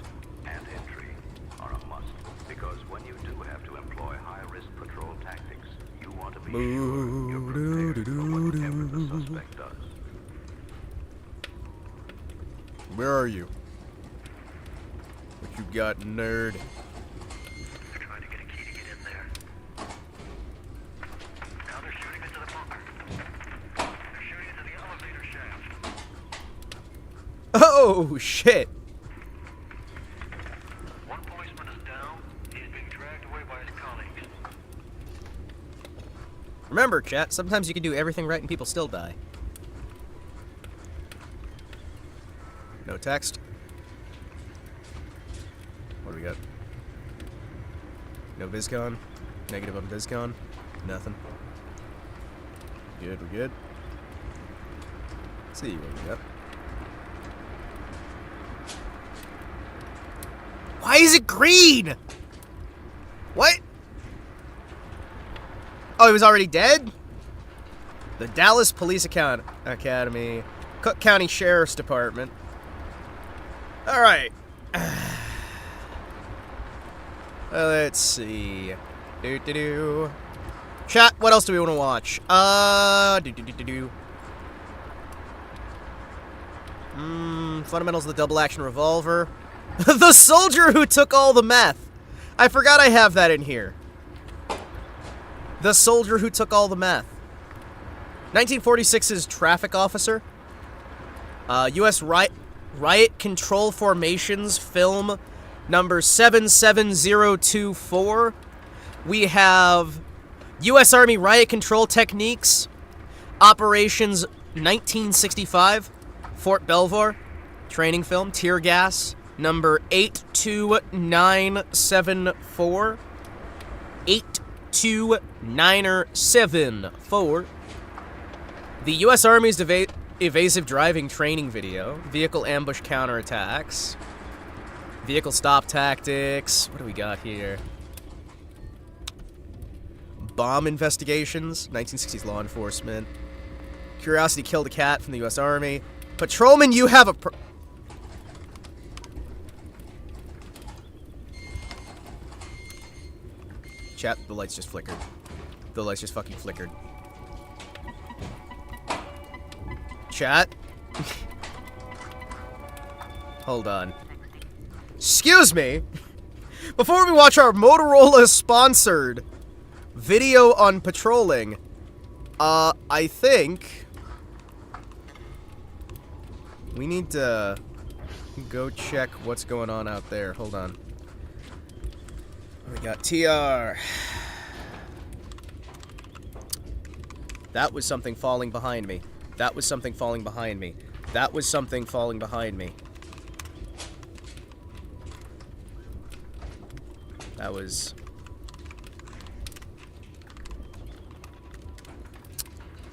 and entry are a must, because when you do have to employ high-risk patrol tactics, you want to be sure you're prepared for whatever the suspect does. Where are you? What you got, nerd? Trying to get a key to get in there. Now they're shooting into the bunker. They're shooting into the elevator shaft. Oh, shit. One policeman is down. He's being dragged away by his colleagues. Remember, chat, sometimes you can do everything right and people still die. No text. What do we got? No Viscon. Negative on Viscon. Nothing. Good, we're good. Let's see what we got. Why is it green? What? Oh, he was already dead? The Dallas Police Academy. Cook County Sheriff's Department. Alright. Let's see. Chat, what else do we want to watch? Fundamentals of the Double Action Revolver. The soldier who took all the meth. I forgot I have that in here. The soldier who took all the meth. 1946's Traffic Officer. U.S. Riot Control Formations film number 77024. We have U.S. Army Riot Control Techniques, Operations 1965, Fort Belvoir, training film, Tear Gas, number 82974. 82974. The U.S. Army's evasive driving training video, vehicle ambush counterattacks, vehicle stop tactics. What do we got here? Bomb investigations, 1960s law enforcement. Curiosity killed a cat from the U.S. Army. Patrolman, you have a Chat, the lights just flickered. The lights just fucking flickered. Chat? Hold on. Excuse me! Before we watch our Motorola-sponsored video on patrolling, I think we need to go check what's going on out there. Hold on. We got TR. That was something falling behind me. That was something falling behind me. That was something falling behind me. That was...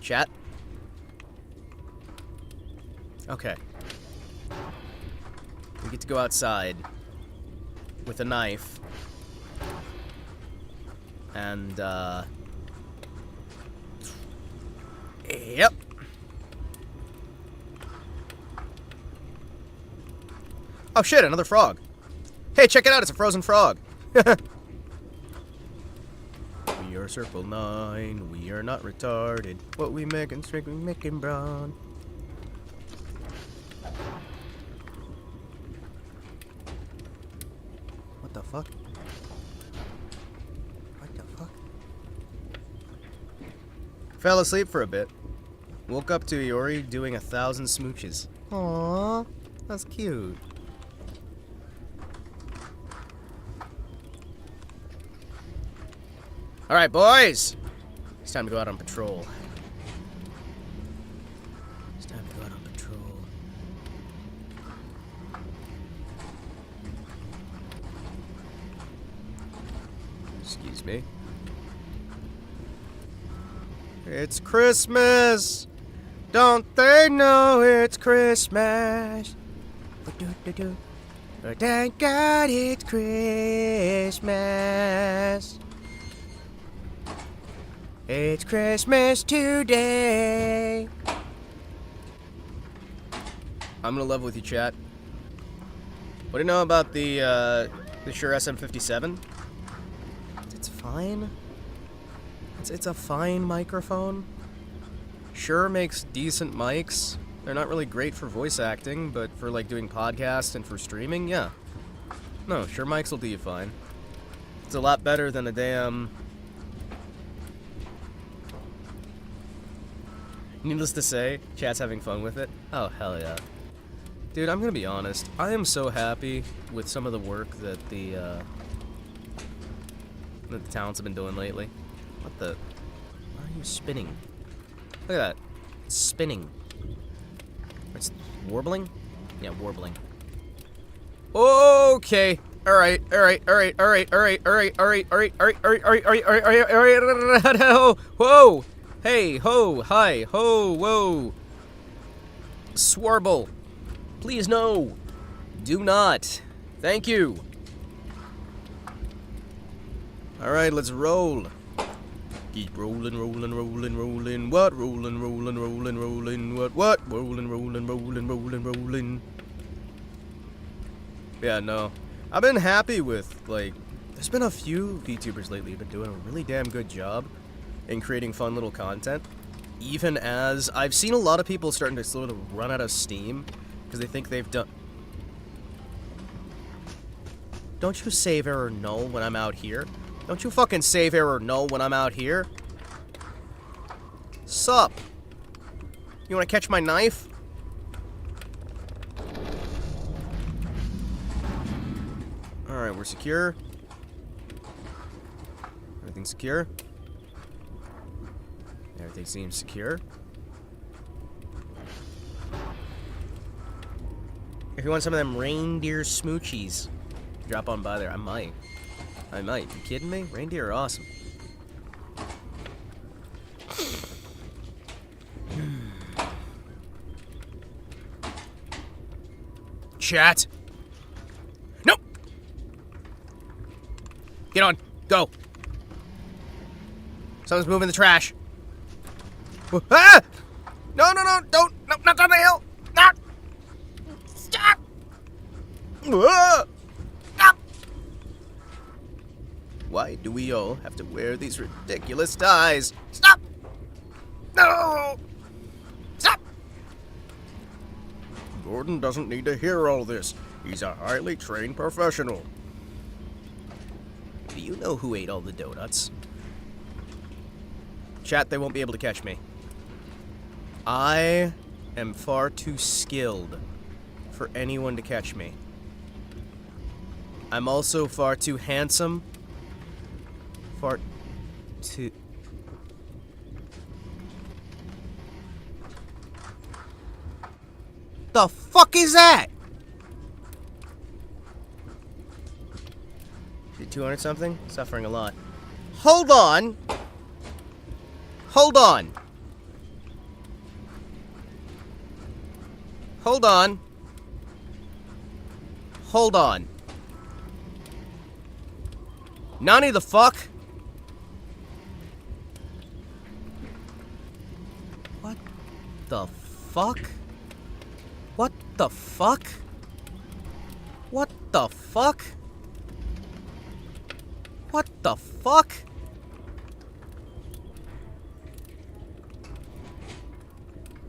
Chat? Okay. We get to go outside with a knife. And, yep. Oh shit, another frog. Hey, check it out, it's a frozen frog. We are Circle 9. We are not retarded. What we making, we making brown. What the fuck? What the fuck? Fell asleep for a bit. Woke up to Iori doing 1,000 smooches. Aww, that's cute. Alright, boys! It's time to go out on patrol. It's time to go out on patrol. Excuse me. It's Christmas! Don't they know it's Christmas? Thank God it's Christmas. It's Christmas today. I'm gonna level with you, chat. What do you know about the Shure SM57? It's fine. It's a fine microphone. Shure makes decent mics. They're not really great for voice acting, but for like doing podcasts and for streaming, yeah. No, Shure mics will do you fine. It's a lot better than a damn... Needless to say, chat's having fun with it. Oh, hell yeah. Dude, I'm gonna be honest. I am so happy with some of the work that the talents have been doing lately. What the... Why are you spinning? Look at that. It's spinning. It's warbling? Yeah, warbling. Okay. Alright. Whoa! Hey, ho, hi, ho, whoa. Swarble. Please no. Do not. Thank you. Alright, let's roll. Keep rolling. What? Rolling. What? Rolling. Yeah, no. I've been happy with, like, there's been a few VTubers lately who've been doing a really damn good job in creating fun little content, even as I've seen a lot of people starting to sort of run out of steam because they think they've done... Don't you save error null when I'm out here? Don't you fucking save error null when I'm out here? Sup? You wanna catch my knife? Alright, we're secure. Everything's secure. Everything seems secure. If you want some of them reindeer smoochies, drop on by there. I might. You kidding me? Reindeer are awesome. Chat. Nope. Get on. Go. Someone's moving the trash. Ah! No, don't. No, not on the hill. Not. Stop. Stop. Why do we all have to wear these ridiculous ties? Stop. No. Stop. Gordon doesn't need to hear all this. He's a highly trained professional. Do you know who ate all the donuts? Chat, they won't be able to catch me. I am far too skilled for anyone to catch me. I'm also far too handsome. Far too... The fuck is that? Did 200 something? Suffering a lot. Hold on. Hold on. Hold on. Hold on. Nani the fuck? What the fuck? What the fuck? What the fuck? What the fuck?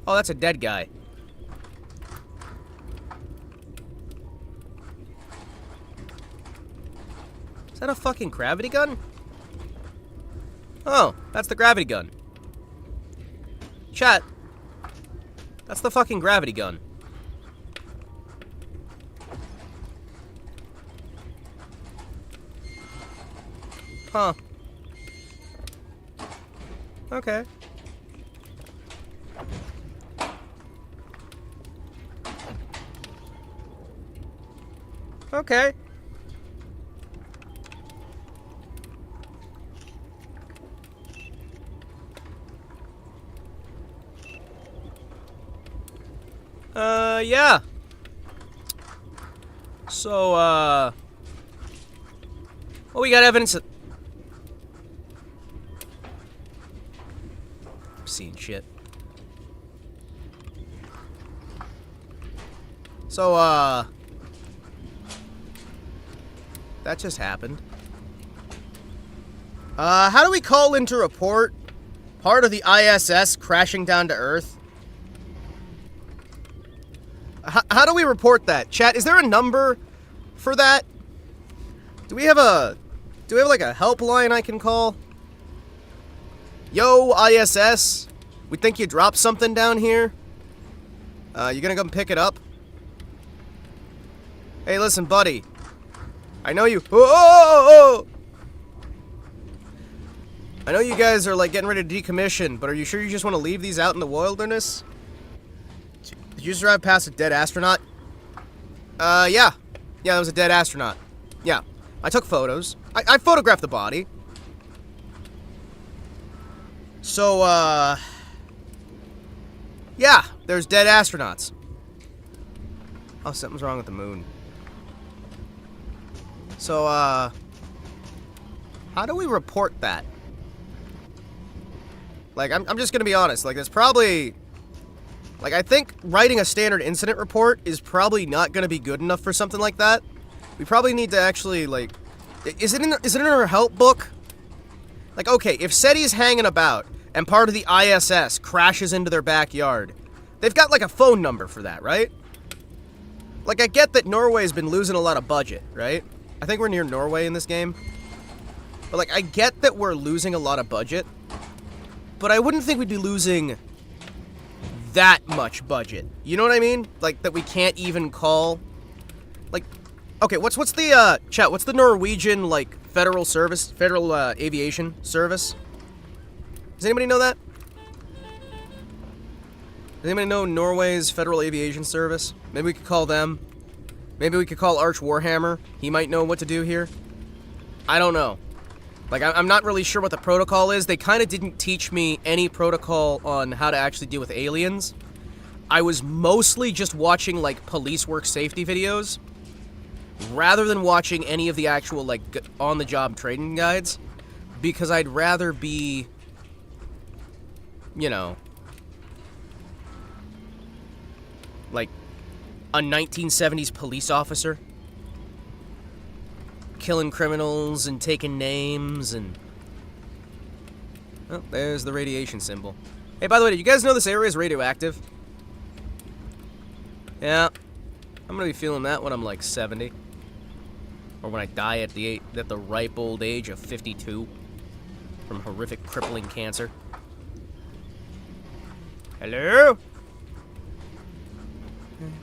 Oh, that's a dead guy. Is that a fucking gravity gun? Oh, that's the gravity gun. Chat. That's the fucking gravity gun. Huh. Okay. Okay. Yeah. So, well, we got evidence of... I'm seeing shit. So, that just happened. How do we call in to report part of the ISS crashing down to Earth? How do we report that? Chat, is there a number for that? Do we have like a helpline I can call? Yo, ISS, we think you dropped something down here. You gonna come pick it up? Hey, listen, buddy. I know you... Oh! I know you guys are, like, getting ready to decommission, but are you sure you just want to leave these out in the wilderness? Did you just drive past a dead astronaut? Yeah. Yeah, that was a dead astronaut. Yeah. I took photos. I photographed the body. So, yeah, there's dead astronauts. Oh, something's wrong with the moon. So, how do we report that? Like, I'm just gonna be honest, like, there's probably... Like, I think writing a standard incident report is probably not gonna be good enough for something like that. We probably need to actually, like... Is it in our help book? Like, okay, if SETI's hanging about, and part of the ISS crashes into their backyard, they've got, like, a phone number for that, right? Like, I get that Norway's been losing a lot of budget, right? I think we're near Norway in this game. But, like, I get that we're losing a lot of budget. But I wouldn't think we'd be losing that much budget. You know what I mean? Like, that we can't even call... Like, okay, what's the, chat, what's the Norwegian, like, federal aviation service? Does anybody know that? Does anybody know Norway's Federal Aviation Service? Maybe we could call them. Maybe we could call Arch Warhammer. He might know what to do here. I don't know. Like, I'm not really sure what the protocol is. They kind of didn't teach me any protocol on how to actually deal with aliens. I was mostly just watching, like, police work safety videos, rather than watching any of the actual, like, on-the-job training guides, because I'd rather be, you know, like, a 1970s police officer. Killing criminals and taking names and... Oh, there's the radiation symbol. Hey, by the way, did you guys know this area is radioactive? Yeah. I'm gonna be feeling that when I'm like 70. Or when I die at the ripe old age of 52. From horrific crippling cancer. Hello?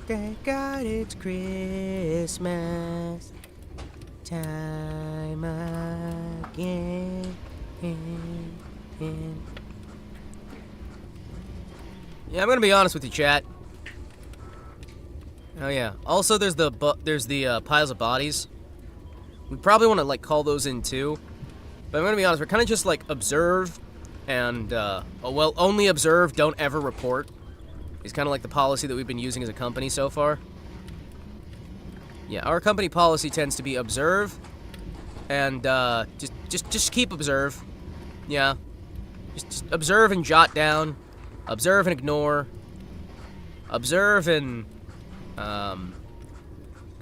Thank God it's Christmas time again. Yeah, I'm gonna be honest with you, chat. Oh yeah. Also, there's the piles of bodies. We probably want to like call those in too. But I'm gonna be honest. We're kind of just like observe, and well, only observe. Don't ever report. It's kind of like the policy that we've been using as a company so far. Yeah, our company policy tends to be observe, and just keep observe. Yeah, just observe and jot down, observe and ignore, observe and try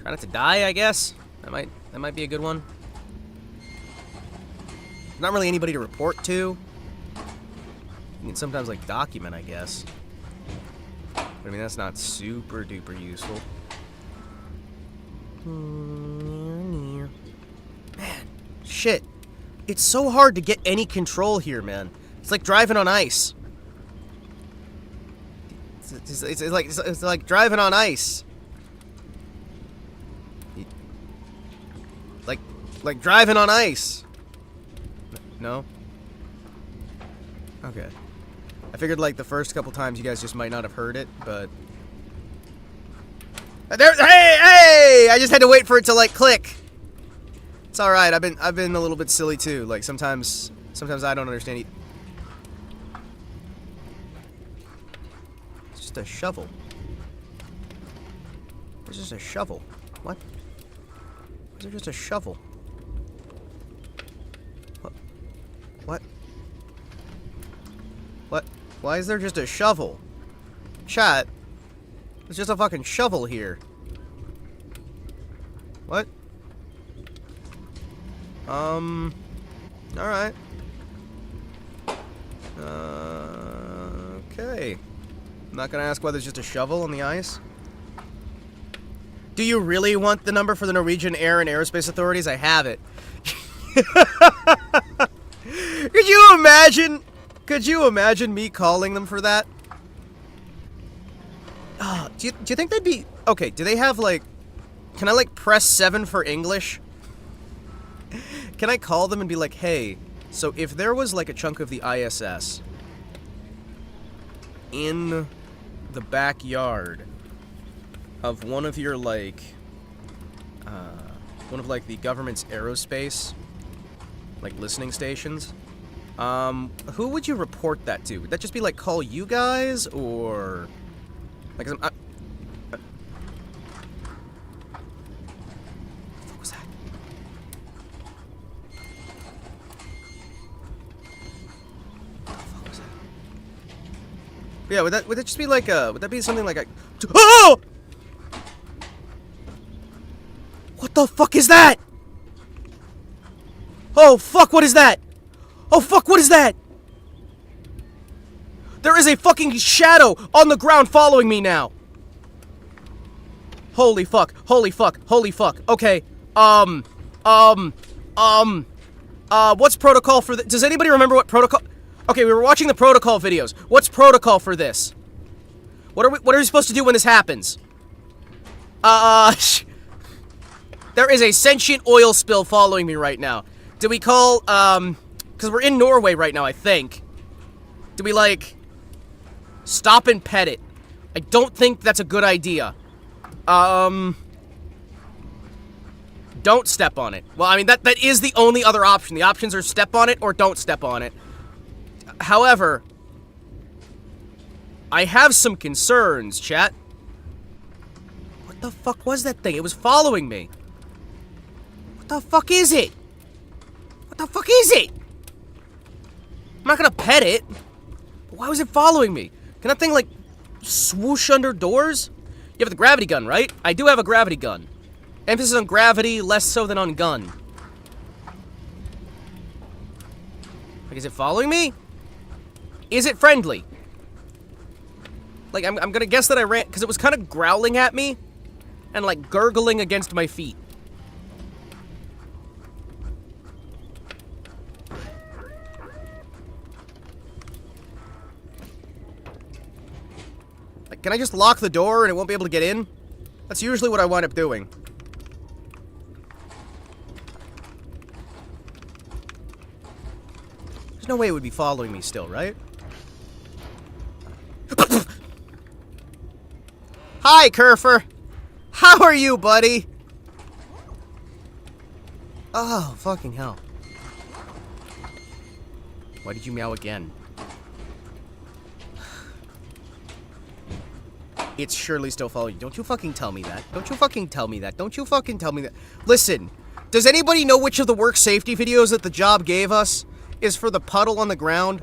not to die. I guess that might be a good one. Not really anybody to report to. You can sometimes like document, I guess. I mean, that's not super duper useful. Man, shit. It's so hard to get any control here, man. It's like driving on ice. It's like driving on ice. Like driving on ice. No? Okay. I figured like the first couple times you guys just might not have heard it, but hey! I just had to wait for it to like click. It's all right. I've been a little bit silly too. Like sometimes I don't understand it. It's just a shovel. It's just a shovel. What? Is it just a shovel? What? What? Why is there just a shovel? Chat. There's just a fucking shovel here. What? Alright. Okay. I'm not gonna ask why there's just a shovel on the ice. Do you really want the number for the Norwegian Air and Aerospace Authorities? I have it. Could you imagine? Could you imagine me calling them for that? Do you think they'd be... Okay, do they have, like... Can I, like, press 7 for English? Can I call them and be like, hey, so if there was, like, a chunk of the ISS in the backyard of one of your, like... one of, like, the government's aerospace, like, listening stations... who would you report that to? Would that just be like, call you guys, or... Like, what the fuck was that? What the fuck was that? Yeah, would that just be like would that be something like a... Oh! What the fuck is that? Oh, fuck, what is that? Oh, fuck, what is that? There is a fucking shadow on the ground following me now. Holy fuck, holy fuck, holy fuck. Okay, what's protocol for this? Does anybody remember what protocol? Okay, we were watching the protocol videos. What's protocol for this? What are we supposed to do when this happens? There is a sentient oil spill following me right now. Do we call, because we're in Norway right now, I think. Do we, like, stop and pet it? I don't think that's a good idea. Don't step on it. Well, I mean, that is the only other option. The options are step on it or don't step on it. However, I have some concerns, chat. What the fuck was that thing? It was following me. What the fuck is it? What the fuck is it? I'm not gonna pet it. But why was it following me? Can that thing, like, swoosh under doors? You have the gravity gun, right? I do have a gravity gun. Emphasis on gravity, less so than on gun. Like, is it following me? Is it friendly? Like, I'm gonna guess that I ran... Because it was kind of growling at me. And, like, gurgling against my feet. Like, can I just lock the door and it won't be able to get in? That's usually what I wind up doing. There's no way it would be following me still, right? Hi, Kerfer. How are you, buddy? Oh, fucking hell. Why did you meow again? It's surely still following you. Don't you fucking tell me that. Don't you fucking tell me that. Don't you fucking tell me that. Listen, does anybody know which of the work safety videos that the job gave us is for the puddle on the ground?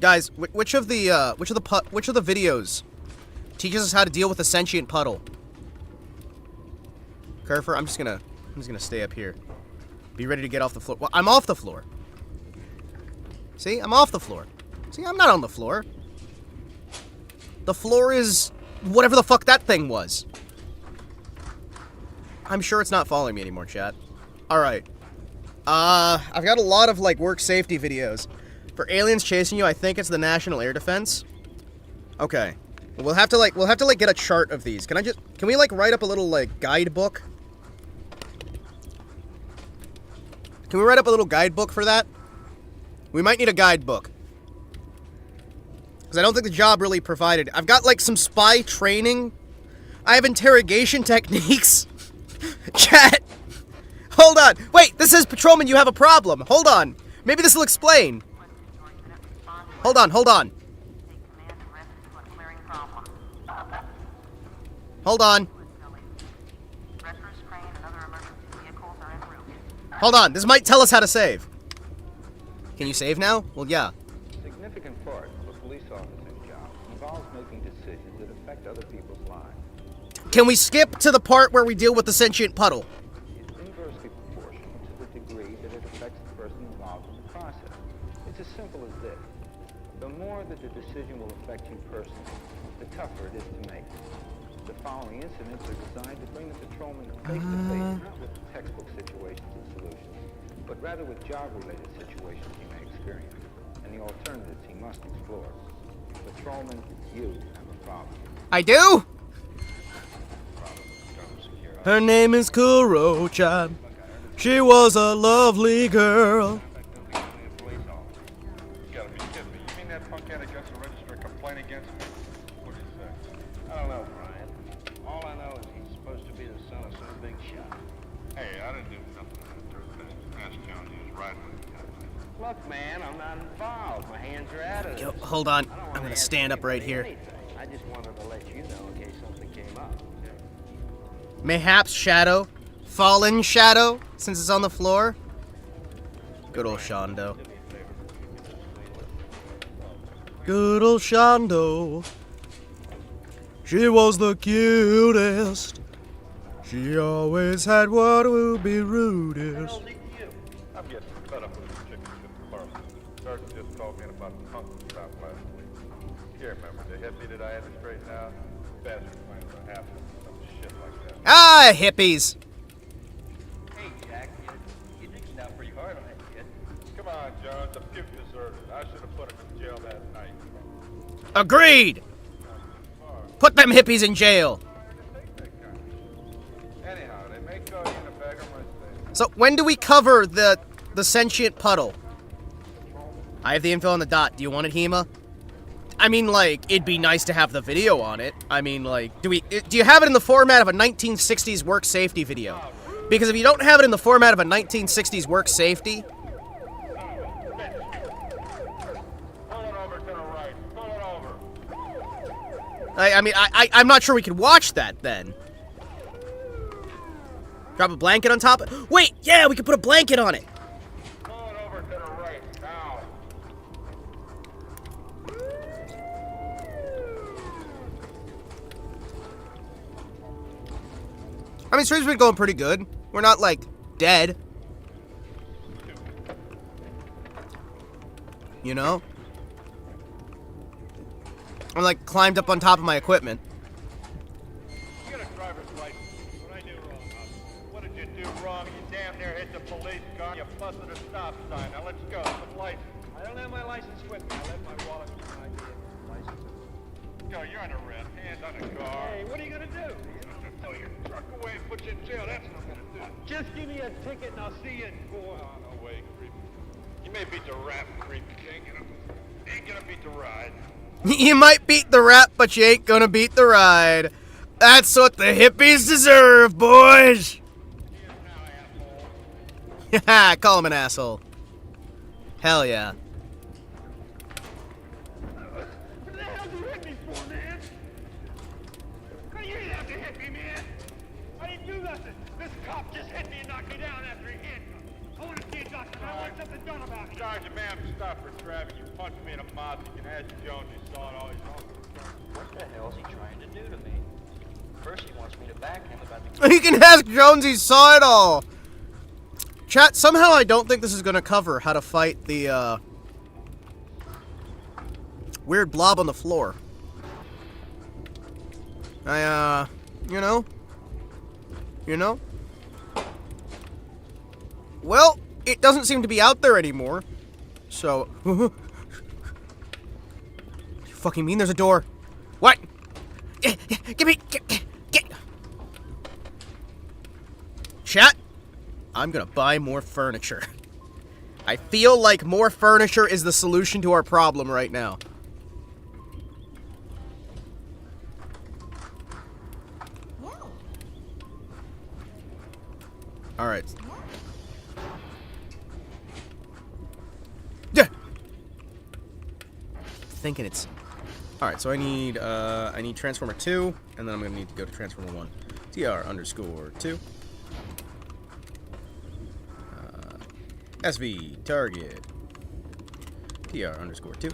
Guys, which of the videos teaches us how to deal with a sentient puddle? Kerfer, I'm just gonna stay up here. Be ready to get off the floor. Well, I'm off the floor. See, I'm off the floor. See, I'm not on the floor. The floor is whatever the fuck that thing was. I'm sure it's not following me anymore, chat. Alright. I've got a lot of, like, work safety videos. For aliens chasing you, I think it's the National Air Defense. Okay. We'll have to get a chart of these. Can we, like, write up a little, like, guidebook? Can we write up a little guidebook for that? We might need a guidebook. Because I don't think the job really provided. I've got, like, some spy training. I have interrogation techniques. Chat. Hold on. Wait, this says, Patrolman, you have a problem. Hold on. Maybe this will explain. Hold on, hold on. Hold on. Hold on. This might tell us how to save. Can you save now? Well, yeah. A significant part of a police officer's job involves making decisions that affect other people's lives. Can we skip to the part where we deal with the sentient puddle? It's inversely proportional to the degree that it affects the person involved in the process. It's as simple as this. The more that the decision will affect you personally, the tougher it is to make. The following incidents are designed to bring the patrolman face-to-face, not with textbook situations and solutions, but rather with job-related situations he may experience, and the alternatives he must explore. Patrolman, you have a problem. I do? Her name is Kuro-chan. She was a lovely girl. Look, man, I'm not involved. My hands are out of this. Yo, hold on. I'm gonna stand up right here. I just wanted to let you know in case something came up. Mayhaps Shadow. Fallen Shadow, since it's on the floor. Good old Shondo. Good old Shondo. She was the cutest. She always had what would be rudest. I'm getting fed up with this chicken shit department. Sergeant just called me in about the punk stop last week. Here, remember the hippie that I had to straighten out? Bastard plans on happening. Some shit like that. Ah, hippies. Hey, Jack, you digging out pretty hard on that kid. Come on, Jones. The puke deserted. I should have put him in jail that night. Agreed. Put them hippies in jail. Anyhow, they may throw you in a bag of my. So when do we cover the sentient puddle? I have the info on the dot. Do you want it, Hima? I mean, like, it'd be nice to have the video on it. I mean, like, do you have it in the format of a 1960s work safety video? Because if you don't have it in the format of a 1960s work safety, I'm not sure we could watch that then. Drop a blanket on top. Wait, yeah, we could put a blanket on it. I mean, stream's been going pretty good. We're not, like, dead. You know? I'm, like, climbed up on top of my equipment. You got a driver's license. What I do wrong, huh? What did you do wrong? You damn near hit the police car. You busted a stop sign. Now let's go. Some license. I don't have my license with me. I left my wallet behind me. License. Go, you're on arrest. Hands on the car. Hey, what are you gonna do? Throw your truck away and put you in jail. That's not gonna do. Just give me a ticket and I'll see you in court. Oh, no way, creepy. You may beat the rap, creepy. You ain't gonna beat the ride. You might beat the rap, but you ain't gonna beat the ride. That's what the hippies deserve, boys. Haha, call him an asshole. Hell yeah. What the hell did you hit me for, man? You didn't have to hit me, man. I didn't do nothing. This cop just hit me and knocked me down after he handcuffed me. I want to see a doctor. I want something done about it. Sergeant, ma'am, stop for traffic. You punched me in the mouth. You can ask Jones. You saw it all. What the hell is he trying to do to me? First he wants me to back him about the... You can ask Jones, he saw it all. Chat, somehow I don't think this is gonna cover how to fight the weird blob on the floor. You know? Well, it doesn't seem to be out there anymore. So, you fucking mean there's a door? What? Give me, get. Chat, I'm gonna buy more furniture. I feel like more furniture is the solution to our problem right now. Alright. Yeah. Thinking it's... Alright, so I need Transformer 2, and then I'm gonna need to go to Transformer 1. TR_2. SV, target. TR_2.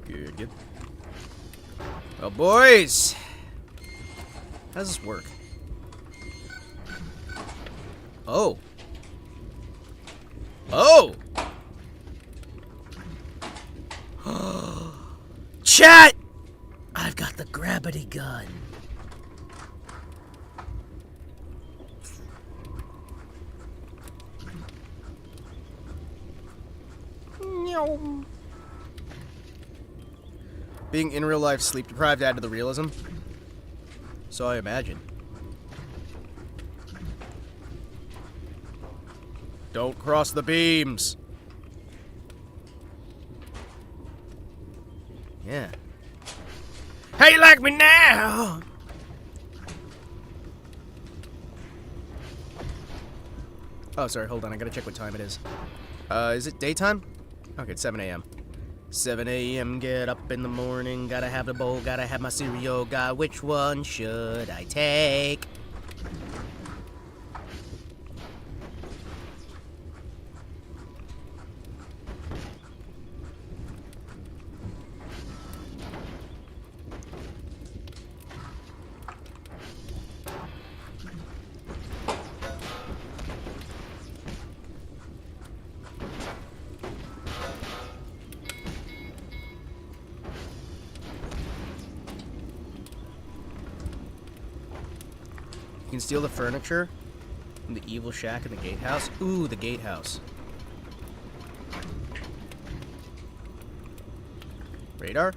Good. Well, boys! How does this work? Oh. Oh! Chat! I've got the gravity gun. Being in real life sleep deprived added to the realism. So I imagine. Don't cross the beams. Yeah. How you like me now? Oh, sorry, hold on. I gotta check what time it is. Is it daytime? Okay, it's 7 a.m. 7 a.m. Get up in the morning. Gotta have the bowl. Gotta have my cereal. God, which one should I take? You can steal the furniture from the evil shack in the gatehouse. Ooh, the gatehouse. Radar?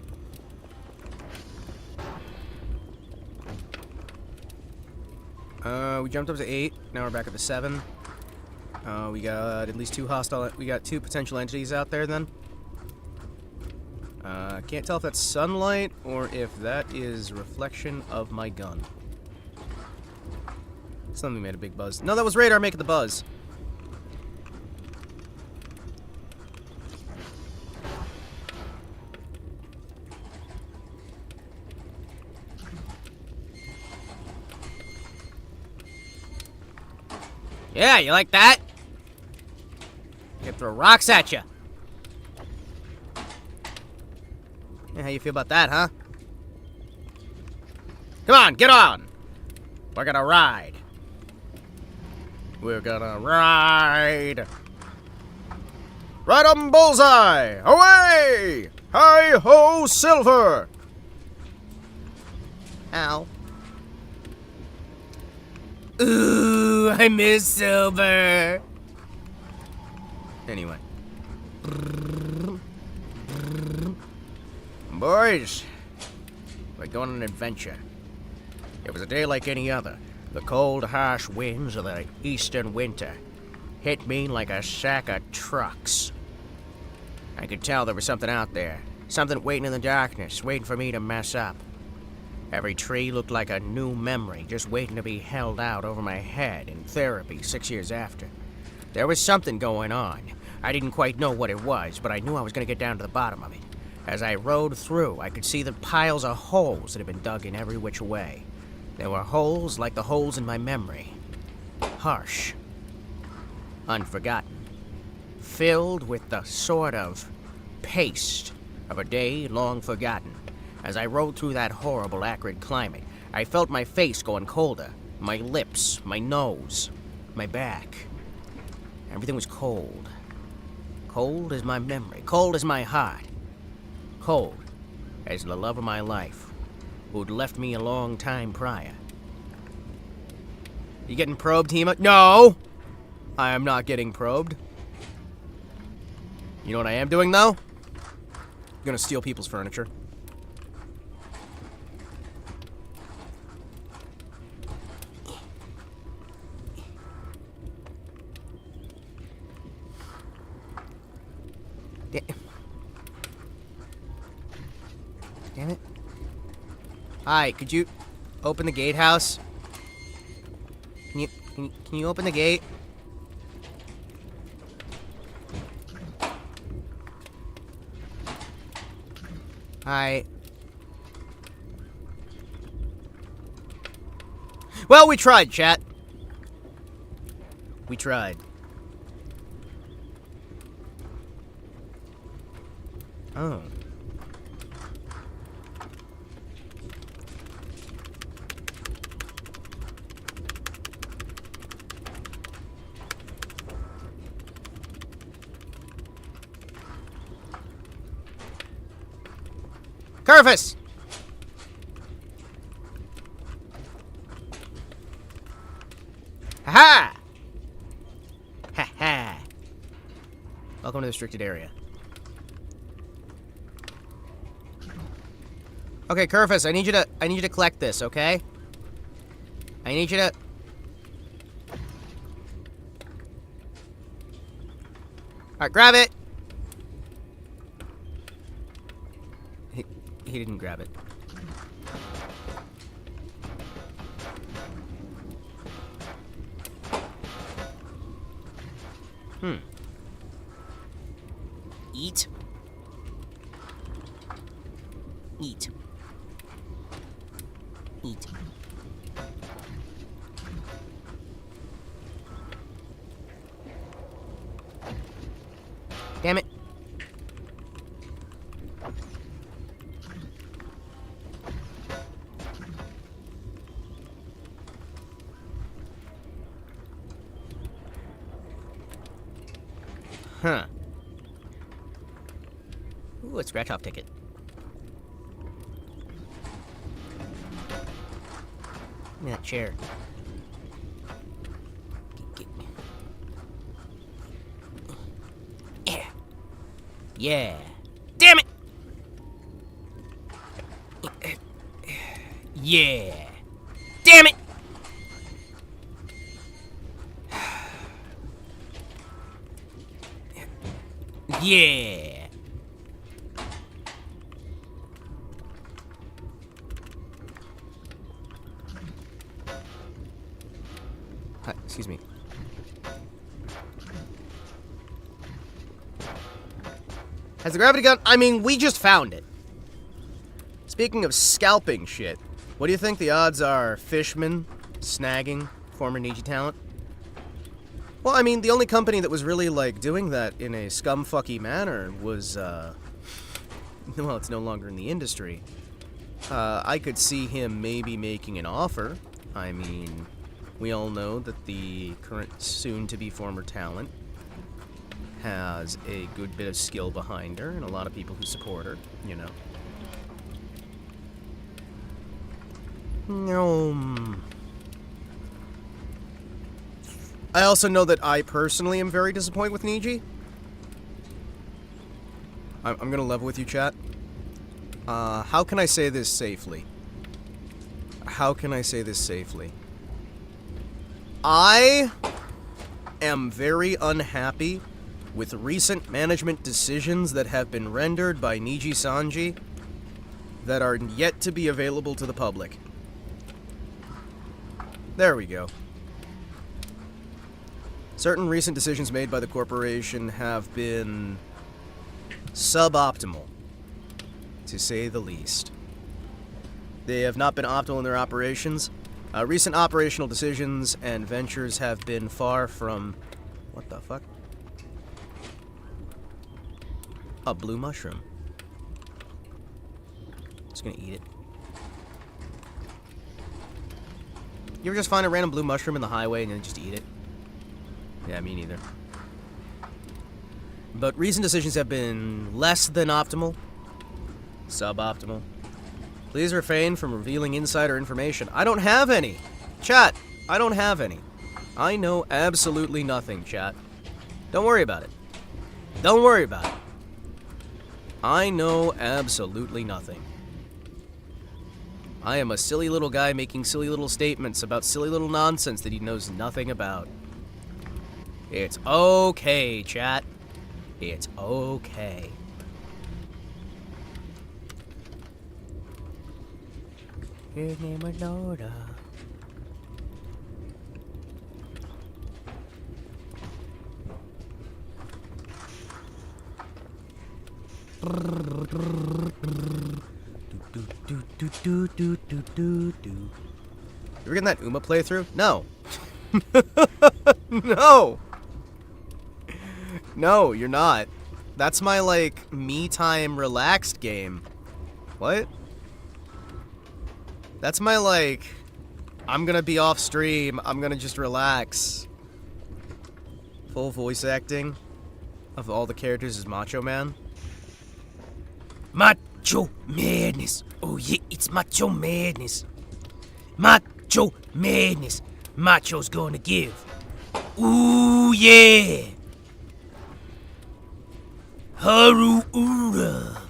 We jumped up to 8. Now we're back up to 7. We got at least 2 hostile. We got 2 potential entities out there then. Can't tell if that's sunlight or if that is reflection of my gun. Something made a big buzz. No, that was radar making the buzz. Yeah, you like that? I can throw rocks at you. Yeah, how you feel about that, huh? Come on, get on. We're gonna ride. We're gonna ride. Right on bullseye. Away! Hi-ho, Silver! Ow. Ooh, I miss Silver. Anyway. Boys, we're going on an adventure. It was a day like any other. The cold, harsh winds of the eastern winter hit me like a sack of trucks. I could tell there was something out there. Something waiting in the darkness, waiting for me to mess up. Every tree looked like a new memory, just waiting to be held out over my head in therapy 6 years after. There was something going on. I didn't quite know what it was, but I knew I was going to get down to the bottom of it. As I rode through, I could see the piles of holes that had been dug in every which way. There were holes like the holes in my memory. Harsh. Unforgotten. Filled with the sort of paste of a day long forgotten. As I rode through that horrible, acrid climate, I felt my face going colder. My lips, my nose, my back. Everything was cold. Cold as my memory. Cold as my heart. cold as the love of my life, who'd left me a long time prior. You getting probed, Hima? No! I am not getting probed. You know what I am doing, though? I'm gonna steal people's furniture. Damn it. Hi, could you open the gatehouse? Can you open the gate? Hi. Well, we tried, chat. We tried. Oh. Curvis! Ha-ha! Ha-ha! Welcome to the restricted area. Okay, Curvis, I need you to collect this, okay? I need you to... Alright, grab it! He didn't grab it. Eat. Eat. Eat. Damn it. Huh. Ooh, a scratch-off ticket. Give me that chair. Yeah. Yeah. Damn it! Yeah. Damn it! Yeah. Hi, excuse me. Has the gravity gun? I mean, we just found it. Speaking of scalping shit, what do you think the odds are Fishman snagging former Niji talent? Well, I mean, the only company that was really, like, doing that in a scumfucky manner was, well, it's no longer in the industry. I could see him maybe making an offer. I mean, we all know that the current soon-to-be former talent has a good bit of skill behind her, and a lot of people who support her, you know. I also know that I personally am very disappointed with Niji. I'm gonna level with you, chat. How can I say this safely? How can I say this safely? I am very unhappy with recent management decisions that have been rendered by Niji Sanji that are yet to be available to the public. There we go. Certain recent decisions made by the corporation have been suboptimal, to say the least. They have not been optimal in their operations. Recent operational decisions and ventures have been far from... What the fuck? A blue mushroom. Just gonna eat it. You ever just find a random blue mushroom in the highway and then just eat it? Yeah, me neither. But recent decisions have been less than optimal. Suboptimal. Please refrain from revealing insider information. I don't have any. Chat, I don't have any. I know absolutely nothing, chat. Don't worry about it. Don't worry about it. I know absolutely nothing. I am a silly little guy making silly little statements about silly little nonsense that he knows nothing about. It's okay, chat. It's okay. His name was Noda. You ever getting that Uma playthrough? No. No. No, you're not. That's my, like, me time relaxed game. What? That's my, like, I'm gonna be off stream, I'm gonna just relax. Full voice acting of all the characters is Macho Man. Macho Madness. Oh yeah, it's Macho Madness. Macho Madness. Macho's gonna give. Ooh yeah. Haru Ura.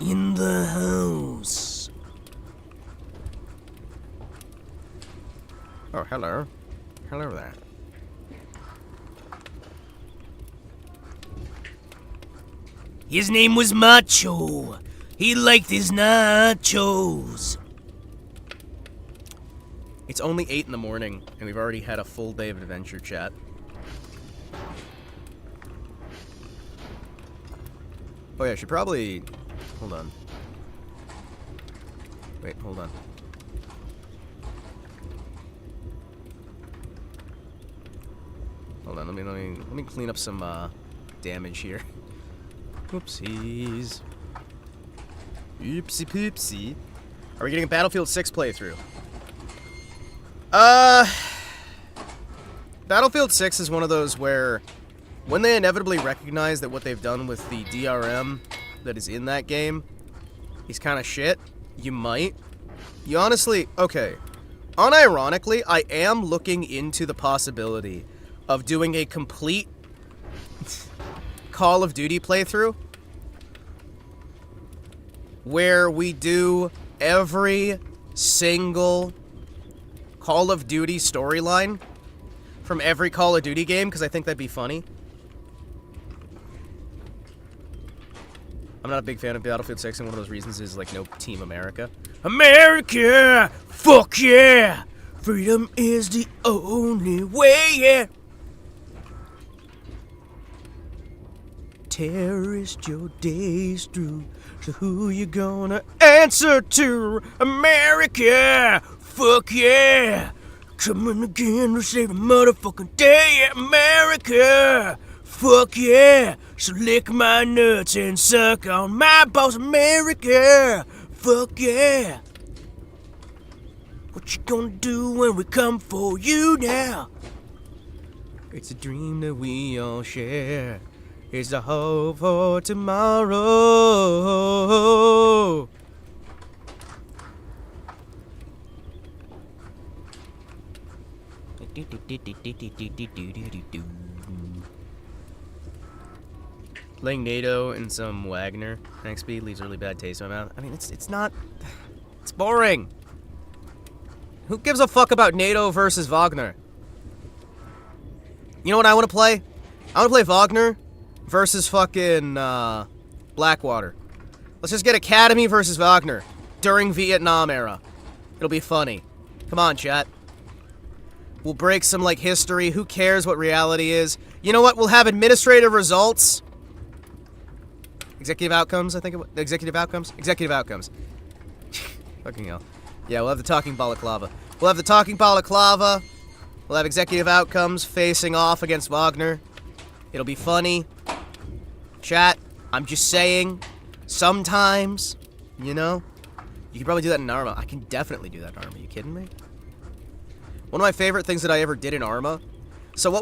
In the house. Oh, hello. Hello there. His name was Macho. He liked his nachos. It's only 8 in the morning, and we've already had a full day of adventure chat. Oh yeah, I should probably... Hold on. Wait, hold on. Hold on, let me clean up some damage here. Whoopsies. Oopsie poopsie. Are we getting a Battlefield 6 playthrough? Battlefield 6 is one of those where when they inevitably recognize that what they've done with the DRM that is in that game is kind of shit, you might. You honestly, okay. Unironically, I am looking into the possibility of doing a complete Call of Duty playthrough where we do every single Call of Duty storyline from every Call of Duty game, because I think that'd be funny. I'm not a big fan of Battlefield 6, and one of those reasons is, like, no Team America. America! Fuck yeah! Freedom is the only way, yeah! Terrorist, your days through. So who you gonna answer to? America! Fuck yeah! Coming again to save a motherfucking day, America! Fuck yeah! So lick my nuts and suck on my balls, America! Fuck yeah! What you gonna do when we come for you now? It's a dream that we all share. It's the hope for tomorrow. Playing NATO and some Wagner next speed leaves a really bad taste in my mouth. I mean, it's not... It's boring. Who gives a fuck about NATO versus Wagner? You know what I want to play? I want to play Wagner versus fucking Blackwater. Let's just get Academy versus Wagner during Vietnam era. It'll be funny. Come on, chat. We'll break some, like, history. Who cares what reality is? You know what? We'll have administrative results. Executive outcomes, I think. Executive outcomes? Executive outcomes. Fucking hell. Yeah, we'll have the talking balaclava. We'll have the talking balaclava. We'll have executive outcomes facing off against Wagner. It'll be funny. Chat, I'm just saying, sometimes, you know, you can probably do that in Arma. I can definitely do that in Arma. Are you kidding me? One of my favorite things that I ever did in Arma. So what